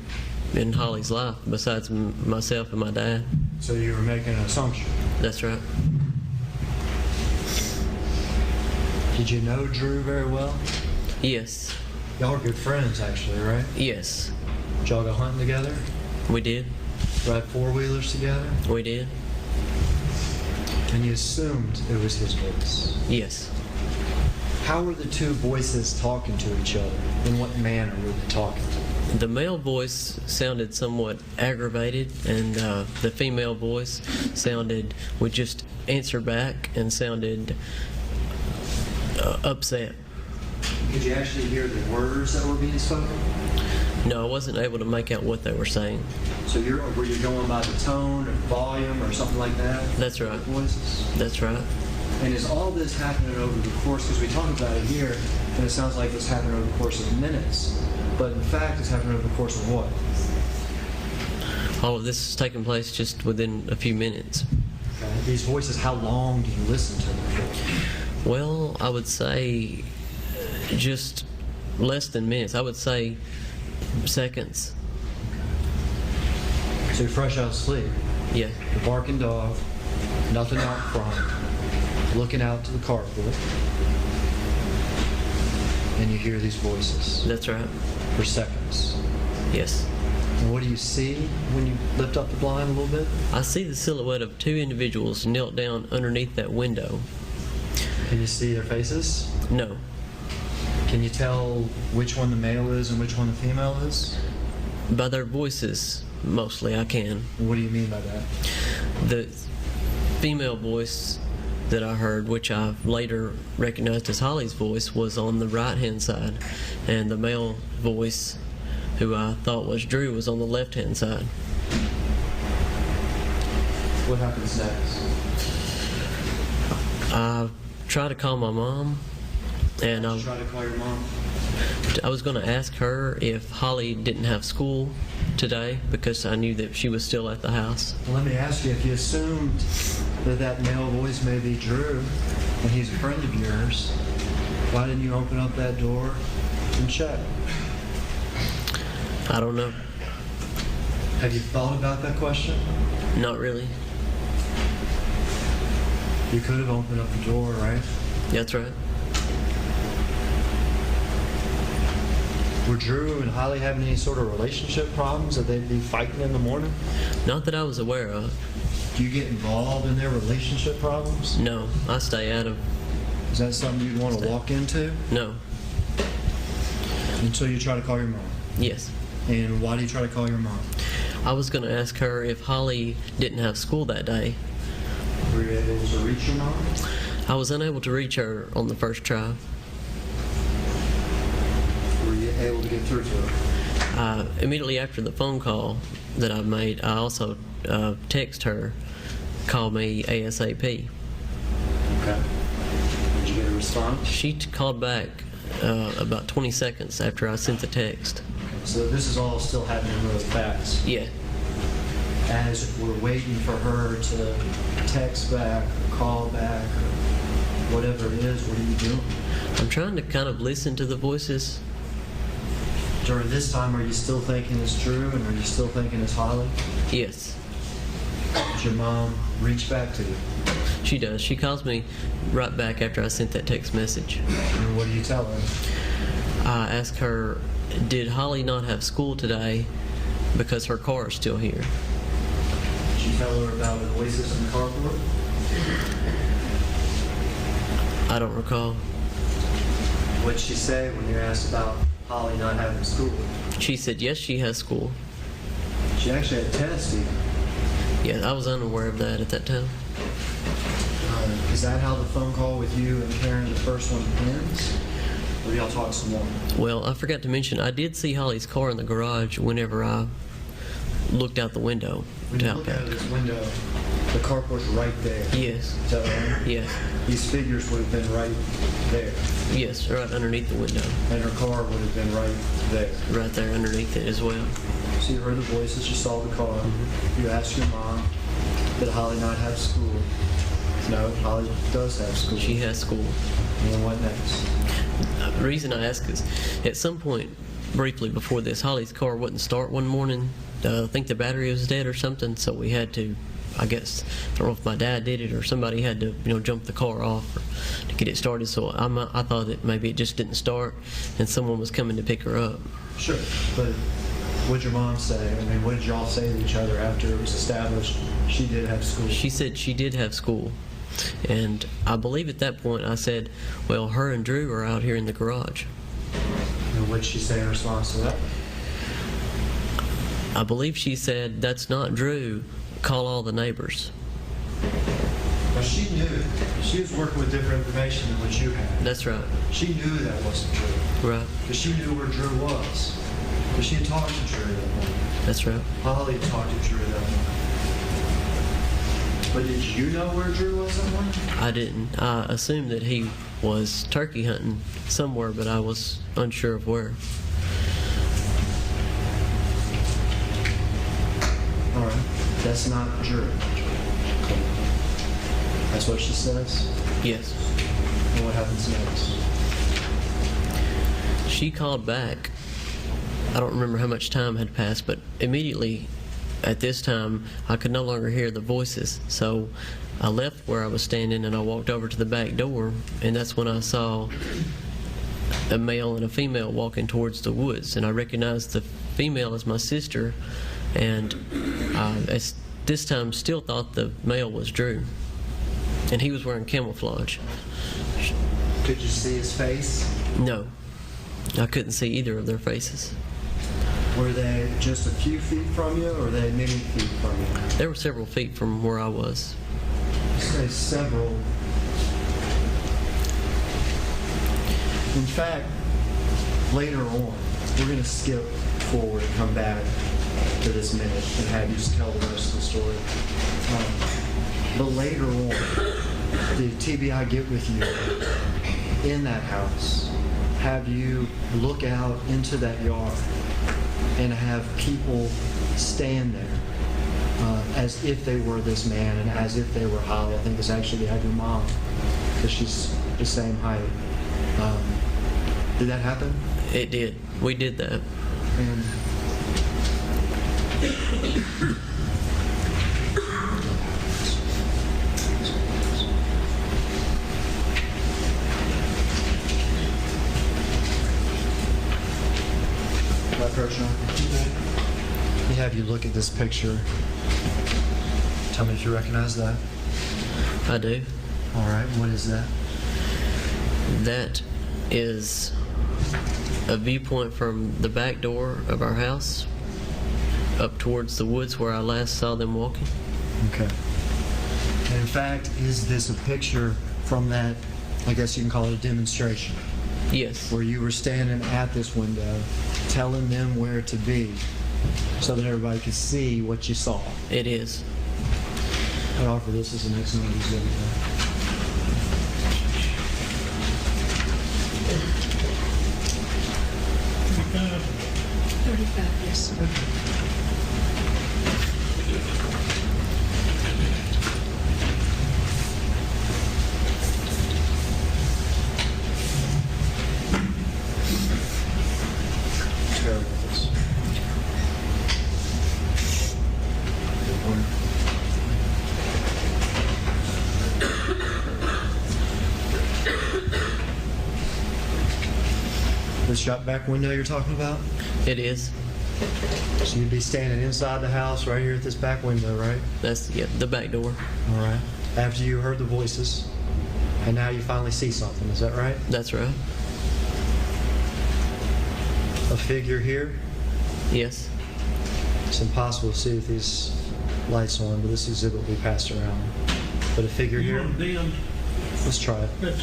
in Holly's life besides myself and my dad. So you were making an assumption. That's right. Did you know Drew very well? Yes. Y'all are good friends, actually, right? Yes. Did y'all go hunting together? We did. Ride four-wheelers together? We did. And you assumed it was his voice? Yes. How were the two voices talking to each other? In what manner were they talking? The male voice sounded somewhat aggravated, and the female voice would just answer back and sounded upset. Could you actually hear the words that were being spoken? No, I wasn't able to make out what they were saying. So were you going by the tone or volume or something like that? That's right. Voices? That's right. And is all this happening over the course, because we talk about it here, and it sounds like it's happening over the course of minutes, but in fact it's happening over the course of what? All of this is taking place just within a few minutes. Okay. These voices, how long do you listen to them for? Well, I would say just less than minutes. I would say seconds. So you're fresh out of sleep. Yeah. The barking dog, nothing out front, looking out to the carport, and you hear these voices. That's right. For seconds. Yes. And what do you see when you lift up the blind a little bit? I see the silhouette of two individuals knelt down underneath that window. Can you see their faces? No. Can you tell which one the male is and which one the female is? By their voices, mostly, I can. What do you mean by that? The female voice that I heard, which I later recognized as Holly's voice, was on the right-hand side, and the male voice, who I thought was Drew, was on the left-hand side. What happens next? I tried to call my mom, and I Try to call your mom. was going to ask her if Holly didn't have school today because I knew that she was still at the house. Well, let me ask you, if you assumed that male voice may be Drew, and he's a friend of yours, why didn't you open up that door and check? I don't know. Have you thought about that question? Not really. You could have opened up the door, right? That's right. Were Drew and Holly having any sort of relationship problems that they'd be fighting in the morning? Not that I was aware of. Do you get involved in their relationship problems? No, I stay out of... Is that something you'd want to walk into? No. Until you try to call your mom? Yes. And why do you try to call your mom? I was going to ask her if Holly didn't have school that day. Were you able to reach your mom? I was unable to reach her on the first try. Were you able to get through to her? Immediately after the phone call that I made, I also text her, call me ASAP. Okay. Did you get a response? She called back about 20 seconds after I sent the text. Okay, so this is all still happening really fast. Yeah. As we're waiting for her to text back or call back or whatever it is, what are you doing? I'm trying to kind of listen to the voices. During this time, are you still thinking it's Drew and are you still thinking it's Holly? Yes. Did your mom reach back to you? She does. She calls me right back after I sent that text message. And what do you tell her? I ask her, did Holly not have school today because her car is still here? Did you tell her about the voices in the carport? I don't recall. What did she say when you asked about Holly not having school? She said, yes, she has school. She actually had tests even. Yeah, I was unaware of that at that time. Is that how the phone call with you and Karen, the first one, ends? Or do y'all talk some more? Well, I forgot to mention, I did see Holly's car in the garage whenever I looked out the window When to you out look back. out of this window, the carport's right there. Yes. Is that right? Yes. These figures would have been right there, Yes, right underneath the window. and her car would have been right there. Right there underneath it as well. So you heard the voices, you saw the car. You asked your mom, did Holly not have school? No, Holly does have school. She has school. And then what next? The reason I ask is, at some point, briefly before this, Holly's car wouldn't start one morning. I think the battery was dead or something, so we had to, I guess, I don't know if my dad did it or somebody had to, jump the car off to get it started. So I thought that maybe it just didn't start and someone was coming to pick her up. Sure, but what'd your mom say? I mean, what did y'all say to each other after it was established she did have school? She said she did have school. And I believe at that point I said, well, her and Drew are out here in the garage. And what'd she say in response to that? I believe she said, that's not Drew, call all the neighbors. Well, she knew. She was working with different information than what you had. That's right. She knew that wasn't true. Right. Because she knew where Drew was. Because she had talked to Drew that morning. That's right. Holly had talked to Drew that morning. But did you know where Drew was that morning? I didn't. I assumed that he was turkey hunting somewhere, but I was unsure of where. All right. That's not Drew. That's what she says? Yes. And what happens next? She called back. I don't remember how much time had passed, but immediately at this time, I could no longer hear the voices. So I left where I was standing and I walked over to the back door, and that's when I saw a male and a female walking towards the woods. And I recognized the female as my sister, and at this time still thought the male was Drew. And he was wearing camouflage. Could you see his face? No, I couldn't see either of their faces. Were they just a few feet from you, or were they many feet from you? They were several feet from where I was. You say several. In fact, later on, we're going to skip forward and come back to this minute and have you tell the rest of the story. But later on, the TBI get with you in that house, have you look out into that yard and have people stand there as if they were this man and as if they were Holly. I think it's actually have your mom, because she's the same height. Did that happen? It did. We did that. And my approach now. Let me have you look at this picture. Tell me if you recognize that. I do. All right, what is that? That is a viewpoint from the back door of our house up towards the woods where I last saw them walking. Okay. And in fact, is this a picture from that, I guess you can call it a demonstration, Yes. where you were standing at this window telling them where to be so that everybody could see what you saw? It is. I'd offer this as an excellent exhibit. Uh, 35 years. Terrible with this. This shop back window you're talking about? It is. So you'd be standing inside the house right here at this back window, right? That's the back door. All right. After you heard the voices, and now you finally see something, is that right? That's right. A figure here? Yes. It's impossible to see with these lights on, but this exhibit will be passed around. But a figure You here? want them, Let's try it. let's,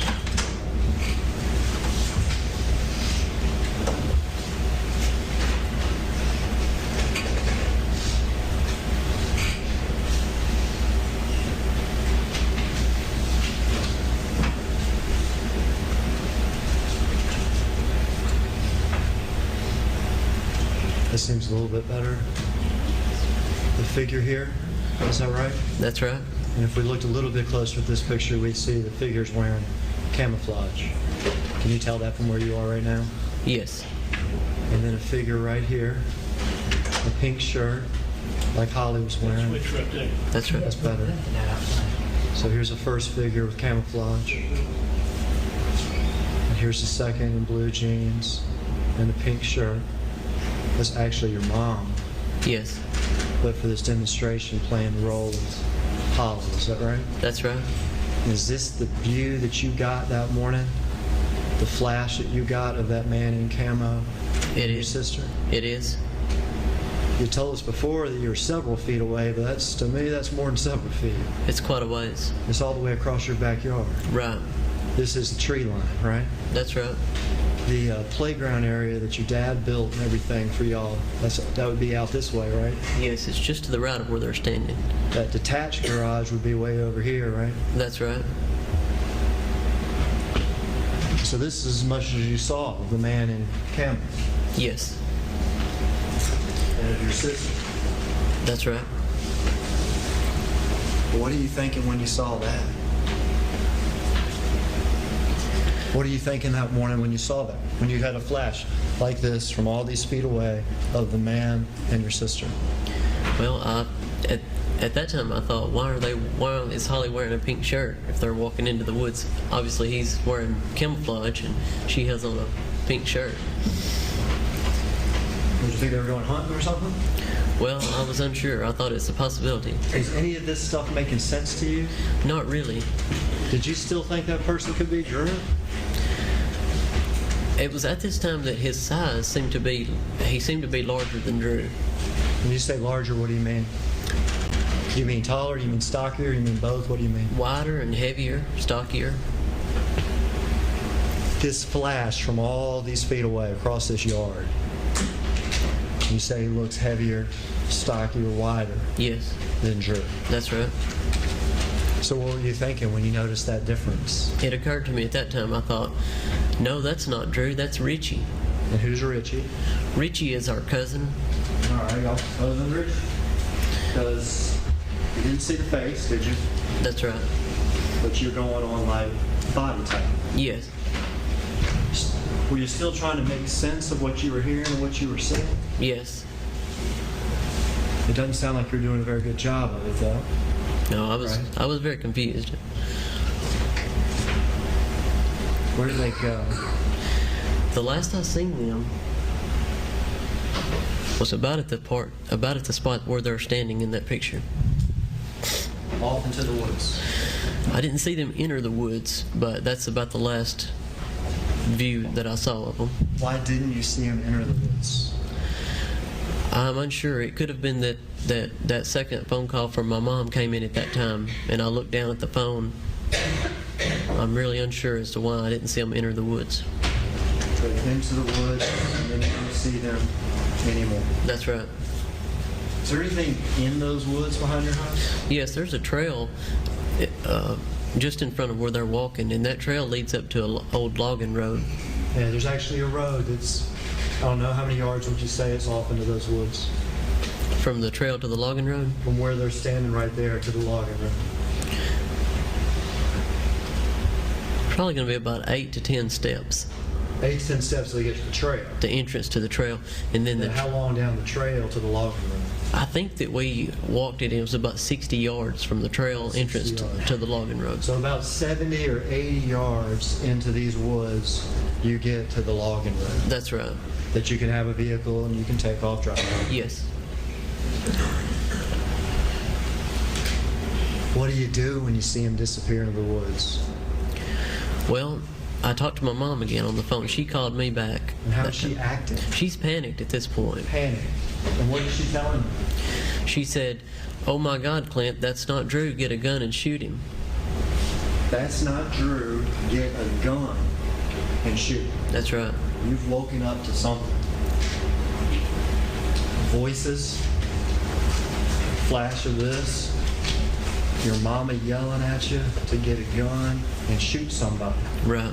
seems a little bit better. The figure here, is that right? That's right. And if we looked a little bit closer at this picture, we'd see the figure's wearing camouflage. Can you tell that from where you are right now? Yes. And then a figure right here, a pink shirt, like Holly was wearing. Switch right there. That's right. That's better. So here's the first figure with camouflage. And here's the second in blue jeans and a pink shirt. That's actually your mom, Yes. but for this demonstration playing the role of Holly, is that right? That's right. Is this the view that you got that morning? The flash that you got of that man in camo? It Your is. sister? It is. You told us before that you were several feet away, but that's, to me, that's more than several feet. It's quite a ways. It's all the way across your backyard. Right. This is the tree line, right? That's right. The playground area that your dad built and everything for y'all, that would be out this way, right? Yes, it's just to the right of where they're standing. That detached garage would be way over here, right? That's right. So this is as much as you saw of the man in camo Yes. and of your sister. That's right. What are you thinking when you saw that? What are you thinking that morning when you saw that? When you had a flash like this from all these feet away of the man and your sister? Well, at that time I thought, why is Holly wearing a pink shirt if they're walking into the woods? Obviously he's wearing camouflage and she has on a pink shirt. Did you think they were going hunting or something? Well, I was unsure. I thought it's a possibility. Is any of this stuff making sense to you? Not really. Did you still think that person could be Drew? It was at this time that his size seemed to be larger than Drew. When you say larger, what do you mean? Do you mean taller? Do you mean stockier? Do you mean both? What do you mean? Wider and heavier, stockier. This flash from all these feet away across this yard. You say he looks heavier, stockier, wider Yes. than Drew. That's right. So what were you thinking when you noticed that difference? It occurred to me at that time, I thought, no, that's not Drew, that's Richie. And who's Richie? Richie is our cousin. All right, y'all. Other than Richie? Because you didn't see the face, did you? That's right. But you're going on like body type. Yes. Were you still trying to make sense of what you were hearing and what you were seeing? Yes. It doesn't sound like you're doing a very good job of it, though. No, I was Right. I was very confused. Where did they go? The last I seen them was about at the spot where they're standing in that picture. Off into the woods. I didn't see them enter the woods, but that's about the last view that I saw of them. Why didn't you see him enter the woods? I'm unsure. It could have been that second phone call from my mom came in at that time, and I looked down at the phone. I'm really unsure as to why I didn't see them enter the woods. So into the woods, and then you don't see them anymore. That's right. Is there anything in those woods behind your house? Yes, there's a trail just in front of where they're walking, and that trail leads up to an old logging road. Yeah, there's actually a road that's, I don't know, how many yards would you say it's off into those woods? From the trail to the logging road? From where they're standing right there to the logging road. Probably going to be about 8 to 10 steps. 8 to 10 steps till they get to the trail. The entrance to the trail, and then Then how long down the trail to the logging road? I think that we walked it was about 60 yards from the trail 60 entrance yards. to the logging road. So about 70 or 80 yards into these woods, you get to the logging road. That's right. That you can have a vehicle and you can take off driving. Yes. What do you do when you see him disappear into the woods? Well, I talked to my mom again on the phone. She called me back. And how's she acting? She's panicked at this point. Panic. And what is she telling you? She said, "Oh my God, Clint, that's not Drew. Get a gun and shoot him." That's not Drew. Get a gun and shoot. That's right. You've woken up to something. Voices. Flash of this. Your mama yelling at you to get a gun and shoot somebody. Right.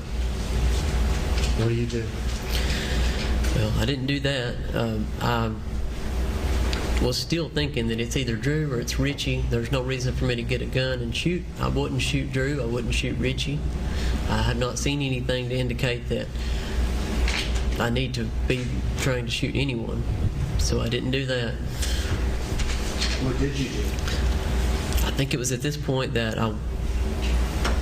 What do you do? Well, I didn't do that. was still thinking that it's either Drew or it's Richie. There's no reason for me to get a gun and shoot. I wouldn't shoot Drew. I wouldn't shoot Richie. I had not seen anything to indicate that I need to be trying to shoot anyone. So I didn't do that. What did you do? I think it was at this point that I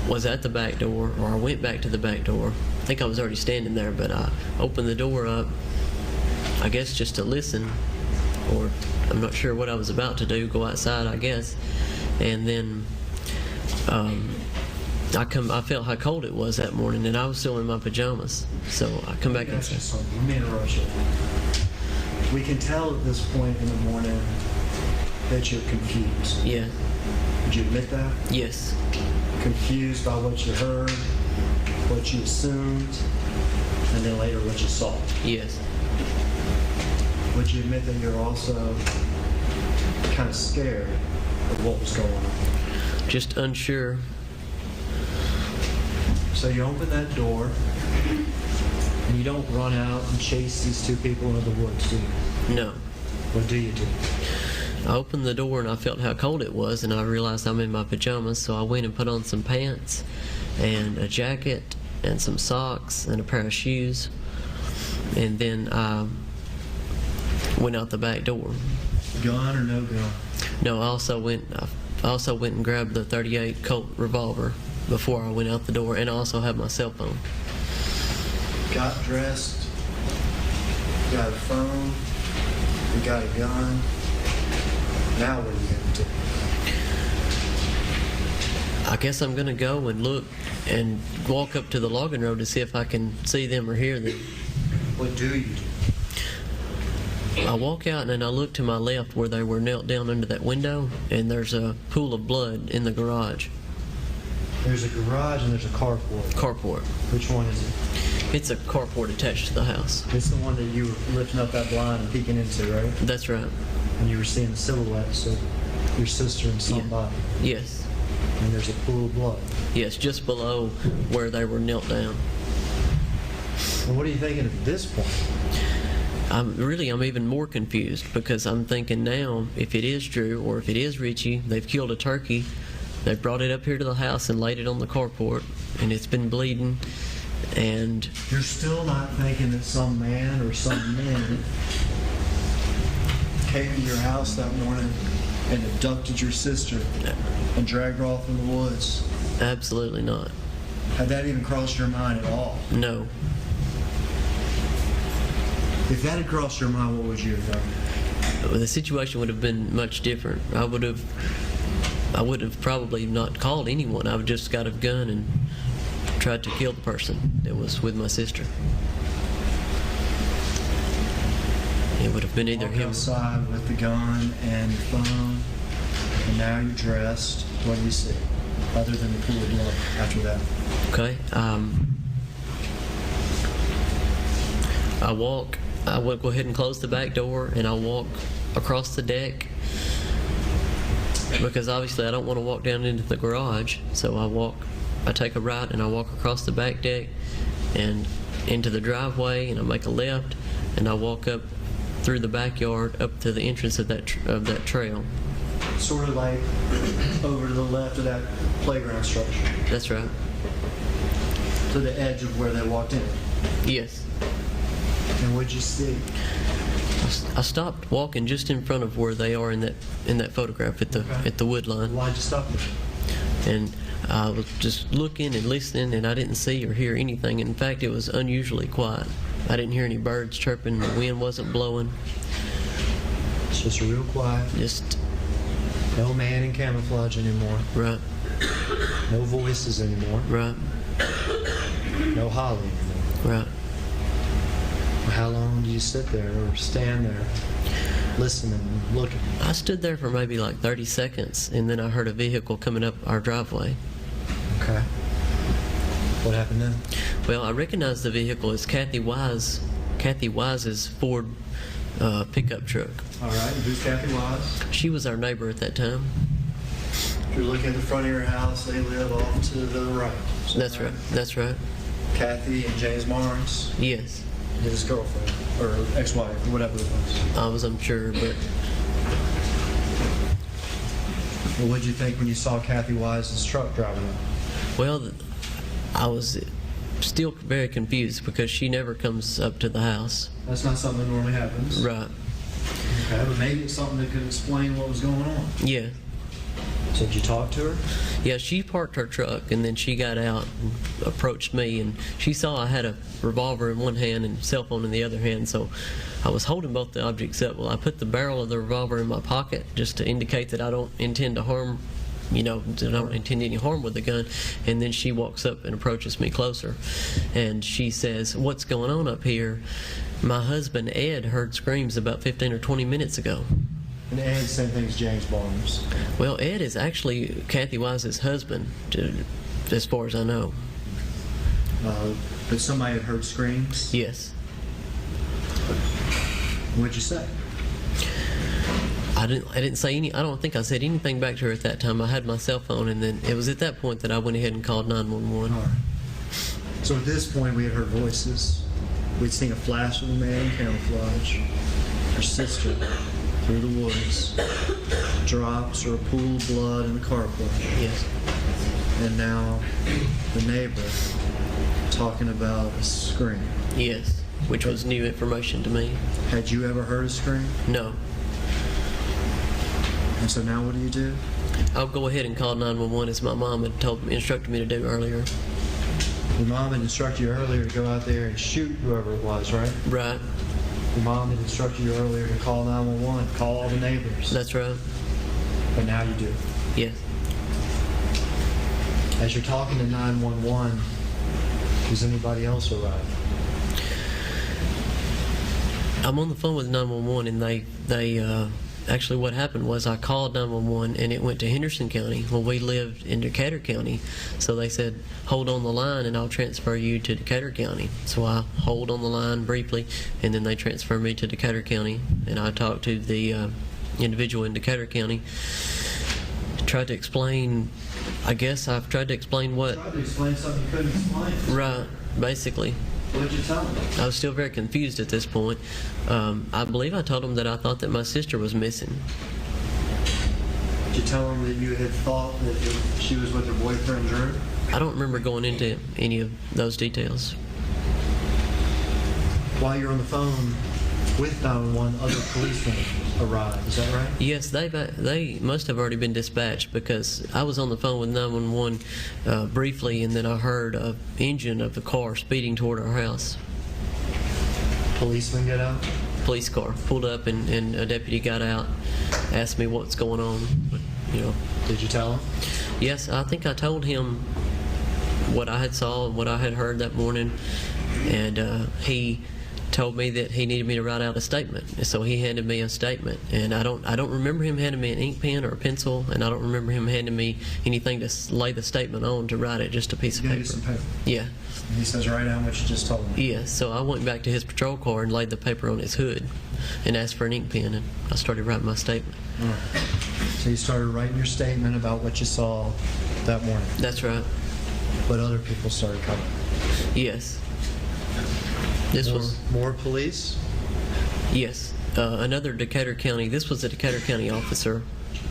was at the back door, or I went back to the back door. I think I was already standing there, but I opened the door up, I guess just to listen, or I'm not sure what I was about to do, go outside, I guess. And then I felt how cold it was that morning, and I was still in my pajamas. So I come back Let inside. me interrupt you. We can tell at this point in the morning that you're confused. Yeah. Would you admit that? Yes. Confused by what you heard, what you assumed, and then later what you saw. Yes. Would you admit that you're also kind of scared of what was going on? Just unsure. So you open that door, and you don't run out and chase these two people into the woods, do you? No. What do you do? I opened the door and I felt how cold it was, and I realized I'm in my pajamas, so I went and put on some pants and a jacket and some socks and a pair of shoes, and then I went out the back door. Gun or no gun? No, I also went and grabbed the .38 Colt revolver before I went out the door, and I also had my cell phone. Got dressed, got a phone, you got a gun. Now what are you going to do? I guess I'm going to go and look and walk up to the logging road to see if I can see them or hear them. What do you do? I walk out and then I look to my left where they were knelt down under that window, and there's a pool of blood in the garage. There's a garage and there's a carport. Carport. Which one is it? It's a carport attached to the house. It's the one that you were lifting up that blind and peeking into, right? That's right. And you were seeing the silhouettes of your sister and somebody. Yes. And there's a pool of blood. Yes, just below where they were knelt down. And what are you thinking at this point? I'm even more confused, because I'm thinking now, if it is Drew or if it is Richie, they've killed a turkey, they've brought it up here to the house and laid it on the carport, and it's been bleeding, and... You're still not thinking that some man or some men came to your house that morning and abducted your sister and dragged her off in the woods? Absolutely not. Had that even crossed your mind at all? No. If that had crossed your mind, what would you have done? The situation would have been much different. I would have probably not called anyone. I would just got a gun and tried to kill the person that was with my sister. It would have been either Walk him. outside with the gun and your phone, and now you're dressed. What do you see, other than the pool of blood after that? Okay. I will go ahead and close the back door, and I'll walk across the deck, because obviously I don't want to walk down into the garage. So I take a right and I walk across the back deck and into the driveway, and I make a left, and I walk up through the backyard up to the entrance of that trail. Sort of like over to the left of that playground structure. That's right. To the edge of where they walked in. Yes. And what'd you see? I stopped walking just in front of where they are in that photograph at the wood line. Why'd you stop there? And I was just looking and listening, and I didn't see or hear anything. In fact, it was unusually quiet. I didn't hear any birds chirping. The wind wasn't blowing. It's just real quiet. Just no man in camouflage anymore. Right. No voices anymore. Right. No hollering anymore. Right. How long do you sit there or stand there listening and looking? I stood there for maybe like 30 seconds, and then I heard a vehicle coming up our driveway. Okay. What happened then? Well, I recognized the vehicle as Kathy Wise's Ford pickup truck. All right. And who's Kathy Wise? She was our neighbor at that time. If you're looking at the front of your house, they live off to the right. That's right. That's right. Kathy and James Barnes? Yes. His girlfriend, or ex-wife, or whatever it was. I was unsure, but Well, what did you think when you saw Kathy Wise's truck driving up? Well, I was still very confused because she never comes up to the house. That's not something that normally happens. Right. Okay, but maybe it's something that could explain what was going on. Yeah. So did you talk to her? Yeah, she parked her truck and then she got out and approached me, and she saw I had a revolver in one hand and cell phone in the other hand, so I was holding both the objects up. Well, I put the barrel of the revolver in my pocket just to indicate that I don't intend to harm, that I don't intend any harm with the gun. And then she walks up and approaches me closer, and she says, "What's going on up here? My husband Ed heard screams about 15 or 20 minutes ago." And Ed, same thing as James Barnes. Well, Ed is actually Kathy Wise's husband, as far as I know. But somebody had heard screams? Yes. What'd you say? I didn't say any. I don't think I said anything back to her at that time. I had my cell phone, and then it was at that point that I went ahead and called 911. All right. So at this point, we had heard voices. We'd seen a flash of a man in camouflage. Her sister, through the woods, drops or a pool of blood in the carport. Yes. And now the neighbor talking about a scream. Yes, which was new information to me. Had you ever heard a scream? No. And so now what do? I'll go ahead and call 911 as my mom had instructed me to do earlier. Your mom had instructed you earlier to go out there and shoot whoever it was, right? Right. Your mom had instructed you earlier to call 911, call all the neighbors. That's right. But now you do. Yes. As you're talking to 911, does anybody else arrive? I'm on the phone with 911, and they actually, what happened was I called 911 and it went to Henderson County. Well, we lived in Decatur County, so they said, hold on the line and I'll transfer you to Decatur County. So I hold on the line briefly, and then they transfer me to Decatur County, and I talked to the individual in Decatur County. Tried to explain, I guess I've tried to explain what... Tried to explain something you couldn't explain. Right, basically. What did you tell them? I was still very confused at this point. I believe I told him that I thought that my sister was missing. Did you tell them that you had thought that she was with her boyfriend, Drew? I don't remember going into any of those details. While you're on the phone with 911, other policemen arrived. Is that right? Yes, they must have already been dispatched, because I was on the phone with 911 briefly, and then I heard an engine of the car speeding toward our house. Policemen get out? Police car pulled up, and a deputy got out, asked me what's going on. But, Did you tell him? Yes, I think I told him what I had saw and what I had heard that morning, and he told me that he needed me to write out a statement. And so he handed me a statement, and I don't remember him handing me an ink pen or a pencil, and I don't remember him handing me anything to lay the statement on to write it, just a piece of paper. Some paper. Yeah. And he says, write down what you just told me. Yeah, so I went back to his patrol car and laid the paper on his hood and asked for an ink pen, and I started writing my statement. All right. So you started writing your statement about what you saw that morning. That's right. But other people started coming. Yes. This was more police? Yes. Another Decatur County, this was a Decatur County officer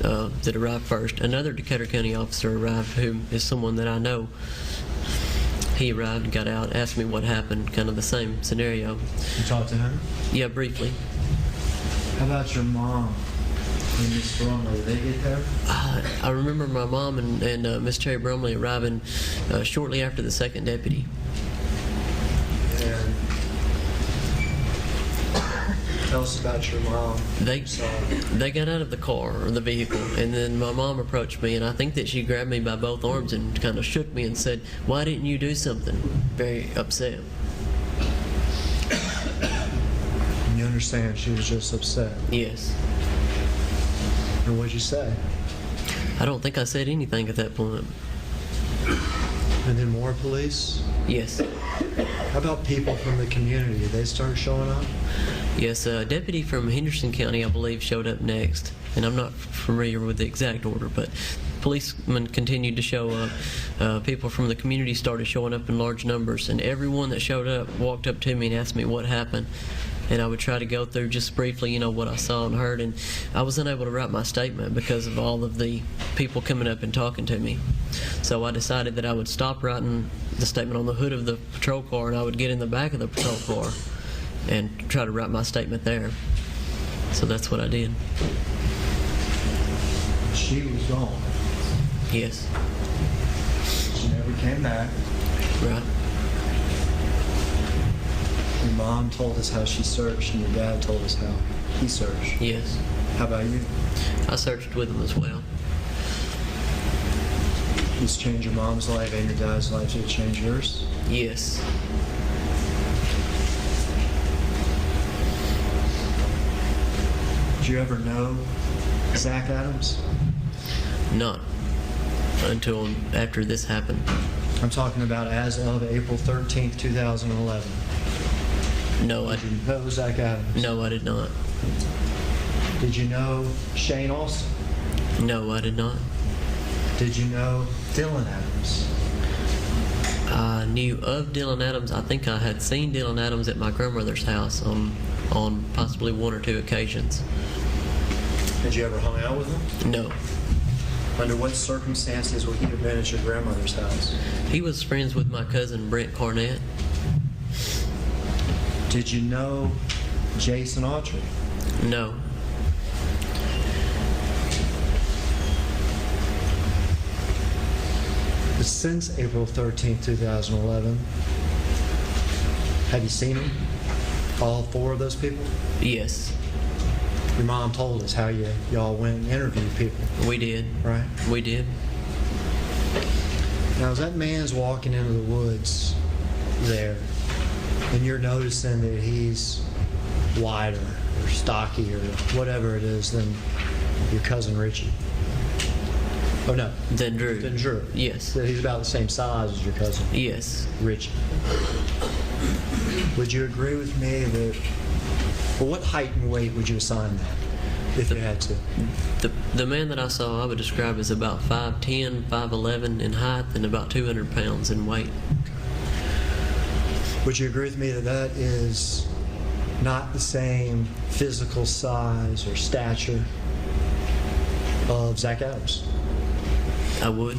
that arrived first. Another Decatur County officer arrived, who is someone that I know. He arrived and got out, asked me what happened, kind of the same scenario. You talked to him? Yeah, briefly. How about your mom and Miss Brumley? Did they get there? I remember my mom and Miss Terry Brumley arriving shortly after the second deputy. And tell us about your mom. They got out of the car, or the vehicle, and then my mom approached me, and I think that she grabbed me by both arms and kind of shook me and said, "Why didn't you do something?" Very upset. You understand she was just upset? Yes. And what'd you say? I don't think I said anything at that point. And then more police? Yes. How about people from the community? Did they start showing up? Yes, a deputy from Henderson County, I believe, showed up next. And I'm not familiar with the exact order, but policemen continued to show up. People from the community started showing up in large numbers, and everyone that showed up walked up to me and asked me what happened. and I would try to go through just briefly, what I saw and heard, and I was unable to write my statement because of all of the people coming up and talking to me. So I decided that I would stop writing the statement on the hood of the patrol car, and I would get in the back of the patrol car and try to write my statement there. So that's what I did. She was gone. Yes. She never came back. Right. Your mom told us how she searched, and your dad told us how he searched. Yes. How about you? I searched with them as well. It's changed your mom's life and your dad's life. Did it change yours? Yes. Did you ever know Zach Adams? Not until after this happened. I'm talking about as of April 13th, 2011. No, Did you know Zach Adams? No, I did not. Did you know Shane Austin? No, I did not. Did you know Dylan Adams? I knew of Dylan Adams. I think I had seen Dylan Adams at my grandmother's house on possibly one or two occasions. Had you ever hung out with him? No. Under what circumstances would he have been at your grandmother's house? He was friends with my cousin Brent Cornett. Did you know Jason Autry? No. Since April 13th, 2011, have you seen them? All four of those people? Yes. Your mom told us how y'all went and interviewed people. We did. Right? We did. Now, as that man's walking into the woods there, and you're noticing that he's wider or stocky or whatever it is than your cousin Richie. Oh, no. Then Drew. Than Drew. Yes. That he's about the same size as your cousin. Yes. Richie. Would you agree with me that, well, what height and weight would you assign that, if you had to? The man that I saw, I would describe as about 5'10", 5'11" in height, and about 200 pounds in weight. Would you agree with me that that is not the same physical size or stature of Zach Adams? I would.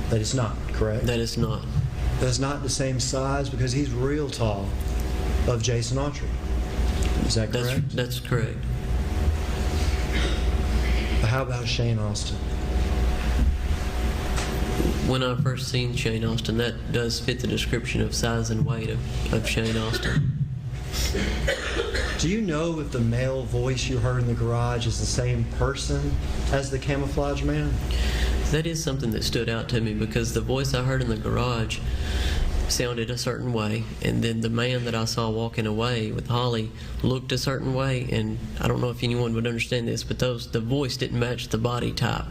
That is not, correct? That is not. That's not the same size because he's real tall of Jason Autry. Is that correct? That's correct. But how about Shane Austin? When I first seen Shane Austin, that does fit the description of size and weight of Shane Austin. Do you know if the male voice you heard in the garage is the same person as the camouflage man? That is something that stood out to me because the voice I heard in the garage sounded a certain way, and then the man that I saw walking away with Holly looked a certain way, and I don't know if anyone would understand this, but the voice didn't match the body type.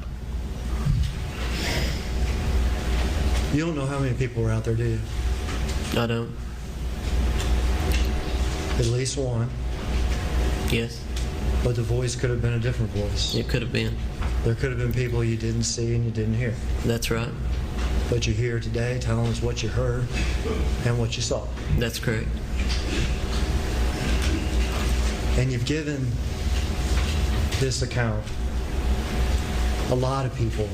You don't know how many people were out there, do you? I don't. At least one. Yes. But the voice could have been a different voice. It could have been. There could have been people you didn't see and you didn't hear. That's right. But you're here today telling us what you heard and what you saw. That's correct. And you've given this account. A lot of people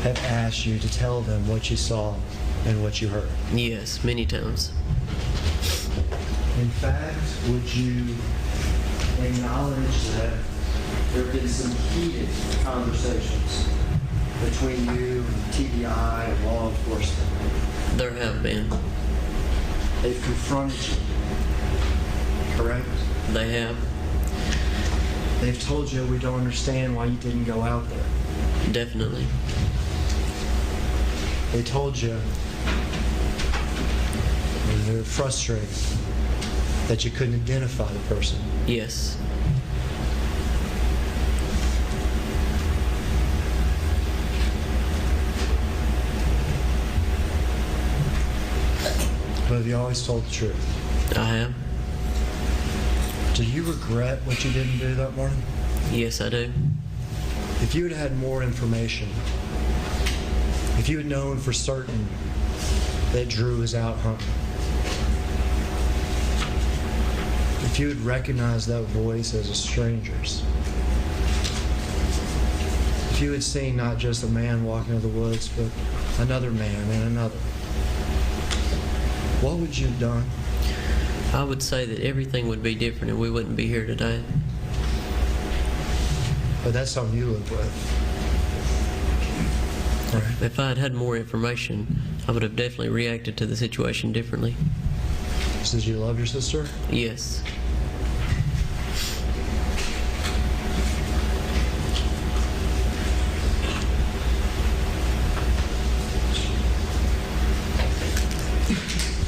have asked you to tell them what you saw and what you heard. Yes, many times. In fact, would you acknowledge that there have been some heated conversations between you and TBI and law enforcement? There have been. They've confronted you, correct? They have. They've told you we don't understand why you didn't go out there. Definitely. They told you they're frustrated that you couldn't identify the person. Yes. But have you always told the truth? I have. Do you regret what you didn't do that morning? Yes, I do. If you had had more information, if you had known for certain that Drew was out hunting, if if you would recognize that voice as a stranger's, if you had seen not just a man walking in the woods, but another man and another, what would you have done? I would say that everything would be different and we wouldn't be here today. But that's something you live with. Right. If I had had more information, I would have definitely reacted to the situation differently. Did you love your sister? Yes.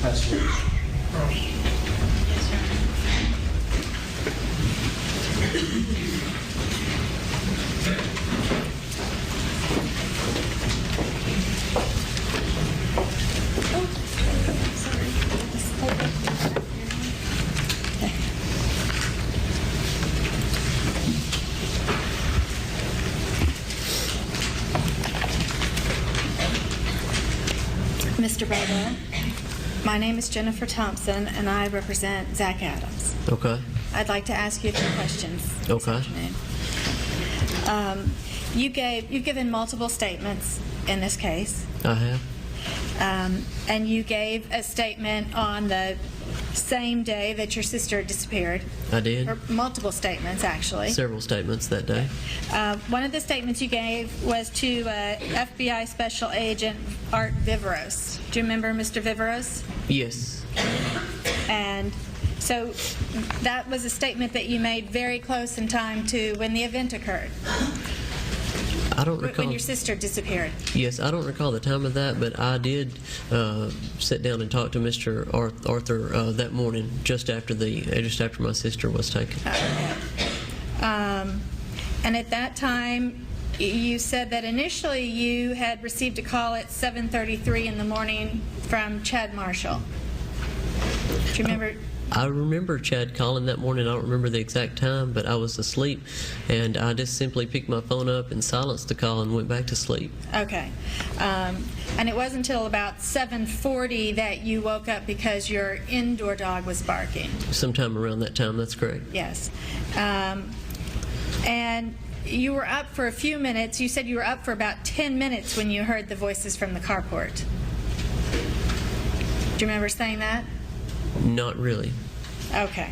Pastor. Mr. Bobo, my name is Jennifer Thompson, and I represent Zach Adams. Okay. I'd like to ask you a few questions this Okay. afternoon. You've given multiple statements in this case, I have. and you gave a statement on the same day that your sister disappeared, I did. or multiple statements actually. Several statements that day. One of the statements you gave was to FBI Special Agent Art Viveros. Do you remember Mr. Viveros? Yes. And so that was a statement that you made very close in time to when the event occurred, I don't recall. when your sister disappeared. Yes, I don't recall the time of that, but I did sit down and talk to Mr. Arthur that morning, just after my sister was taken. And at that time, you said that initially you had received a call at 7:33 in the morning from Chad Marshall. Do you remember? I remember Chad calling that morning. I don't remember the exact time, but I was asleep, and I just simply picked my phone up and silenced the call and went back to sleep. Okay. And it wasn't until about 7:40 that you woke up because your indoor dog was barking. Sometime around that time, that's correct. Yes. And you were up for a few minutes. You said you were up for about 10 minutes when you heard the voices from the carport. Do you remember saying that? Not really. Okay.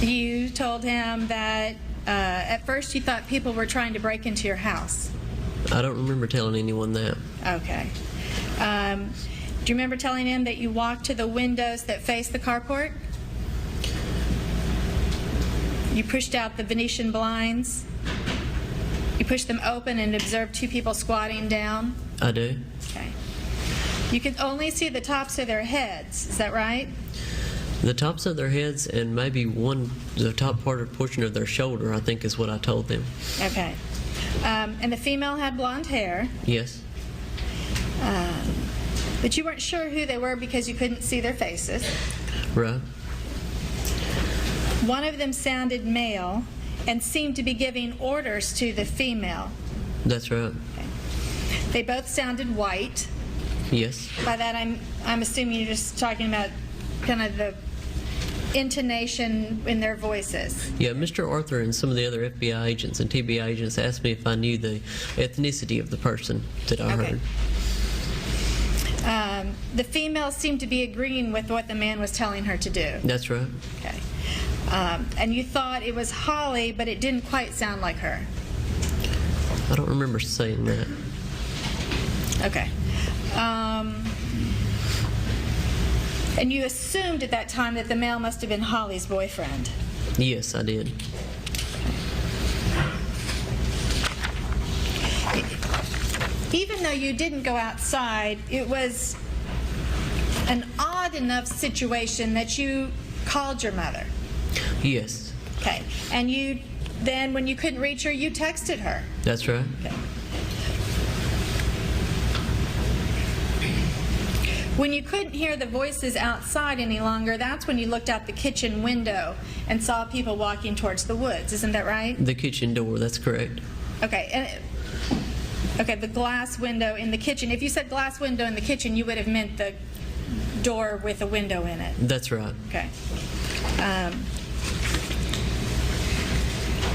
You told him that at first you thought people were trying to break into your house. I don't remember telling anyone that. Okay. Do you remember telling him that you walked to the windows that face the carport? You pushed out the Venetian blinds. You pushed them open and observed two people squatting down. I do. Okay. You could only see the tops of their heads. Is that right? The tops of their heads and maybe the top portion of their shoulder, I think, is what I told them. Okay. And the female had blonde hair. Yes. But you weren't sure who they were because you couldn't see their faces. Right. One of them sounded male and seemed to be giving orders to the female. That's right. Okay. They both sounded white. Yes. By that, I'm assuming you're just talking about kind of the intonation in their voices. Yeah, Mr. Arthur and some of the other FBI agents and TBI agents asked me if I knew the ethnicity of the person that I heard. The female seemed to be agreeing with what the man was telling her to do. That's right. Okay. And you thought it was Holly, but it didn't quite sound like her. I don't remember saying that. Okay. And you assumed at that time that the male must have been Holly's boyfriend. Yes, I did. Even though you didn't go outside, it was an odd enough situation that you called your mother. Yes. Okay. And you then, when you couldn't reach her, you texted her. That's right. Okay. When you couldn't hear the voices outside any longer, that's when you looked out the kitchen window and saw people walking towards the woods. Isn't that right? The kitchen door, that's correct. Okay. Okay, the glass window in the kitchen. If you said glass window in the kitchen, you would have meant door with a window in it. That's right. Okay.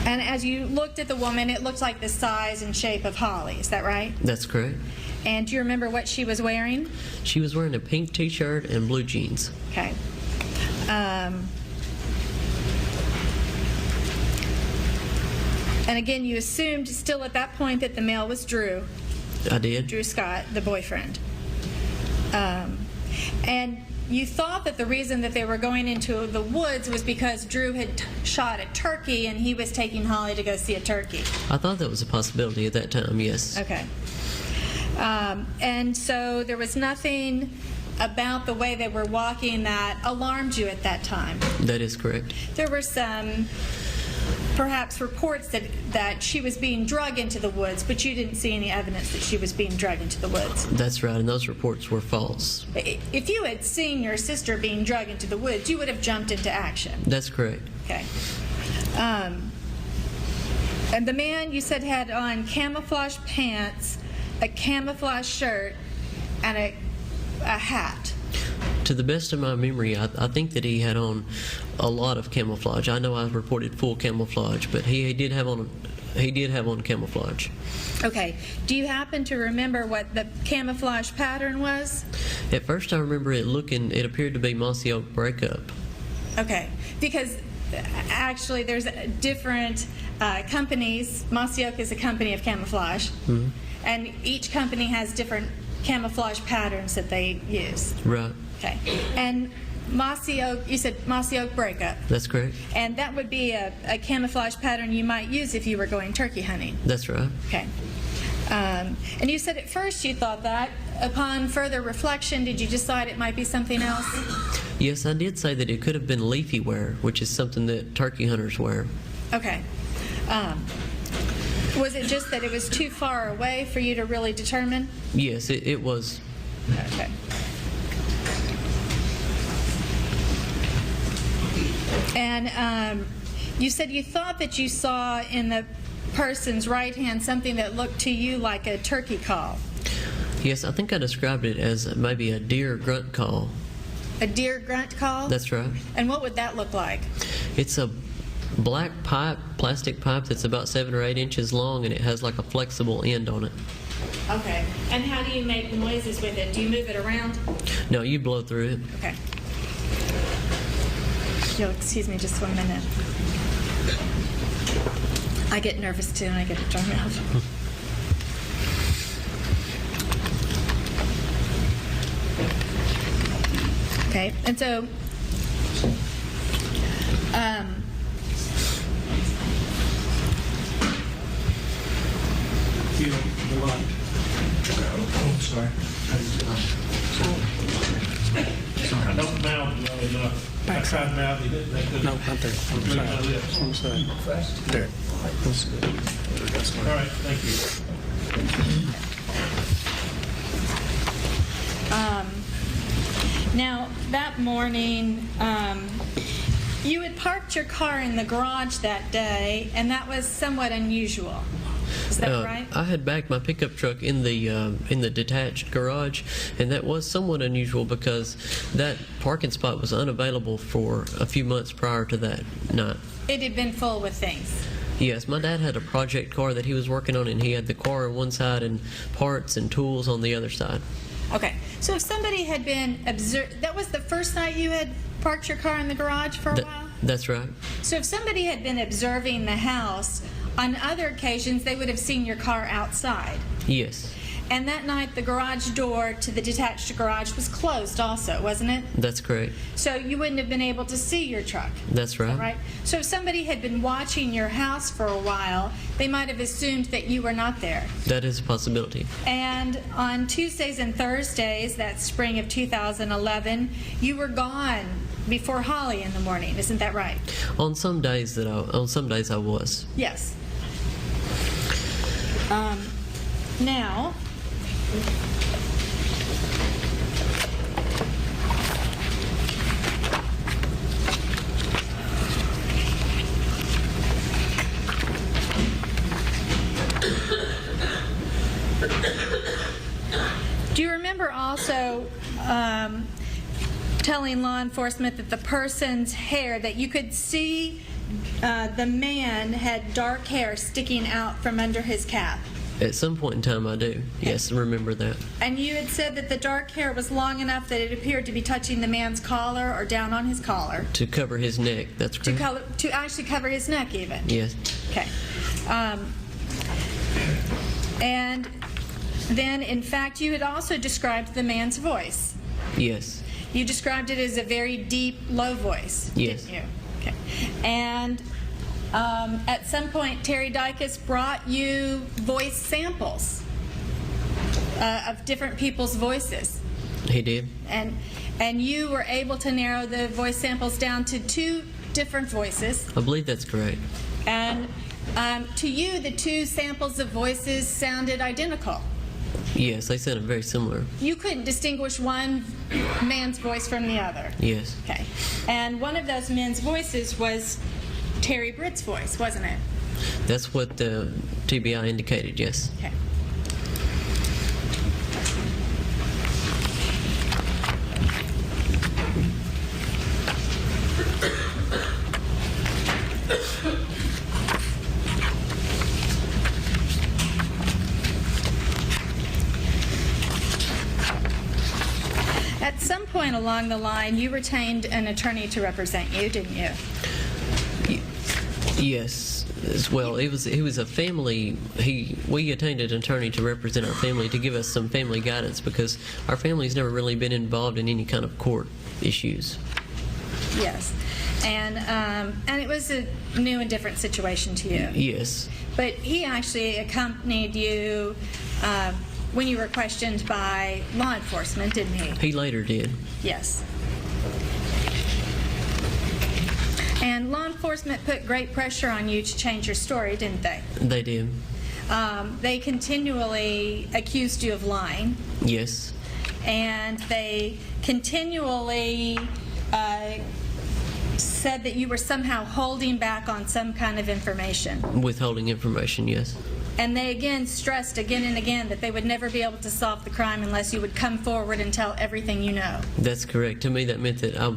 And as you looked at the woman, it looked like the size and shape of Holly. Is that right? That's correct. And do you remember what she was wearing? She was wearing a pink T-shirt and blue jeans. Okay. And again, you assumed still at that point that the male was Drew. I did. Drew Scott, the boyfriend. And you thought that the reason that they were going into the woods was because Drew had shot a turkey and he was taking Holly to go see a turkey. I thought that was a possibility at that time, yes. Okay. And so there was nothing about the way they were walking that alarmed you at that time. That is correct. There were some perhaps reports that she was being dragged into the woods, but you didn't see any evidence that she was being dragged into the woods. That's right, and those reports were false. If you had seen your sister being dragged into the woods, you would have jumped into action. That's correct. Okay. And the man you said had on camouflage pants, a camouflage shirt, and a hat. To the best of my memory, I think that he had on a lot of camouflage. I know I reported full camouflage, but he did have on camouflage. Okay. Do you happen to remember what the camouflage pattern was? At first, I remember it appeared to be Mossy Oak Breakup. Okay. Because actually, there's different companies. Mossy Oak is a company of camouflage, and each company has different camouflage patterns that they use. Right. Okay. And Mossy Oak, you said Mossy Oak Breakup. That's correct. And that would be a camouflage pattern you might use if you were going turkey hunting. That's right. Okay. And you said at first you thought that. Upon further reflection, did you decide it might be something else? Yes, I did say that it could have been leafy wear, which is something that turkey hunters wear. Okay. Was it just that it was too far away for you to really determine? Yes, it was. Okay. And you said you thought that you saw in the person's right hand something that looked to you like a turkey call. Yes, I think I described it as maybe a deer grunt call. A deer grunt call? That's right. And what would that look like? It's a black pipe, plastic pipe that's about 7 or 8 inches long, and it has like a flexible end on it. Okay. And how do you make noises with it? Do you move it around? No, you blow through it. Okay. You'll excuse me just 1 minute. I get nervous too and I get a dry mouth. Okay, and so You know, the light. Oh, sorry. Don't mouth well enough. I tried mouthing it. No, not there. On the side. On the side. There. That's good. All right, thank you. now that morning, you had parked your car in the garage that day, and that was somewhat unusual. Is that right? I had backed my pickup truck in the detached garage, and that was somewhat unusual because that parking spot was unavailable for a few months prior to that night. It had been full with things. Yes, my dad had a project car that he was working on, and he had the car on one side and parts and tools on the other side. Okay, so if somebody had been that was the first night you had parked your car in the garage for a while? That's right. So if somebody had been observing the house, on other occasions they would have seen your car outside. Yes. And that night the garage door to the detached garage was closed also, wasn't it? That's correct. So you wouldn't have been able to see your truck. That's right. Right? So if somebody had been watching your house for a while, they might have assumed that you were not there. That is a possibility. And on Tuesdays and Thursdays, that spring of 2011, you were gone before Holly in the morning. Isn't that right? On some days I was. Yes. Now, do you remember also telling law enforcement that the person's hair, that you could see the man had dark hair sticking out from under his cap. At some point in time, I do. Yes, I remember that. And you had said that the dark hair was long enough that it appeared to be touching the man's collar or down on his collar. To cover his neck, that's correct. To actually cover his neck, even. Yes. Okay. And then, in fact, you had also described the man's voice. Yes. You described it as a very deep, low voice. Yes. Didn't you? Okay. And at some point, Terry Dykes brought you voice samples of different people's voices. He did. And you were able to narrow the voice samples down to 2 different voices. I believe that's correct. And to you, the 2 samples of voices sounded identical. Yes, they sounded very similar. You couldn't distinguish one man's voice from the other. Yes. Okay. And one of those men's voices was Terry Britt's voice, wasn't it? That's what the TBI indicated, yes. Okay. At some point along the line, you retained an attorney to represent you, didn't you? Yes, as well. It was a family. We attained an attorney to represent our family, to give us some family guidance, because our family's never really been involved in any kind of court issues. Yes, and it was a new and different situation to you. Yes. But he actually accompanied you when you were questioned by law enforcement, didn't he? He later did. Yes. And law enforcement put great pressure on you to change your story, didn't they? They did. They continually accused you of lying. Yes. And they continually said that you were somehow holding back on some kind of information. Withholding information, yes. And they again stressed again and again that they would never be able to solve the crime unless you would come forward and tell everything you know. That's correct. To me, that meant that I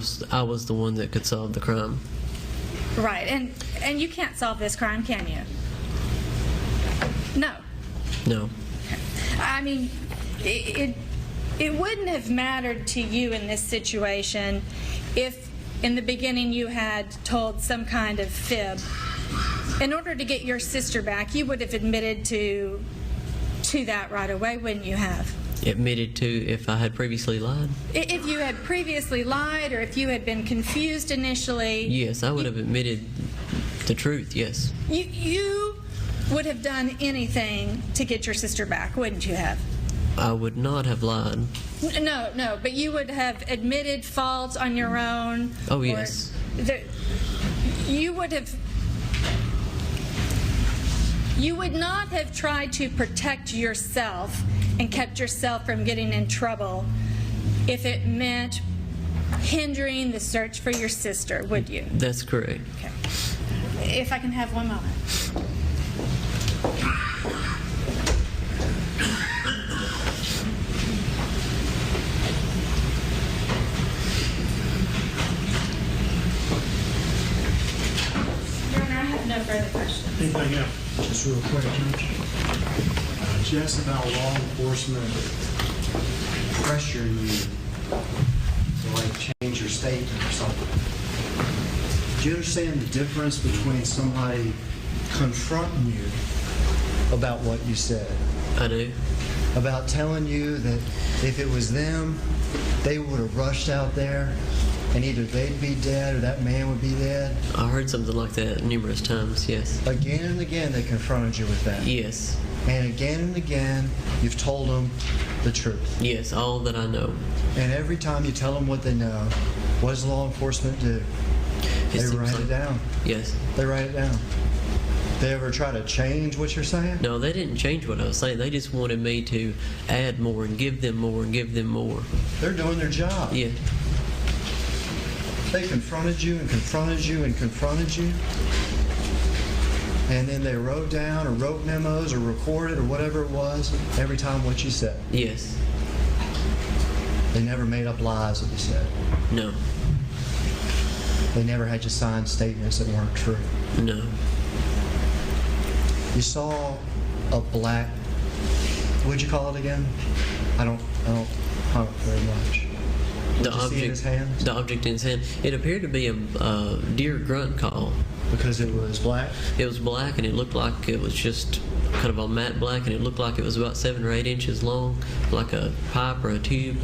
was the one that could solve the crime. Right, and you can't solve this crime, can you? No. No. I mean, it wouldn't have mattered to you in this situation if in the beginning you had told some kind of fib. In order to get your sister back, you would have admitted to that right away, wouldn't you have? Admitted to if I had previously lied? If you had previously lied, or if you had been confused initially. Yes, I would have admitted the truth, yes. You would have done anything to get your sister back, wouldn't you have? I would not have lied. No, but you would have admitted fault on your own. Oh, yes. You would not have tried to protect yourself and kept yourself from getting in trouble if it meant hindering the search for your sister, would you? That's correct. Okay. If I can have one moment. Your Honor, I have no further questions. Anything else? Just real quick, Judge. Just about law enforcement pressuring you to change your statement or something. Do you understand the difference between somebody confronting you about what you said? I do. About telling you that if it was them, they would have rushed out there and either they'd be dead or that man would be dead? I heard something like that numerous times, yes. Again and again they confronted you with that? Yes. And again, you've told them the truth? Yes, all that I know. And every time you tell them what they know, what does law enforcement do? They write it down. Yes. They write it down. They ever try to change what you're saying? No, they didn't change what I was saying. They just wanted me to add more and give them more and give them more. They're doing their job. Yeah. They confronted you and confronted you and confronted you. And then they wrote down or wrote memos or recorded or whatever it was every time what you said. Yes. They never made up lies that you said. No. They never had you sign statements that weren't true. No. You saw a black, what'd you call it again? I don't hunt very much. The What'd you see in his hands? The object in his hand. It appeared to be a deer grunt call. Because it was black? It was black, and it looked like it was just kind of a matte black, and it looked like it was about 7 or 8 inches long, like a pipe or a tube.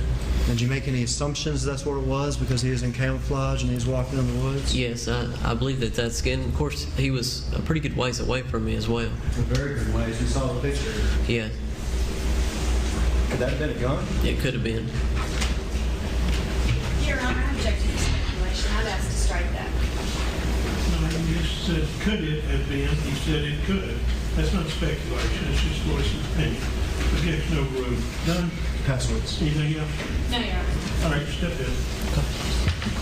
Did you make any assumptions that's what it was because he was in camouflage and he was walking in the woods? Yes, I believe that's good. And of course, he was a pretty good ways away from me as well. A very good ways. You saw the picture. Yeah, Could that have been a gun? it could have been. Your Honor, I object to the speculation. I'd ask to strike that. No, you just said, could it have been? He said it could. That's not speculation, it's just voice of opinion. Objection overruled. Done? Passwords. Anything else? No, Your Honor. All right, step in.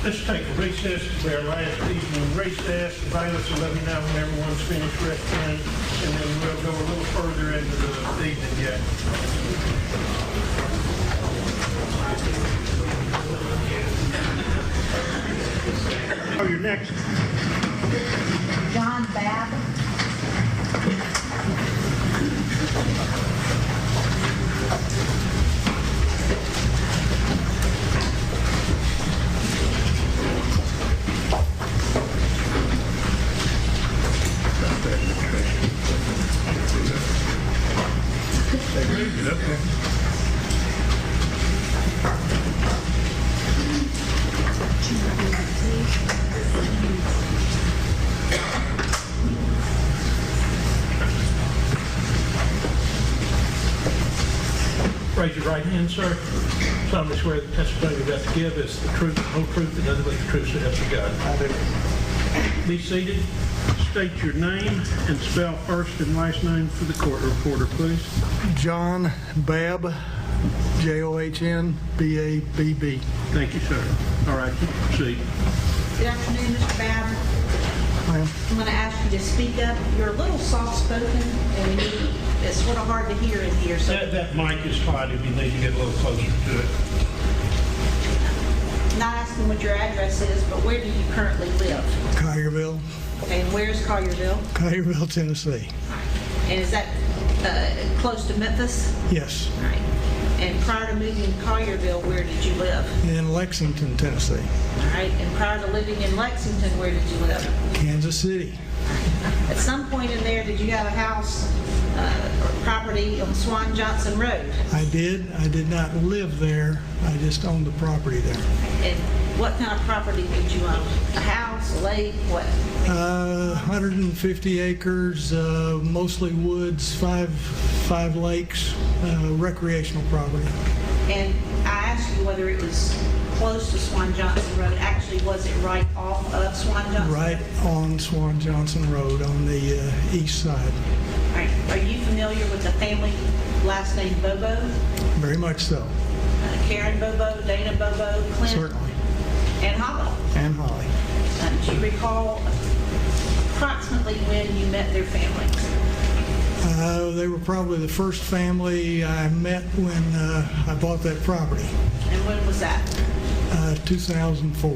Let's take a recess to our last evening recess. Bailiffs will let me know when everyone's finished resting, and then we'll go a little further into the evening yet. Oh, you're next. John Babb. Get up there. Raise your right hand, sir. Solemnly swear the testimony you're about to give is the truth, the whole truth, and nothing but the truth, so help you God. I do. Be seated. State your name and spell first and last name for the court reporter, please. John Babb, John-B-A-B-B. Thank you, sir. All right, you can proceed. Good afternoon, Mr. Babb. Ma'am. I'm going to ask you to speak up. You're a little soft-spoken, and it's sort of hard to hear in here, so That mic is fine if you need to get a little closer to it. not asking what your address is, but where do you currently live? Collierville, Okay, and where's Collierville? Collierville, Tennessee. And is that close to Memphis? Yes, All right. And prior to moving to Collierville, where did you live? in Lexington, Tennessee. All right. And prior to living in Lexington, where did you live? Kansas City. At some point in there, did you have a house or property on Swan Johnson Road? I did not live there. I just owned the property there. And what kind of property did you own? A house, a lake, what? 150 acres, mostly woods, five lakes, recreational property. And I asked you whether it was close to Swan Johnson Road. Actually, was it right off of Swan Johnson? Right on Swan Johnson Road on the east side. All right. Are you familiar with the family last name Bobo? Very much so. Karen Bobo, Dana Bobo, Clint? Certainly. And Holly? And Holly. Do you recall approximately when you met their family? They were probably the first family I met when I bought that property, And when was that? 2004.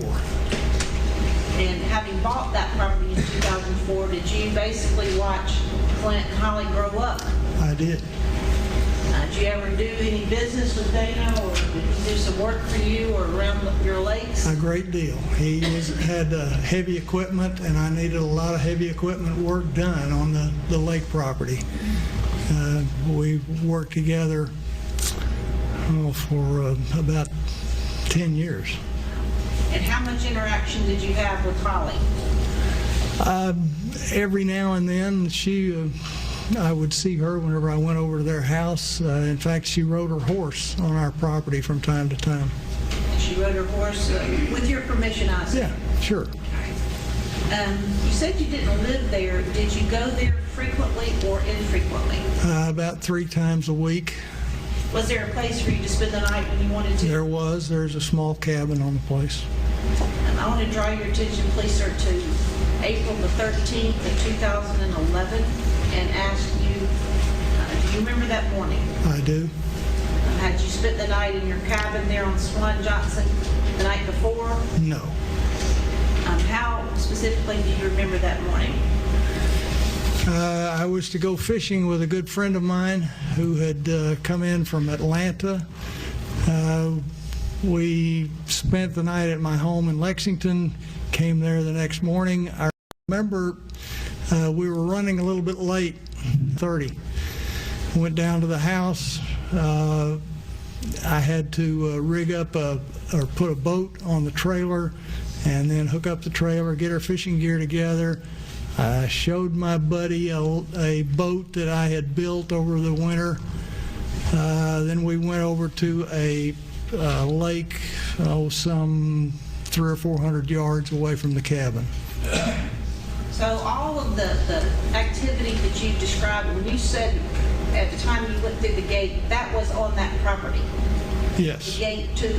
And having bought that property in 2004, did you basically watch Clint and Holly grow up? I did. Did you ever do any business with Dana, or did he do some work for you or around your lakes? A great deal. He had heavy equipment, and I needed a lot of heavy equipment work done on the lake property. We worked together for about 10 years. And how much interaction did you have with Holly? Every now and then, I would see her whenever I went over to their house. In fact, she rode her horse on our property from time to time. And she rode her horse with your permission, I assume? Yeah, sure. You said you didn't live there. Did you go there frequently or infrequently? About 3 times a week. Was there a place for you to spend the night when you wanted to? There's a small cabin on the place. And I want to draw your attention, please, sir, to April the 13th of 2011 and ask you, do you remember that morning? I do. Had you spent spent the night in your cabin there on Swan Johnson the night before? No. How specifically do you remember that morning? I was to go fishing with a good friend of mine who had come in from Atlanta. We spent the night at my home in Lexington, came there the next morning. I remember we were running a little bit late, 30. Went down to the house. I had to rig up or put a boat on the trailer and then hook up the trailer, get our fishing gear together. I showed my buddy a boat that I had built over the winter. Then we went over to a lake, some 300 or 400 yards away from the cabin. So all of the activity that you described, when you said at the time you went through the gate, that was on that property? Yes. The gate to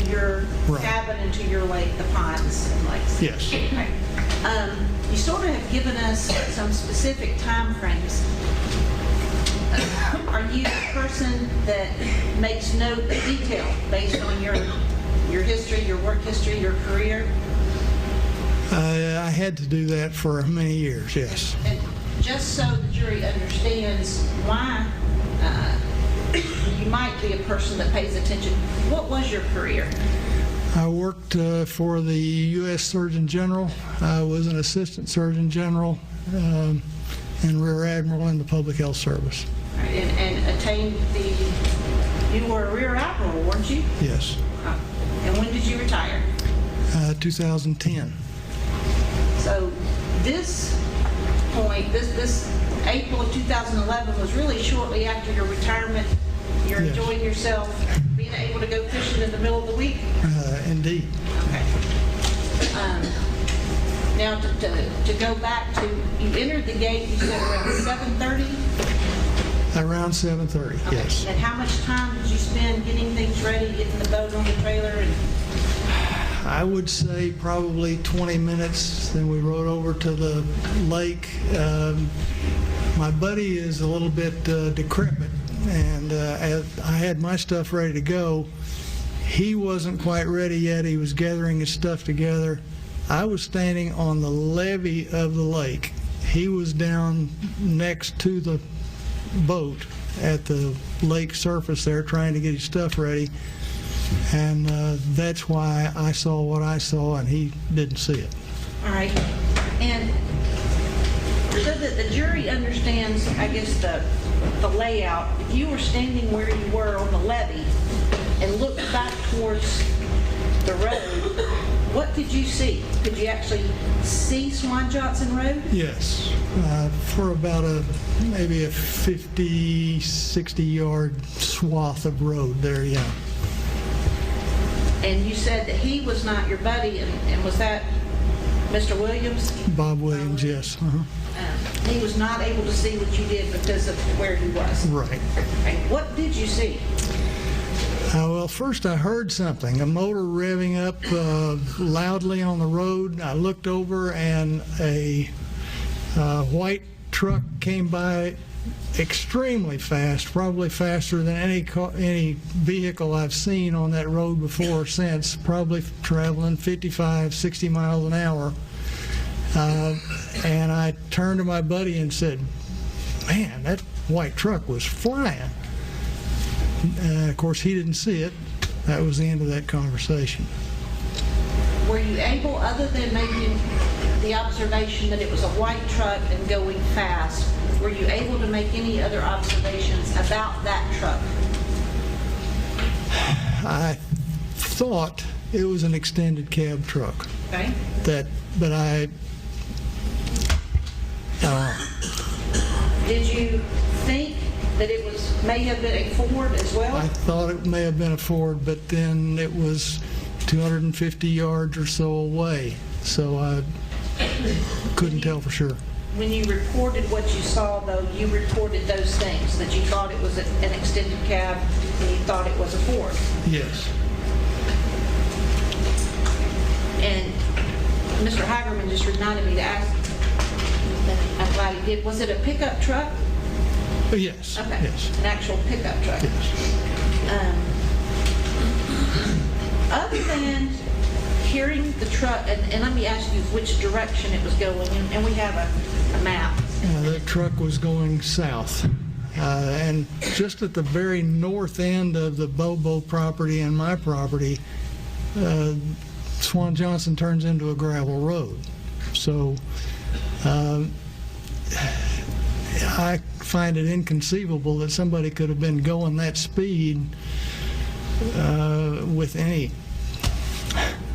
your cabin and to your lake, the ponds and lakes? Yes. Okay. You sort of have given us some specific time frames. Are you a person that makes note of detail based on your history, your work history, your career? I had to do that for many years, yes. And just so the jury understands why you might be a person that pays attention, what was your career? I worked for the U.S. Surgeon General. I was an Assistant Surgeon General and Rear Admiral in the Public Health Service. And attained you were a Rear Admiral, weren't you? Yes. And when did you retire? 2010. So this point, this April of 2011 was really shortly after your retirement. You're Yes. enjoying yourself, being able to go fishing in the middle of the week? Indeed. Okay. Now, to go back to, you entered the gate, you said around 7:30? Around 7:30, Okay. yes. And how much time did you spend getting things ready, getting the boat on the trailer? And I would say probably 20 minutes. Then we rode over to the lake. My buddy is a little bit decrepit, and as I had my stuff ready to go. He wasn't quite ready yet. He was gathering his stuff together. I was standing on the levee of the lake. He was down next to the boat at the lake surface there trying to get his stuff ready. And that's why I saw what I saw and he didn't see it. all right. And so that the jury understands, I guess, the layout, if you were standing where you were on the levee and looked back towards the road, what did you see? Could you actually see Swan Johnson Road? Yes, for about maybe a 50, 60-yard swath of road there, yeah. And you said that he was not your buddy, and was that Mr. Williams? Bob Williams, yes. Uh-huh. He was not able to see what you did because of where he was. Right. Okay. What did you see? Well, first I heard something, a motor revving up loudly on the road. I looked over and a white truck came by extremely fast, probably faster than any vehicle I've seen on that road before or since, probably traveling 55, 60 miles an hour. And I turned to my buddy and said, man, that white truck was flying. Of course, he didn't see it. That was the end of that conversation. Were you able, other than making the observation that it was a white truck and going fast, were you able to make any other observations about that truck? I thought it was an extended cab truck. Okay. But I... Did you think that it may have been a Ford as well? I thought it may have been a Ford, but then it was 250 yards or so away, so I couldn't tell for sure. When you reported what you saw, though, you reported those things, that you thought it was an extended cab and you thought it was a Ford. Yes. And Mr. Hagerman just reminded me to ask, I'm glad he did, was it a pickup truck? Yes. Okay. Yes. An actual pickup truck. Yes. hearing the truck, and let me ask you which direction it was going in, and we have a map. The truck was going south. And just at the very north end of the Bobo property and my property, Swan Johnson turns into a gravel road. So I find it inconceivable that somebody could have been going that speed with any,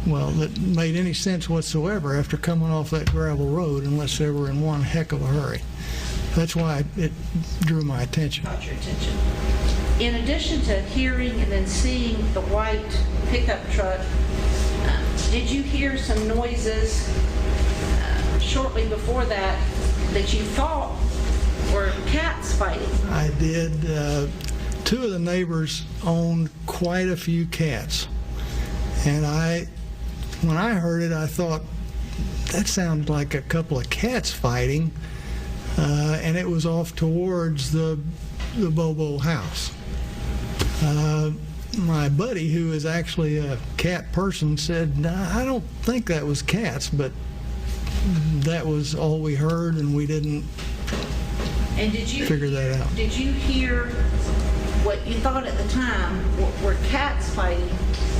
well, that made any sense whatsoever after coming off that gravel road, unless they were in one heck of a hurry. That's why it drew my attention. Got your attention. In addition to hearing and then seeing the white pickup truck, did you hear some noises shortly before that you thought were cats fighting? I did. Two of the neighbors owned quite a few cats. And when I heard it, I thought, that sounded like a couple of cats fighting. And it was off towards the Bobo house. My buddy, who is actually a cat person, said, "Nah, I don't think that was cats," but that was all we heard, and we didn't figure that out. Did you hear what you thought at the time were cats fighting,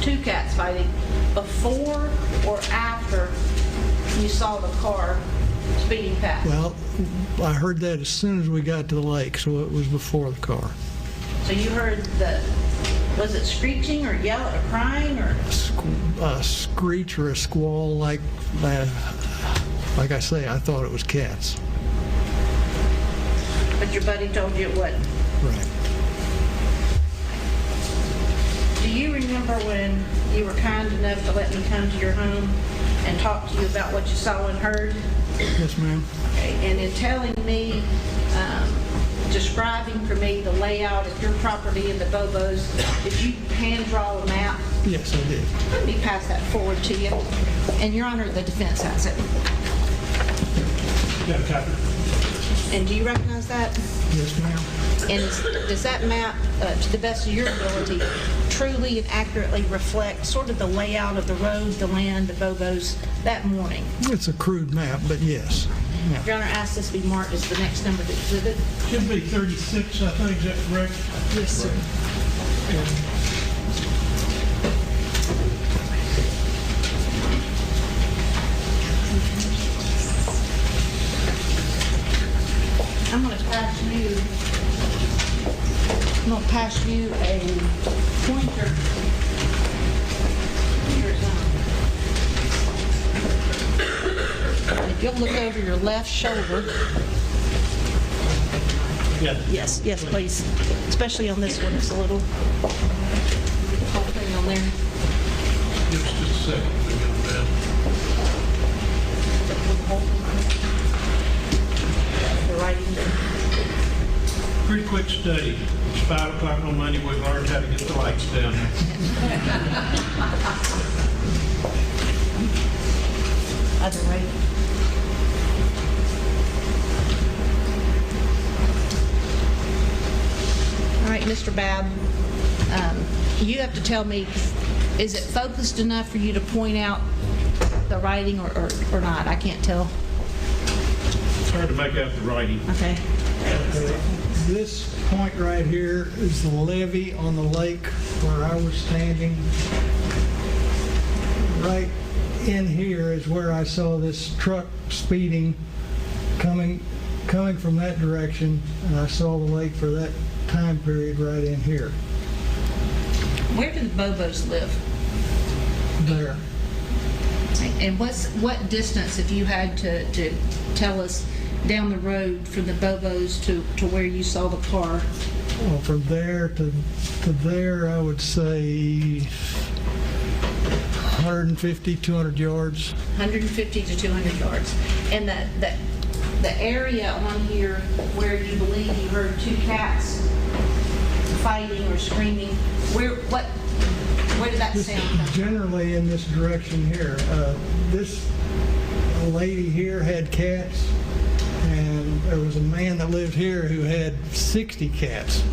two cats fighting, before or after you saw the car speeding past? Well, I heard that as soon as we got to the lake, so it was before the car. So you heard was it screeching or yelling or crying or? A screech or a squall, like I say, I thought it was cats. But your buddy told you it wasn't? Right. Do you remember when you were kind enough to let me come to your home and talk to you about what you saw and heard? Yes, ma'am. Okay, and in telling me, describing for me the layout of your property and the Bobos, did you hand draw a map? Yes, I did. Let me pass that forward to you. And Your Honor, the defense has it. Got a copy? And do you recognize that? Yes, ma'am. And does that map, to the best of your ability, truly and accurately reflect sort of the layout of the road, the land, the Bobos that morning? It's a crude map, but yes. Yeah. Your Honor, ask this be marked as the next number to exhibit. Should be 36, I think, is that correct? Yes, sir. I'm going to pass you a pointer. If you'll look over your left shoulder. Yeah. Yes, please. Especially on this one, it's a little whole thing on there. Give us just a second to get that. The writing. Pretty quick study. It's 5 o'clock on Monday. We've learned how to get the lights down. Other way. All right, Mr. Babb, you have to tell me, is it focused enough for you to point out the writing or not? I can't tell. It's hard to make out the writing. Okay. This point right here is the levee on the lake where I was standing. Right in here is where I saw this truck speeding, coming from that direction, and I saw the lake for that time period right in here. Where do the Bobos live? There. And what distance, if you had to tell us, down the road from the Bobos to where you saw the car? Well, from there to there, I would say 150, 200 yards. 150 to 200 yards. And the area on here where you believe you heard two cats fighting or screaming, where did that sound come from? Generally in this direction here. This lady here had cats, and there was a man that lived here who had 60 cats. Oh,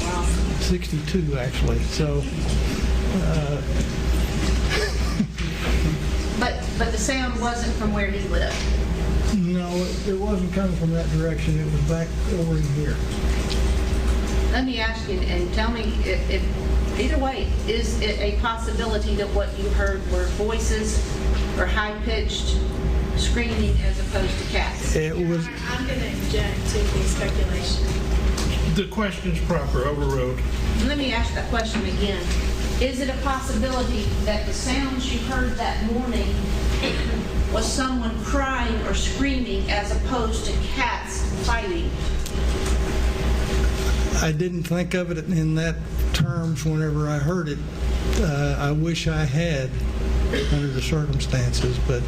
wow. 62 actually. So But the sound wasn't from where he lived? No, it wasn't coming from that direction. It was back over in here. Let me ask you, and tell me if either way, is it a possibility that what you heard were voices or high-pitched screaming as opposed to cats? It was. I'm going to object to the speculation. The question's proper, overruled. Let me ask that question again. Is it a possibility that the sounds you heard that morning was someone crying or screaming as opposed to cats fighting? I didn't think of it in that terms whenever I heard it. I wish I had under the circumstances, but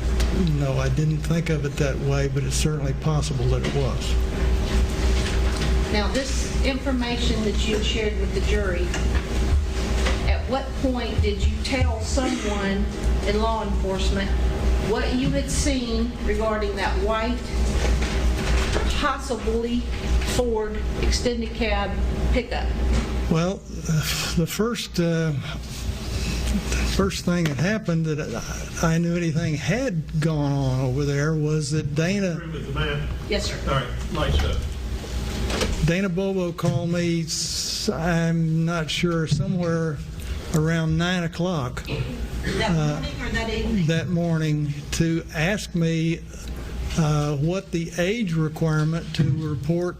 no, I didn't think of it that way, but it's certainly possible that it was. Now, this information that you shared with the jury, at what point did you tell someone in law enforcement what you had seen regarding that white, possibly Ford extended cab pickup? Well, the first thing that happened that I knew anything had gone on over there was that Dana. With the map? Yes, sir. All right, lights up. Dana Bobo called me, I'm not sure, somewhere around 9 o'clock. That morning or that evening? That morning, to ask me what the age requirement to report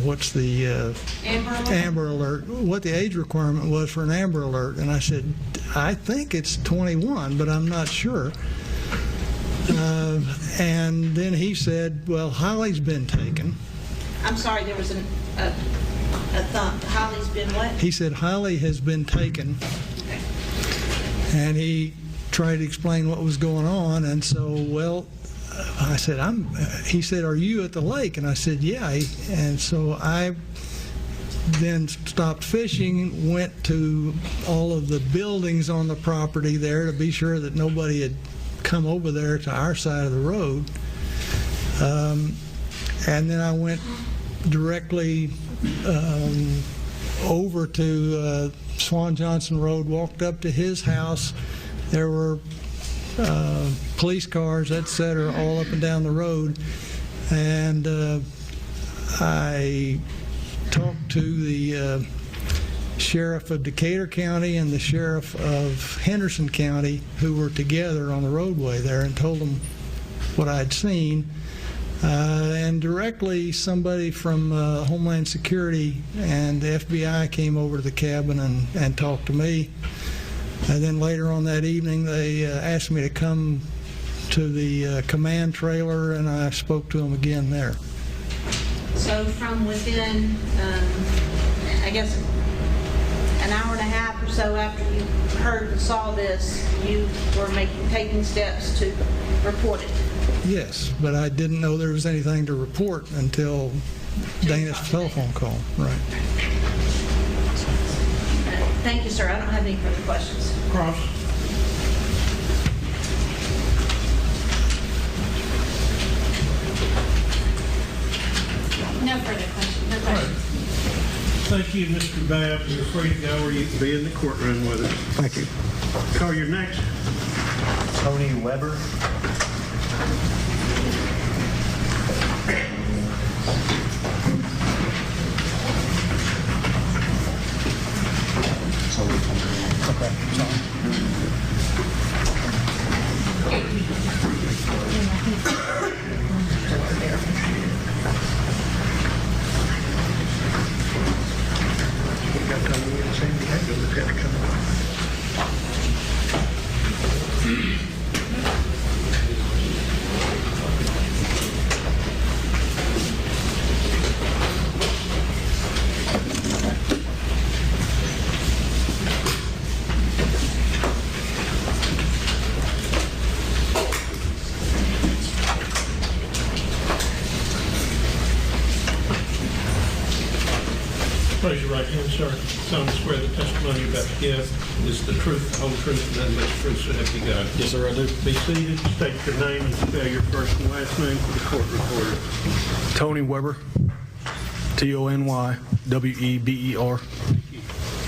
what's the Amber Alert, what the age requirement was for an Amber Alert. And I said, I think it's 21, but I'm not sure. And then he said, well, Holly's been taken. I'm sorry, there was a thump. Holly's been what? He said, Holly has been taken. And he tried to explain what was going on. And so, well, I said, he said, are you at the lake? And I said, yeah. And so I then stopped fishing, went to all of the buildings on the property there to be sure that nobody had come over there to our side of the road. And then I went directly over to Swan Johnson Road, walked up to his house. There were police cars, etc., all up and down the road. And I talked to the sheriff of Decatur County and the sheriff of Henderson County, who were together on the roadway there, and told them what I'd seen. And directly somebody from Homeland Security and the FBI came over to the cabin and talked to me. And then later on that evening, they asked me to come to the command trailer, and I spoke to them again there. So from within, I guess, an hour and a half or so after you heard and saw this, you were taking steps to report it? Yes, but I didn't know there was anything to report until Dana's telephone call. Right. Thank you, sir. I don't have any further questions. Cross. No further questions. No questions. Thank you, Mr. Babb. You're free to go, or you can be in the courtroom with us. Thank you. Call your next. Tony Weber. Raise your right hand, sir. Solemnly swear the testimony you're about to give is the truth, the whole truth, and nothing but the truth, so help you God. Yes, sir, I do. Be seated, state your name, and spell your first and last name for the court recorder. Tony Weber, Tonyweber.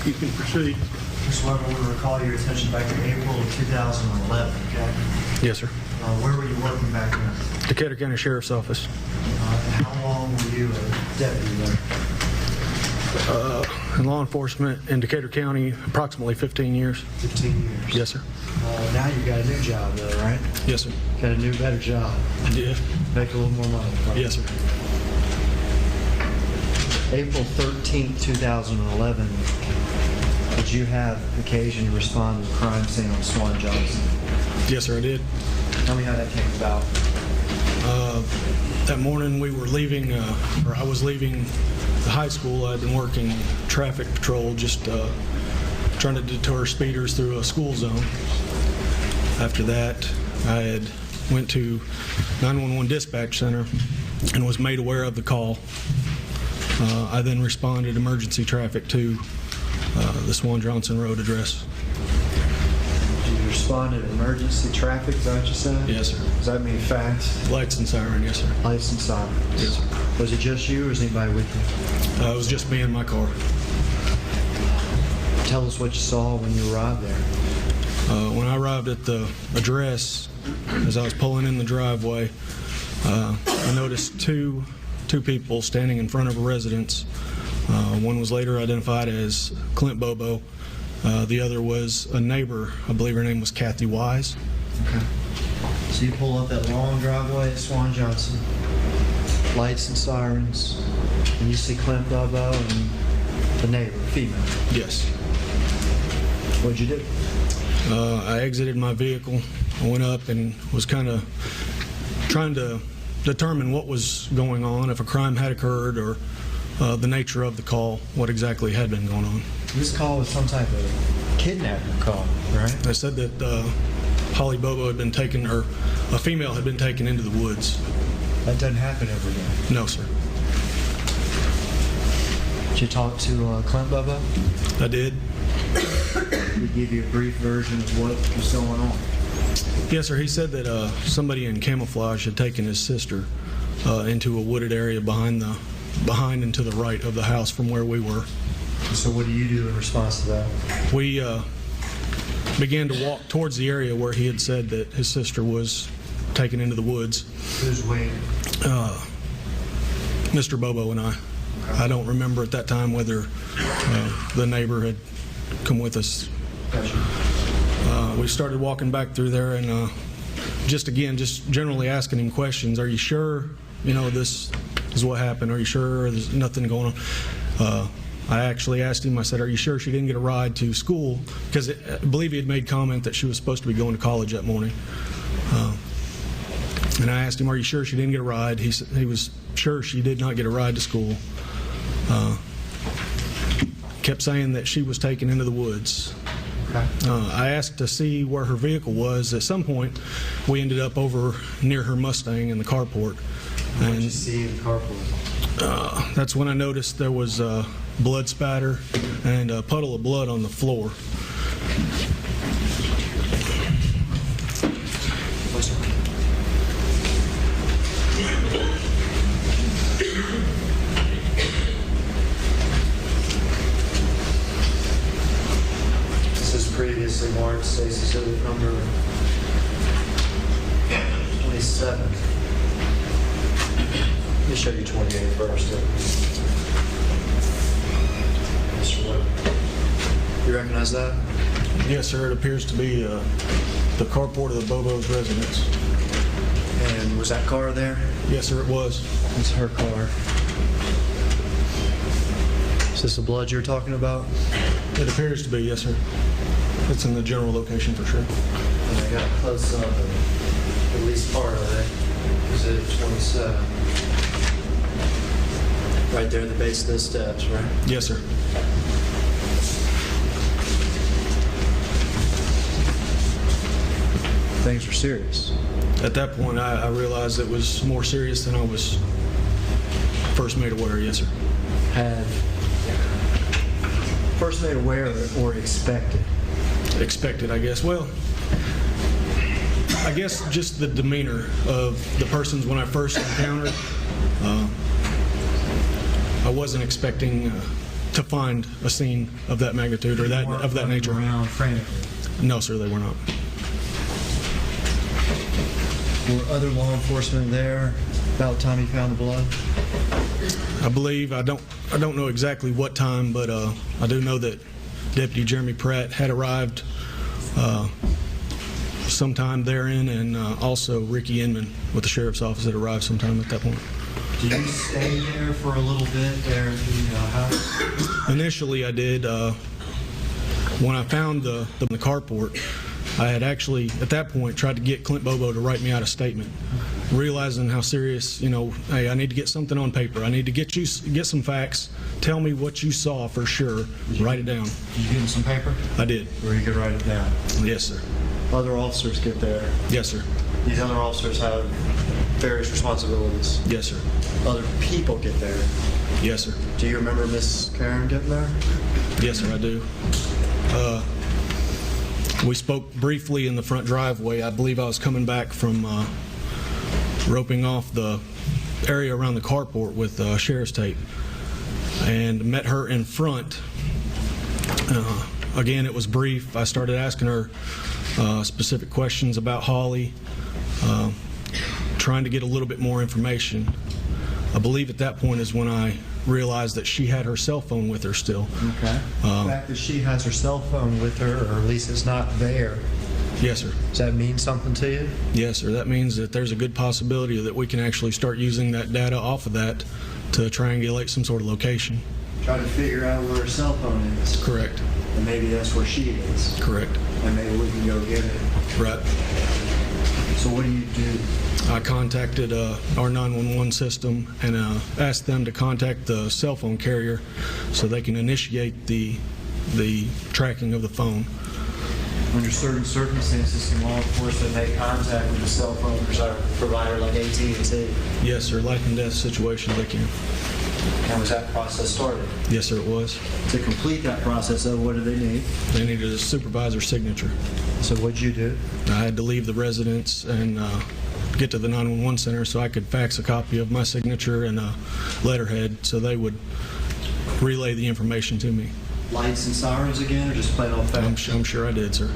You can proceed. Mr. Weber, I want to recall your attention back to April of 2011, okay? Yes, sir. Where were you working back then? Decatur County Sheriff's Office. And how long were you a deputy there? In law enforcement in Decatur County, approximately 15 years. 15 years. Yes, sir. Now you've got a new job, though, right? Yes, sir. Got a new, better job. Yeah. Make a little more money. Right? Yes, sir. April 13th, 2011, did you have occasion to respond to a crime scene on Swan Johnson? Yes, sir, I did. Tell me how that came about. That morning we were leaving, or I was leaving the high school. I'd been working traffic patrol, just trying to deter speeders through a school zone. After that, I had went to 911 dispatch center and was made aware of the call. I then responded emergency traffic to the Swan Johnson Road address. You responded to emergency traffic, is that what you said? Yes, sir. Does that mean fast? Lights and siren, yes, sir. Lights and sirens? Yes, sir. Was it just you or was anybody with you? It was just me in my car. Tell us what you saw when you arrived there. When I arrived at the address, as I was pulling in the driveway, I noticed two people standing in front of a residence. One was later identified as Clint Bobo. The other was a neighbor. I believe her name was Kathy Wise. Okay. So you pull up that long driveway at Swan Johnson, lights and sirens, and you see Clint Bobo and the neighbor, female. Yes. What'd you do? I exited my vehicle. I went up and was kind of trying to determine what was going on, if a crime had occurred, or the nature of the call, what exactly had been going on. This call was some type of kidnapping call, right? They said that Holly Bobo had been taken, or a female had been taken into the woods. That doesn't happen every day. No, sir. Did you talk to Clint Bobo? I did. Did he give you a brief version of what was going on? Yes, sir. He said that somebody in camouflage had taken his sister into a wooded area behind and to the right of the house from where we were. So what do you do in response to that? We began to walk towards the area where he had said that his sister was taken into the woods. Who's waiting? Mr. Bobo and I. Okay. I don't remember at that time whether the neighbor had come with us. Gotcha. We started walking back through there and just generally asking him questions. Are you sure, this is what happened? Are you sure there's nothing going on? I actually asked him, I said, are you sure she didn't get a ride to school? Because I believe he had made comment that she was supposed to be going to college that morning. And I asked him, are you sure she didn't get a ride? He was sure she did not get a ride to school. Kept saying that she was taken into the woods. Okay. I asked to see where her vehicle was. At some point, we ended up over near her Mustang in the carport. What did you see in the carport? That's when I noticed there was blood spatter and a puddle of blood on the floor. Previously marked Stacy Silver number 27. Let me show you 28 first. Mr. Weber. You recognize that? Yes, sir. It appears to be the carport of the Bobo's residence. And was that car there? Yes, sir, it was. It's her car. Is this the blood you're talking about? It appears to be, yes, sir. It's in the general location for sure. And I got a close up of at least part of it. Is it 27? Right there at the base of the steps, right? Yes, sir. Things were serious. At that point, I realized it was more serious than I was first made aware, yes, sir. Had first made aware or expected? Expected, I guess. Well, I guess just the demeanor of the persons when I first encountered. I wasn't expecting to find a scene of that magnitude or that of that nature. Around frantically. No, sir, they were not. Were other law enforcement there about the time you found the blood? I believe I don't know exactly what time, but I do know that Deputy Jeremy Pratt had arrived sometime therein, and also Ricky Inman with the sheriff's office had arrived sometime at that point. Did you stay there for a little bit there at the house? Initially, I did. When I found the carport, I had actually, at that point, tried to get Clint Bobo to write me out a statement, realizing how serious, hey, I need to get something on paper. I need to get some facts. Tell me what you saw for sure. Write it down. Did you give him some paper? I did. Where you could write it down? Yes, sir. Other officers get there. Yes, sir. These other officers have various responsibilities. Yes, sir. Other people get there. Yes, sir. Do you remember Miss Karen getting there? Yes, sir, I do. We spoke briefly in the front driveway. I believe I was coming back from roping off the area around the carport with sheriff's tape and met her in front. Again, it was brief. I started asking her specific questions about Holly, trying to get a little bit more information. I believe at that point is when I realized that she had her cell phone with her still. Okay. The fact that she has her cell phone with her, or at least it's not there. Yes, sir. Does that mean something to you? Yes, sir. That means that there's a good possibility that we can actually start using that data off of that to triangulate some sort of location. Try to figure out where her cell phone is. Correct. And maybe that's where she is. Correct. And maybe we can go get it. Right. So what do you do? I contacted our 911 system and asked them to contact the cell phone carrier so they can initiate the tracking of the phone. Under certain circumstances, can law enforcement make contact with a cell phone provider like AT&T? Yes, sir. Life and death situations, they can. And was that process started? Yes, sir, it was. To complete that process, though, what do they need? They needed a supervisor's signature. So what'd you do? I had to leave the residence and get to the 911 center so I could fax a copy of my signature and a letterhead so they would relay the information to me. Lights and sirens again, or just plain old fax? I'm sure I did, sir.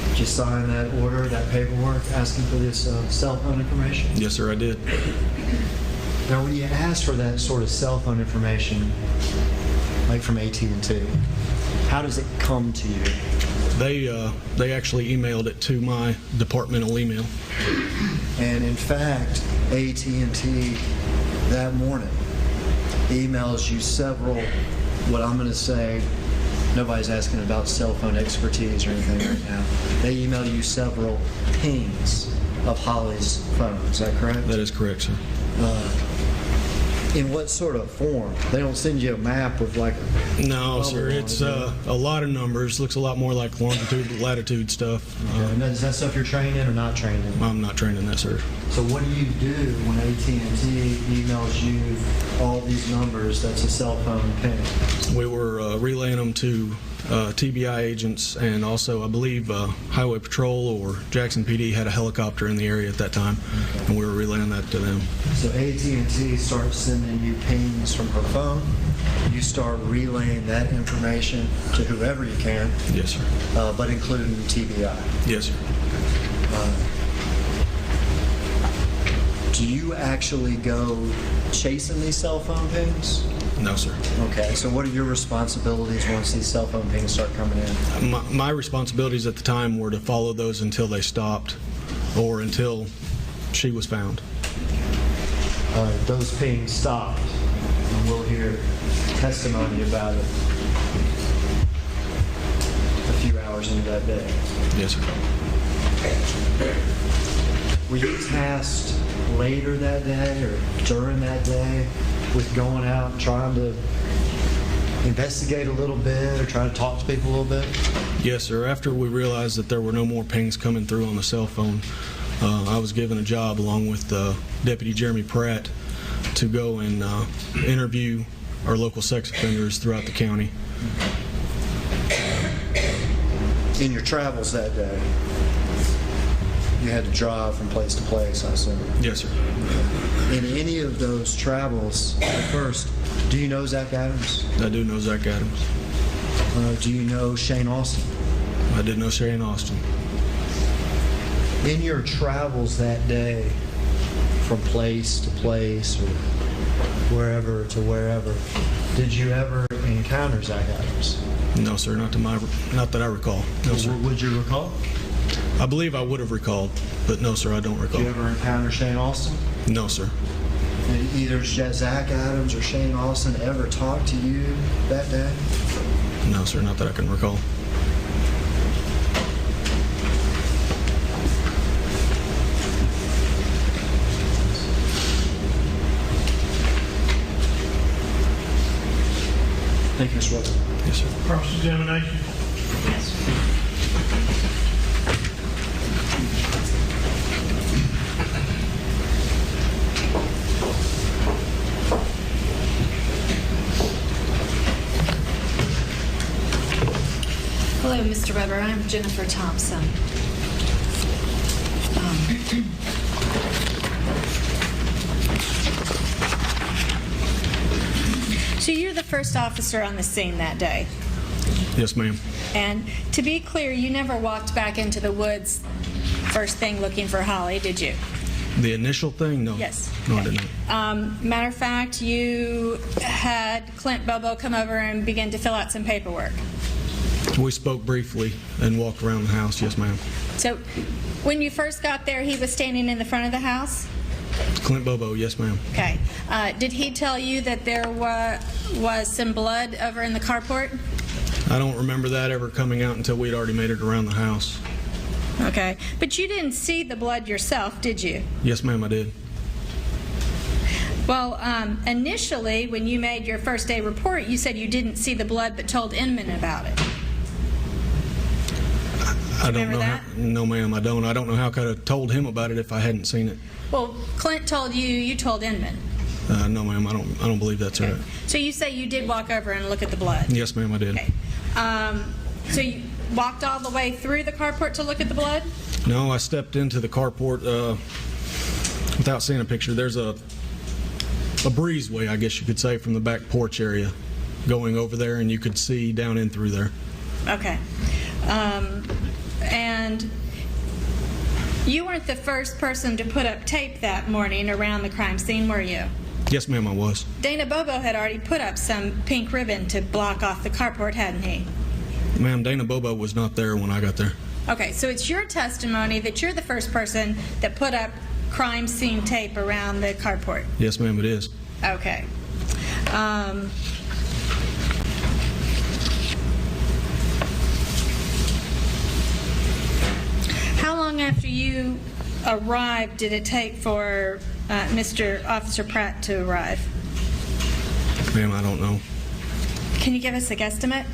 Did you sign that order, that paperwork, asking for this cell phone information? Yes, sir, I did. Now, when you ask for that sort of cell phone information, like from AT&T, how does it come to you? They actually emailed it to my departmental email. And in fact, AT&T that morning emails you several, what I'm going to say, nobody's asking about cell phone expertise or anything right now. They email you several pings of Holly's phone. Is that correct? That is correct, sir. In what sort of form? They don't send you a map with like a... No, sir. It's a lot of numbers. Looks a lot more like longitude, latitude stuff. Now, is that stuff you're trained in or not trained in? I'm not trained in that, sir. So what do you do when AT&T emails you all these numbers that's a cell phone ping? We were relaying them to TBI agents, and also I believe Highway Patrol or Jackson PD had a helicopter in the area at that time, and we were relaying that to them. So AT&T starts sending you pings from her phone. You start relaying that information to whoever you can. Yes, sir. But including TBI. Yes, sir. Do you actually go chasing these cell phone pings? No, sir. Okay, so what are your responsibilities once these cell phone pings start coming in? My responsibilities at the time were to follow those until they stopped or until she was found. Those pings stopped, and we'll hear testimony about it a few hours into that day. Yes, sir. Were you tasked later that day or during that day with going out and trying to investigate a little bit or trying to talk to people a little bit? Yes, sir. After we realized that there were no more pings coming through on the cell phone, I was given a job along with Deputy Jeremy Pratt to go and interview our local sex offenders throughout the county. In your travels that day, you had to drive from place to place, I assume. Yes, sir. In any of those travels, first, do you know Zach Adams? I do know Zach Adams. Do you know Shane Austin? I did know Shane Austin. In your travels that day, from place to place or wherever to wherever, did you ever encounter Zach Adams? No, sir, not that I recall. No, sir. Would you recall? I believe I would have recalled, but no, sir, I don't recall. Did you ever encounter Shane Austin? No, sir. Did either Zach Adams or Shane Austin ever talk to you that day? No, sir, not that I can recall. Thank you, Mr. Weber. Yes, sir. Cross-examination. Hello, Mr. Weber. I'm Jennifer Thompson. So you're the first officer on the scene that day. Yes, ma'am. And to be clear, you never walked back into the woods first thing looking for Holly, did you? The initial thing? No. Yes. No, I did not. Matter of fact, you had Clint Bobo come over and begin to fill out some paperwork. We spoke briefly and walked around the house. Yes, ma'am. So when you first got there, he was standing in the front of the house? Clint Bobo, yes, ma'am. Okay. Did he tell you that there was some blood over in the carport? I don't remember that ever coming out until we'd already made it around the house. Okay. But you didn't see the blood yourself, did you? Yes, ma'am, I did. Well, initially, when you made your first day report, you said you didn't see the blood but told Inman about it. I don't know. that? No, ma'am, I don't. I don't know how I could have told him about it if I hadn't seen it. Well, Clint told you, you told Inman. No, ma'am, I don't believe that's right. So you say you did walk over and look at the blood? Yes, ma'am, I did. Okay. So you walked all the way through the carport to look at the blood? No, I stepped into the carport without seeing a picture. There's a breezeway, I guess you could say, from the back porch area going over there, and you could see down in through there. Okay. And you weren't the first person to put up tape that morning around the crime scene, were you? Yes, ma'am, I was. Dana Bobo had already put up some pink ribbon to block off the carport, hadn't he? Ma'am, Dana Bobo was not there when I got there. Okay, so it's your testimony that you're the first person that put up crime scene tape around the carport? Yes, ma'am, it is. Okay. How long after you arrived did it take for Mr. Officer Pratt to arrive? Ma'am, I don't know. Can you give us a guesstimate?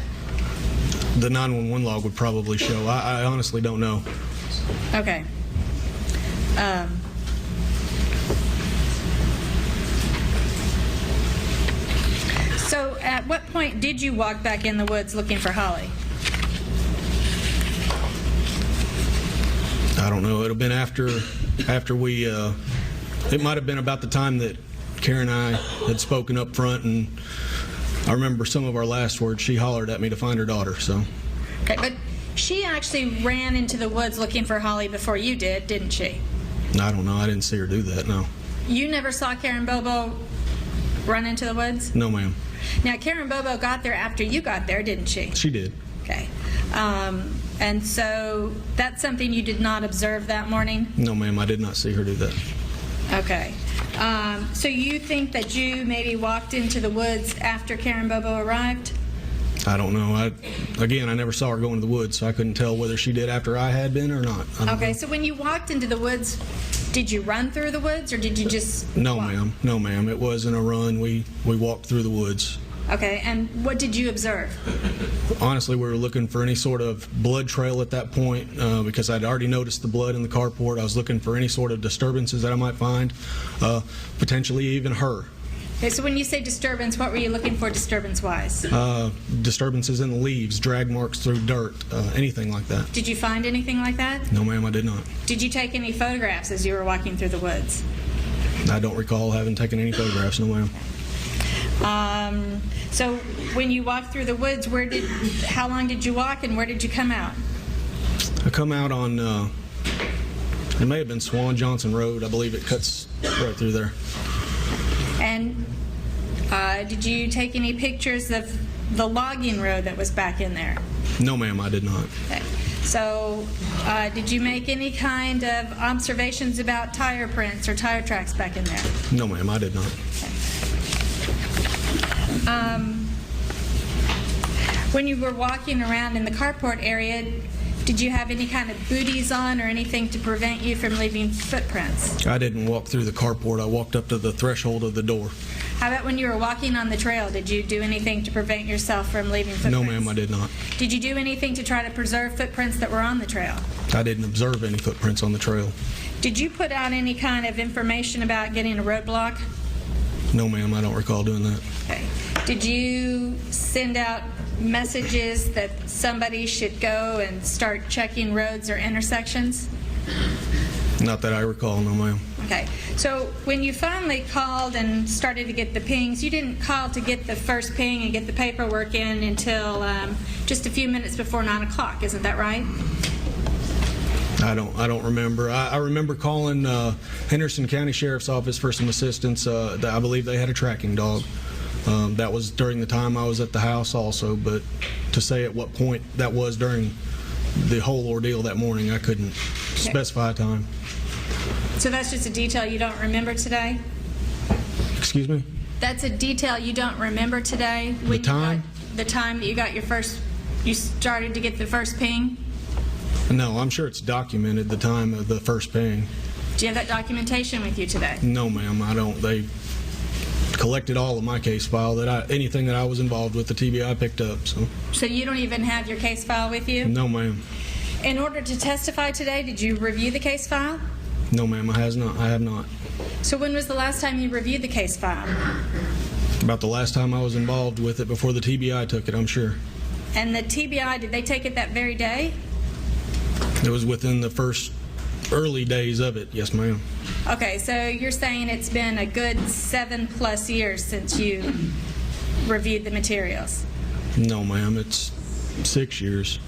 The 911 log would probably show. I honestly don't know. Okay. So at what point did you walk back in the woods looking for Holly? I don't know. It would have been after we, it might have been about the time that Karen and I had spoken up front, and I remember some of our last words. She hollered at me to find her daughter, so. Okay, but she actually ran into the woods looking for Holly before you did, didn't she? I don't know. I didn't see her do that, no. You never saw Karen Bobo run into the woods? No, ma'am. Now, Karen Bobo got there after you got there, didn't she? She did. Okay. And so that's something you did not observe that morning? No, ma'am. I did not see her do that. Okay. So you think that you maybe walked into the woods after Karen Bobo arrived? I don't know. Again, I never saw her go into the woods, so I couldn't tell whether she did after I had been or not. Okay, so when you walked into the woods, did you run through the woods or did you just No, walk? ma'am. No, ma'am. It wasn't a run. We walked through the woods. Okay, and what did you observe? Honestly, we were looking for any sort of blood trail at that point because I'd already noticed the blood in the carport. I was looking for any sort of disturbances that I might find, potentially even her. Okay, so when you say disturbance, what were you looking for disturbance-wise? Disturbances in the leaves, drag marks through dirt, anything like that. Did you find anything like that? No, ma'am, I did not. Did you take any photographs as you were walking through the woods? I don't recall having taken any photographs, no, ma'am. So when you walked through the woods, how long did you walk and where did you come out? I come out on, it may have been Swan Johnson Road. I believe it cuts right through there. And did you take any pictures of the logging road that was back in there? No, ma'am, I did not. Okay. So did you make any kind of observations about tire prints or tire tracks back in there? No, ma'am, I did not. When you were walking around in the carport area, did you have any kind of booties on or anything to prevent you from leaving footprints? I didn't walk through the carport. I walked up to the threshold of the door. How about when you were walking on the trail? Did you do anything to prevent yourself from leaving footprints? No, ma'am, I did not. Did you do anything to try to preserve footprints that were on the trail? I didn't observe any footprints on the trail. Did you put out any kind of information about getting a roadblock? No, ma'am, I don't recall doing that. Okay. Did you send out messages that somebody should go and start checking roads or intersections? Not that I recall, no, ma'am. Okay. So when you finally called and started to get the pings, you didn't call to get the first ping and get the paperwork in until just a few minutes before 9 o'clock. Isn't that right? I don't remember. I remember calling Henderson County Sheriff's Office for some assistance. I believe they had a tracking dog. That was during the time I was at the house also, but to say at what point that was during the whole ordeal that morning, I couldn't specify a time. So that's just a detail you don't remember today? Excuse me? That's a detail you don't remember today? The time? The time that you got you started to get the first ping? No, I'm sure it's documented, the time of the first ping. Do you have that documentation with you today? No, ma'am, I don't. They collected all of my case file, anything that I was involved with, the TBI picked up. So you don't even have your case file with you? No, ma'am. In order to testify today, did you review the case file? No, ma'am, I have not. So when was the last time you reviewed the case file? About the last time I was involved with it, before the TBI took it, I'm sure. And the TBI, did they take it that very day? It was within the first early days of it, yes, ma'am. Okay, so you're saying it's been a good 7+ years since you reviewed the materials? No, ma'am, it's 6 years.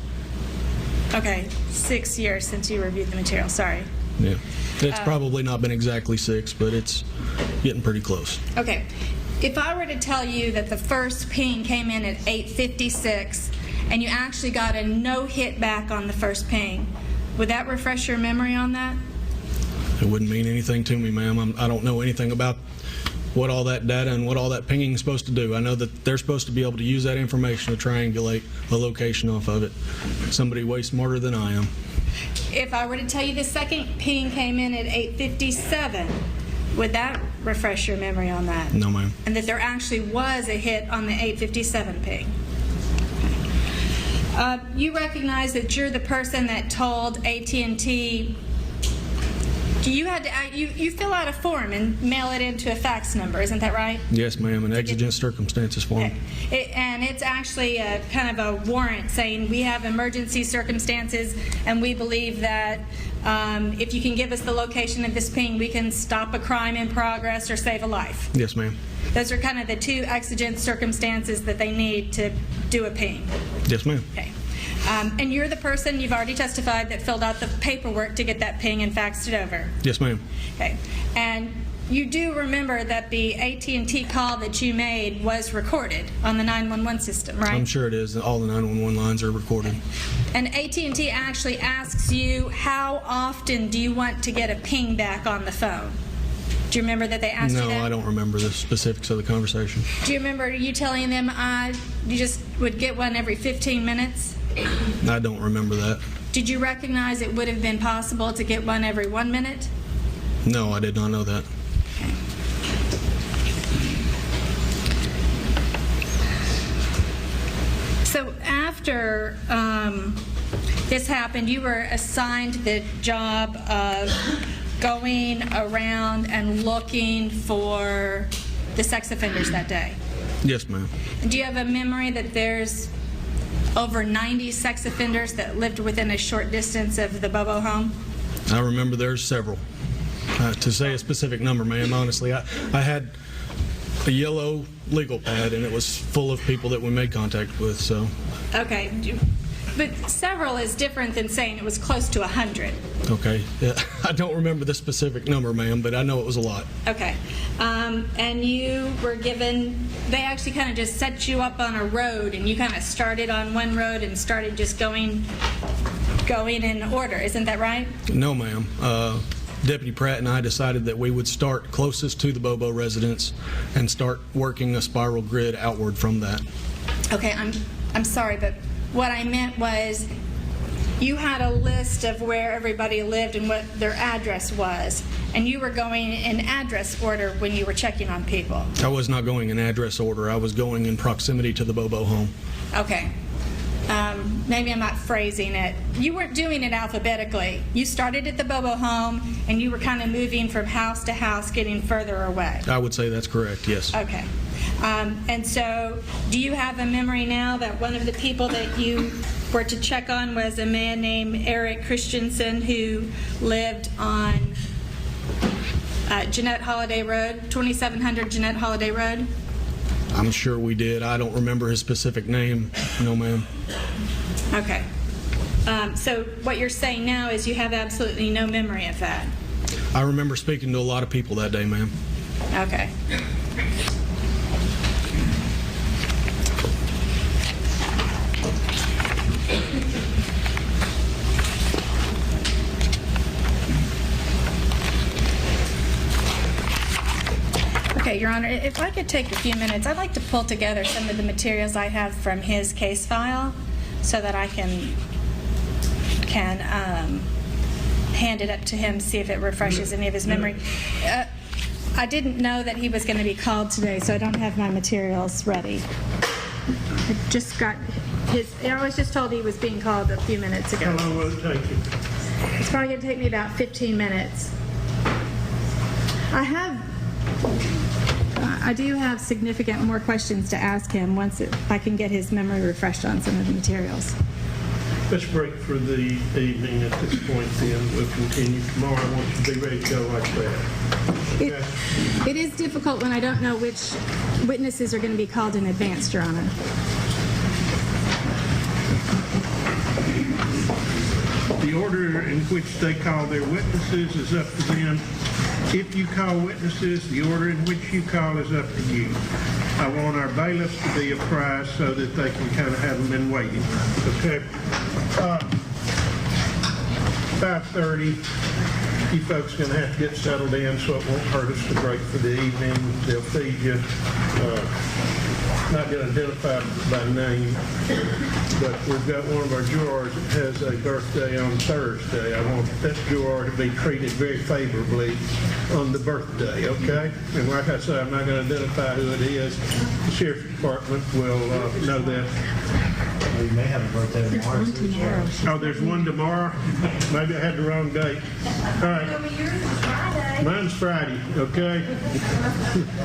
Okay, 6 years since you reviewed the material, sorry. Yeah, it's probably not been exactly 6, but it's getting pretty close. Okay, if I were to tell you that the first ping came in at 8:56 and you actually got a no hit back on the first ping, would that refresh your memory on that? It wouldn't mean anything to me, ma'am. I don't know anything about what all that data and what all that pinging is supposed to do. I know that they're supposed to be able to use that information to triangulate a location off of it. Somebody way smarter than I am. If I were to tell you the second ping came in at 8:57, would that refresh your memory on that? No, ma'am. And that there actually was a hit on the 8:57 ping? You recognize that you're the person that told AT&T. You fill out a form and mail it into a fax number, isn't that right? Yes, ma'am, an exigent circumstances form. And it's actually a kind of a warrant saying we have emergency circumstances and we believe that if you can give us the location of this ping, we can stop a crime in progress or save a life. Yes, ma'am. Those are kind of the two exigent circumstances that they need to do a ping. Yes, ma'am. Okay. And you're the person, you've already testified, that filled out the paperwork to get that ping and faxed it over. Yes, ma'am. Okay. And you do remember that the AT&T call that you made was recorded on the 911 system, right? I'm sure it is. All the 911 lines are recorded. And AT&T actually asks you, how often do you want to get a ping back on the phone? Do you remember that they asked you that? No, I don't remember the specifics of the conversation. Do you remember you telling them you just would get one every 15 minutes? I don't remember that. Did you recognize it would have been possible to get one every 1 minute? No, I did not know that. Okay. So after this happened, you were assigned the job of going around and looking for the sex offenders that day? Yes, ma'am. Do you have a memory that there's over 90 sex offenders that lived within a short distance of the Bobo home? I remember there's several. To say a specific number, ma'am, honestly, I had a yellow legal pad, and it was full of people that we made contact with, so. Okay, but several is different than saying it was close to 100. Okay. Yeah, I don't remember the specific number, ma'am, but I know it was a lot. Okay. And you were given, they actually kind of just set you up on a road, and you kind of started on one road and started just going in order. Isn't that right? No, ma'am. Deputy Pratt and I decided that we would start closest to the Bobo residence and start working a spiral grid outward from that. Okay, I'm sorry, but what I meant was you had a list of where everybody lived and what their address was, and you were going in address order when you were checking on people. I was not going in address order. I was going in proximity to the Bobo home. Okay. Maybe I'm not phrasing it. You weren't doing it alphabetically. You started at the Bobo home, and you were kind of moving from house to house, getting further away. I would say that's correct, yes. Okay. And so, do you have a memory now that one of the people that you were to check on was a man named Eric Christensen who lived on Jeanette Holiday Road, 2700 Jeanette Holiday Road? I'm sure we did. I don't remember his specific name. No, ma'am. Okay. So what you're saying now is you have absolutely no memory of that? I remember speaking to a lot of people that day, ma'am. Okay. Okay, Your Honor, if I could take a few minutes, I'd like to pull together some of the materials I have from his case file so that I can hand it up to him, see if it refreshes any of his memory. I didn't know that he was going to be called today, so I don't have my materials ready. I just got I was just told he was being called a few minutes ago. How long will it take you? It's probably going to take me about 15 minutes. I do have significant more questions to ask him once I can get his memory refreshed on some of the materials. Let's break for the evening at this point, then. We'll continue tomorrow. I want you to be ready to go like that. Okay? It is difficult when I don't know which witnesses are going to be called in advance, Your Honor. The order in which they call their witnesses is up to them. If you call witnesses, the order in which you call is up to you. I want our bailiffs to be apprised so that they can kind of have them in waiting. Okay? 5:30. You folks are going to have to get settled in, so it won't hurt us to break for the evening. They'll feed you. Not going to identify by name, but we've got one of our jurors that has a birthday on Thursday. I want that juror to be treated very favorably on the birthday, okay? And like I say, I'm not going to identify who it is. The Sheriff's Department will know that. We may have a birthday tomorrow. Oh, there's one tomorrow? Maybe I had the wrong date. All right. Mine's Friday, okay?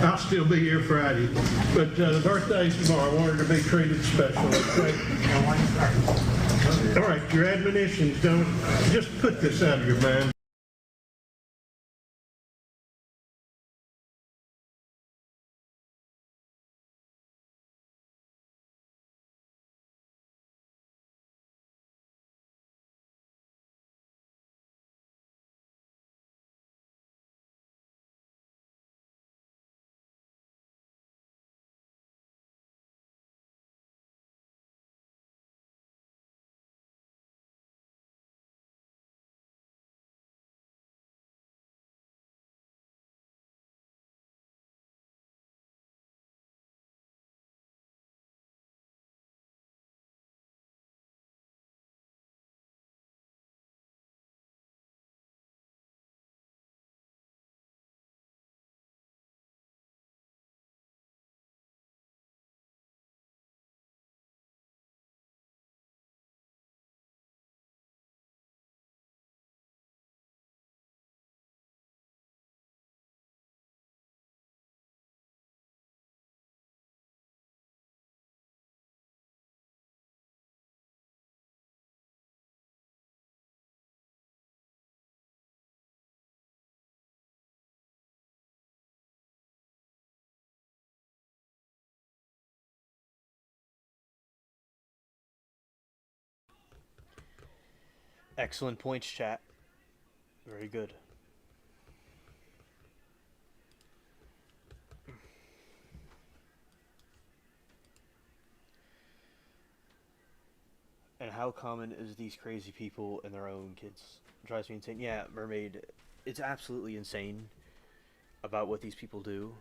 I'll still be here Friday. But the birthday's tomorrow. I want her to be treated special, okay? All right, your admonitions, don't just put this out of your mind. Excellent points, chat. Very good. And how common is these crazy people and their own kids? It drives me insane. Yeah, Mermaid, it's absolutely insane about what these people do.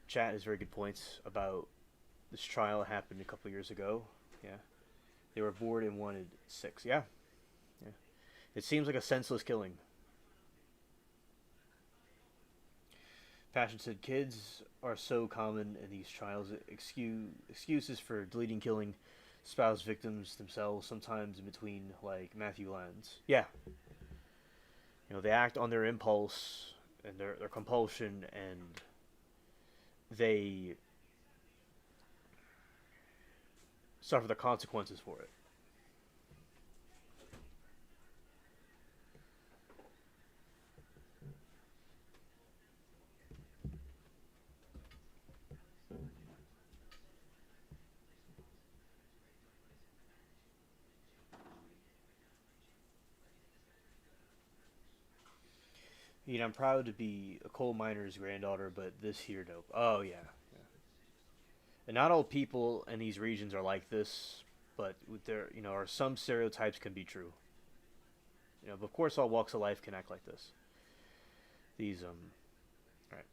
Chat has very good points about this trial happened a couple years ago. Yeah. They were bored and wanted 6. Yeah. Yeah. It seems like a senseless killing. Passion said kids are so common in these trials. Excuses for deleting killing spouse victims themselves, sometimes in between, like Matthew Lands. Yeah. They act on their impulse and their compulsion, and they suffer the consequences for it. I'm proud to be a coal miner's granddaughter, but this here, nope. Oh, yeah. And not all people in these regions are like this, but there, are some stereotypes can be true. But of course, all walks of life can act like this. These, alright.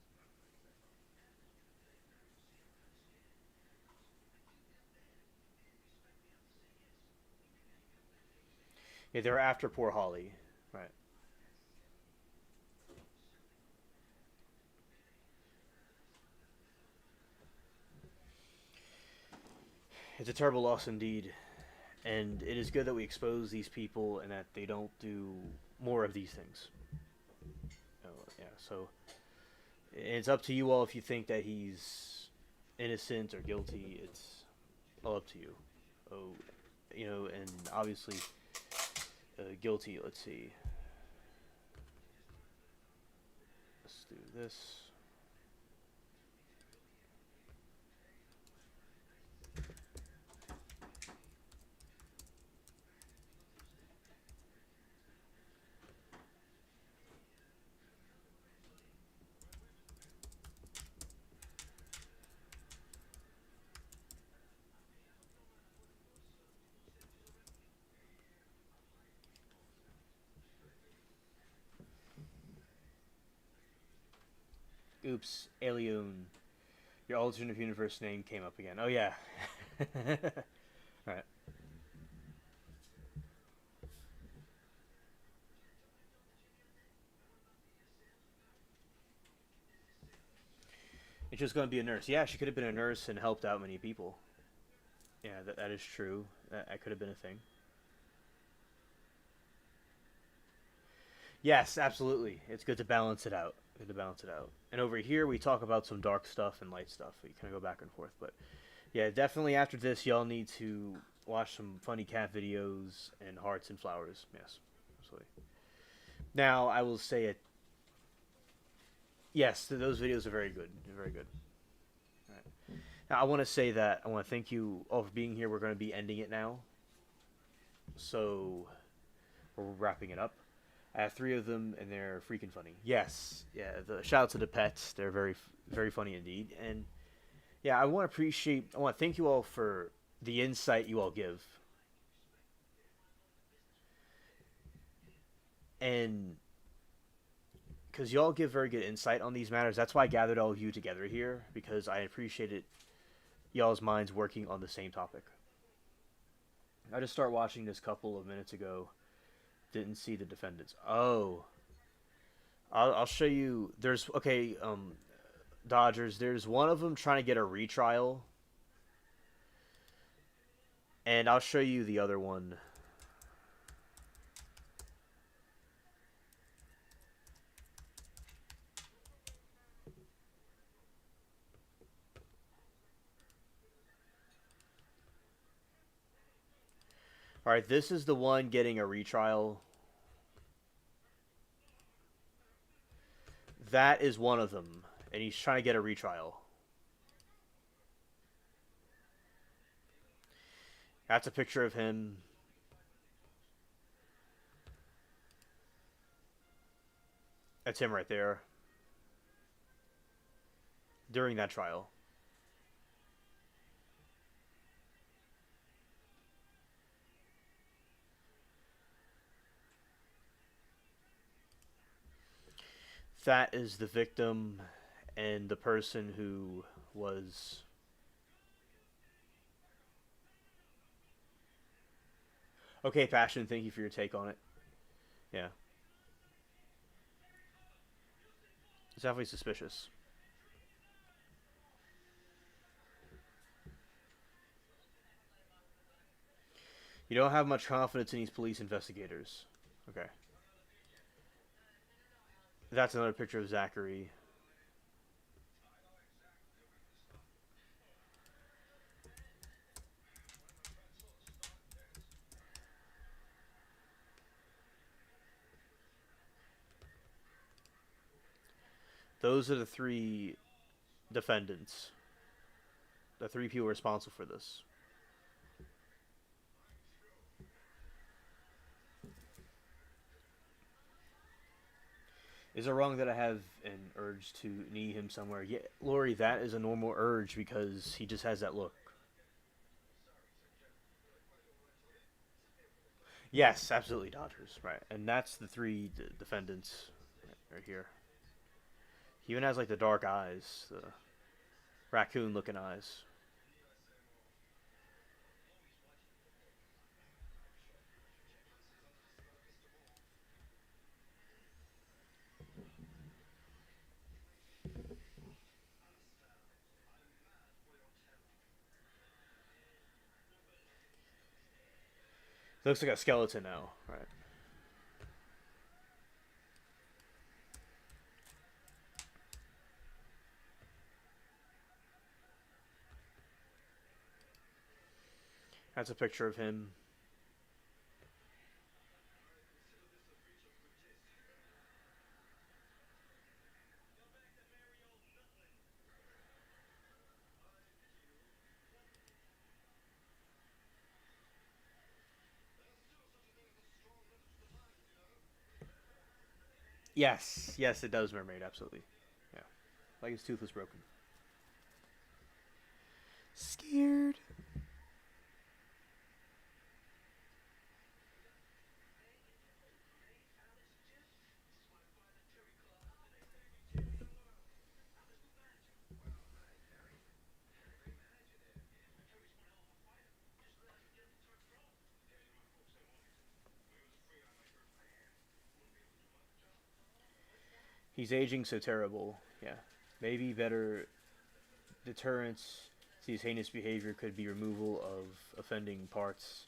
Yeah, they're after poor Holly. Right. It's a terrible loss indeed. And it is good that we expose these people and that they don't do more of these things. Yeah, so it's up to you all if you think that he's innocent or guilty. It's all up to you. Oh, and obviously guilty. Let's see. Let's do this. Oops, Alien. Your alternate universe name came up again. Oh yeah. Alright. And she was going to be a nurse. Yeah, she could have been a nurse and helped out many people. Yeah, that is true. That could have been a thing. Yes, absolutely. It's good to balance it out. Good to balance it out. And over here, we talk about some dark stuff and light stuff. We kind of go back and forth. But yeah, definitely after this, y'all need to watch some funny cat videos and hearts and flowers. Yes, absolutely. Now, I will say it. Yes, those videos are very good. They're very good. All right. Now, I want to say that I want to thank you all for being here. We're going to be ending it now. So, we're wrapping it up. I have 3 of them, and they're freaking funny. Yes, yeah. The shout out to the pets; they're very, very funny indeed. And yeah, I want to thank you all for the insight you all give, and because y'all give very good insight on these matters. That's why I gathered all of you together here, because I appreciated y'all's minds working on the same topic. I just started watching this couple of minutes ago. Didn't see the defendants. Oh, I'll show you. There's Dodgers. There's one of them trying to get a retrial, and I'll show you the other one. All right, this is the one getting a retrial. That is one of them, and he's trying to get a retrial. That's a picture of him. That's him right there. During that trial. That is the victim and the person who was... Okay, Passion, thank you for your take on it. Yeah. It's definitely suspicious. You don't have much confidence in these police investigators. Okay. That's another picture of Zachary. Those are the three defendants. The three people responsible for this. Is it wrong that I have an urge to knee him somewhere? Yeah, Lori, that is a normal urge because he just has that look. Yes, absolutely, Dodgers. Right, and that's the three defendants right here. He even has like the dark eyes, the raccoon-looking eyes. Looks like a skeleton now, right? That's a picture of him. Yes, yes, it does, Mermaid, absolutely. Yeah, like his tooth was broken. Scared. He's aging so terrible. Yeah, maybe better deterrence to his heinous behavior could be removal of offending parts.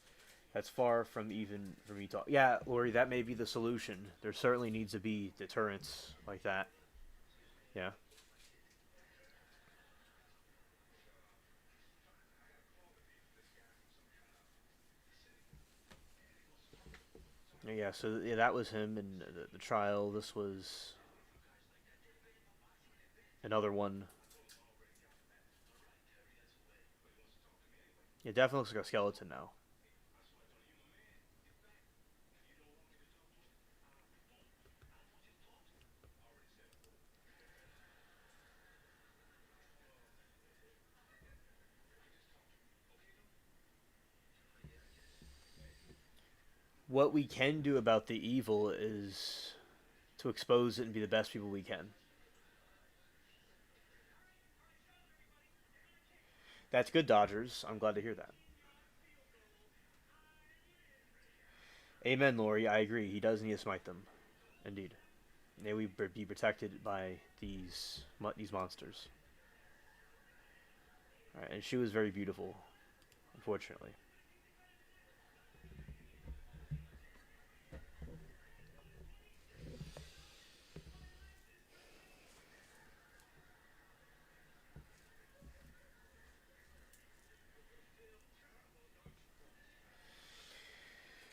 That's far from even for me talk. Yeah, Lori, that may be the solution. There certainly needs to be deterrence like that. Yeah. Yeah, so yeah, that was him in the trial. This was another one. It definitely looks like a skeleton now. What we can do about the evil is to expose it and be the best people we can. That's good, Dodgers. I'm glad to hear that. Amen, Lori. I agree. He does need to smite them. Indeed. May we be protected by these monsters. All right, and she was very beautiful, unfortunately.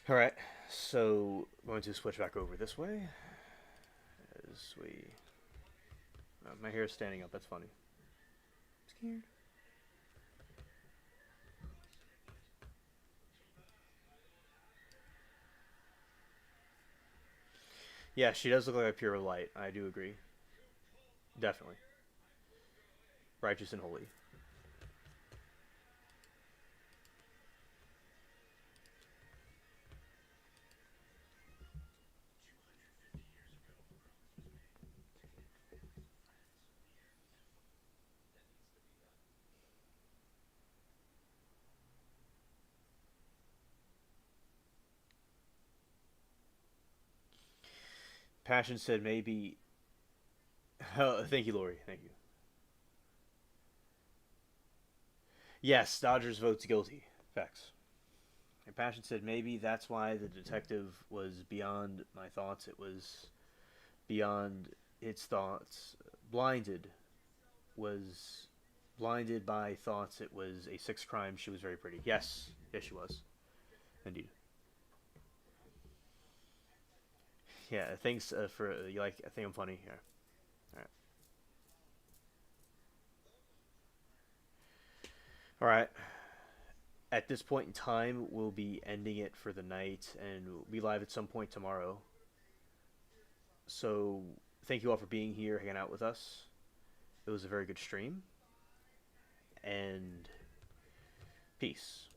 All right, so I'm going to switch back over this way as we. My hair is standing up. That's funny. Scared. Yeah, she does look like a pure light. I do agree. Definitely. Righteous and holy. Passion said maybe. Oh, thank you, Lori. Thank you. Yes, Dodgers votes guilty. Facts. And Passion said maybe that's why the detective was beyond my thoughts. It was beyond its thoughts. Blinded was blinded by thoughts. It was a sex crime. She was very pretty. Yes, yes, she was. Indeed. Yeah. Thanks for you like. I think I'm funny. Yeah. All right. All right. At this point in time, we'll be ending it for the night, and we'll be live at some point tomorrow. So thank you all for being here, hanging out with us. It was a very good stream, and peace.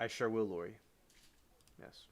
I sure will, Lori. Yes.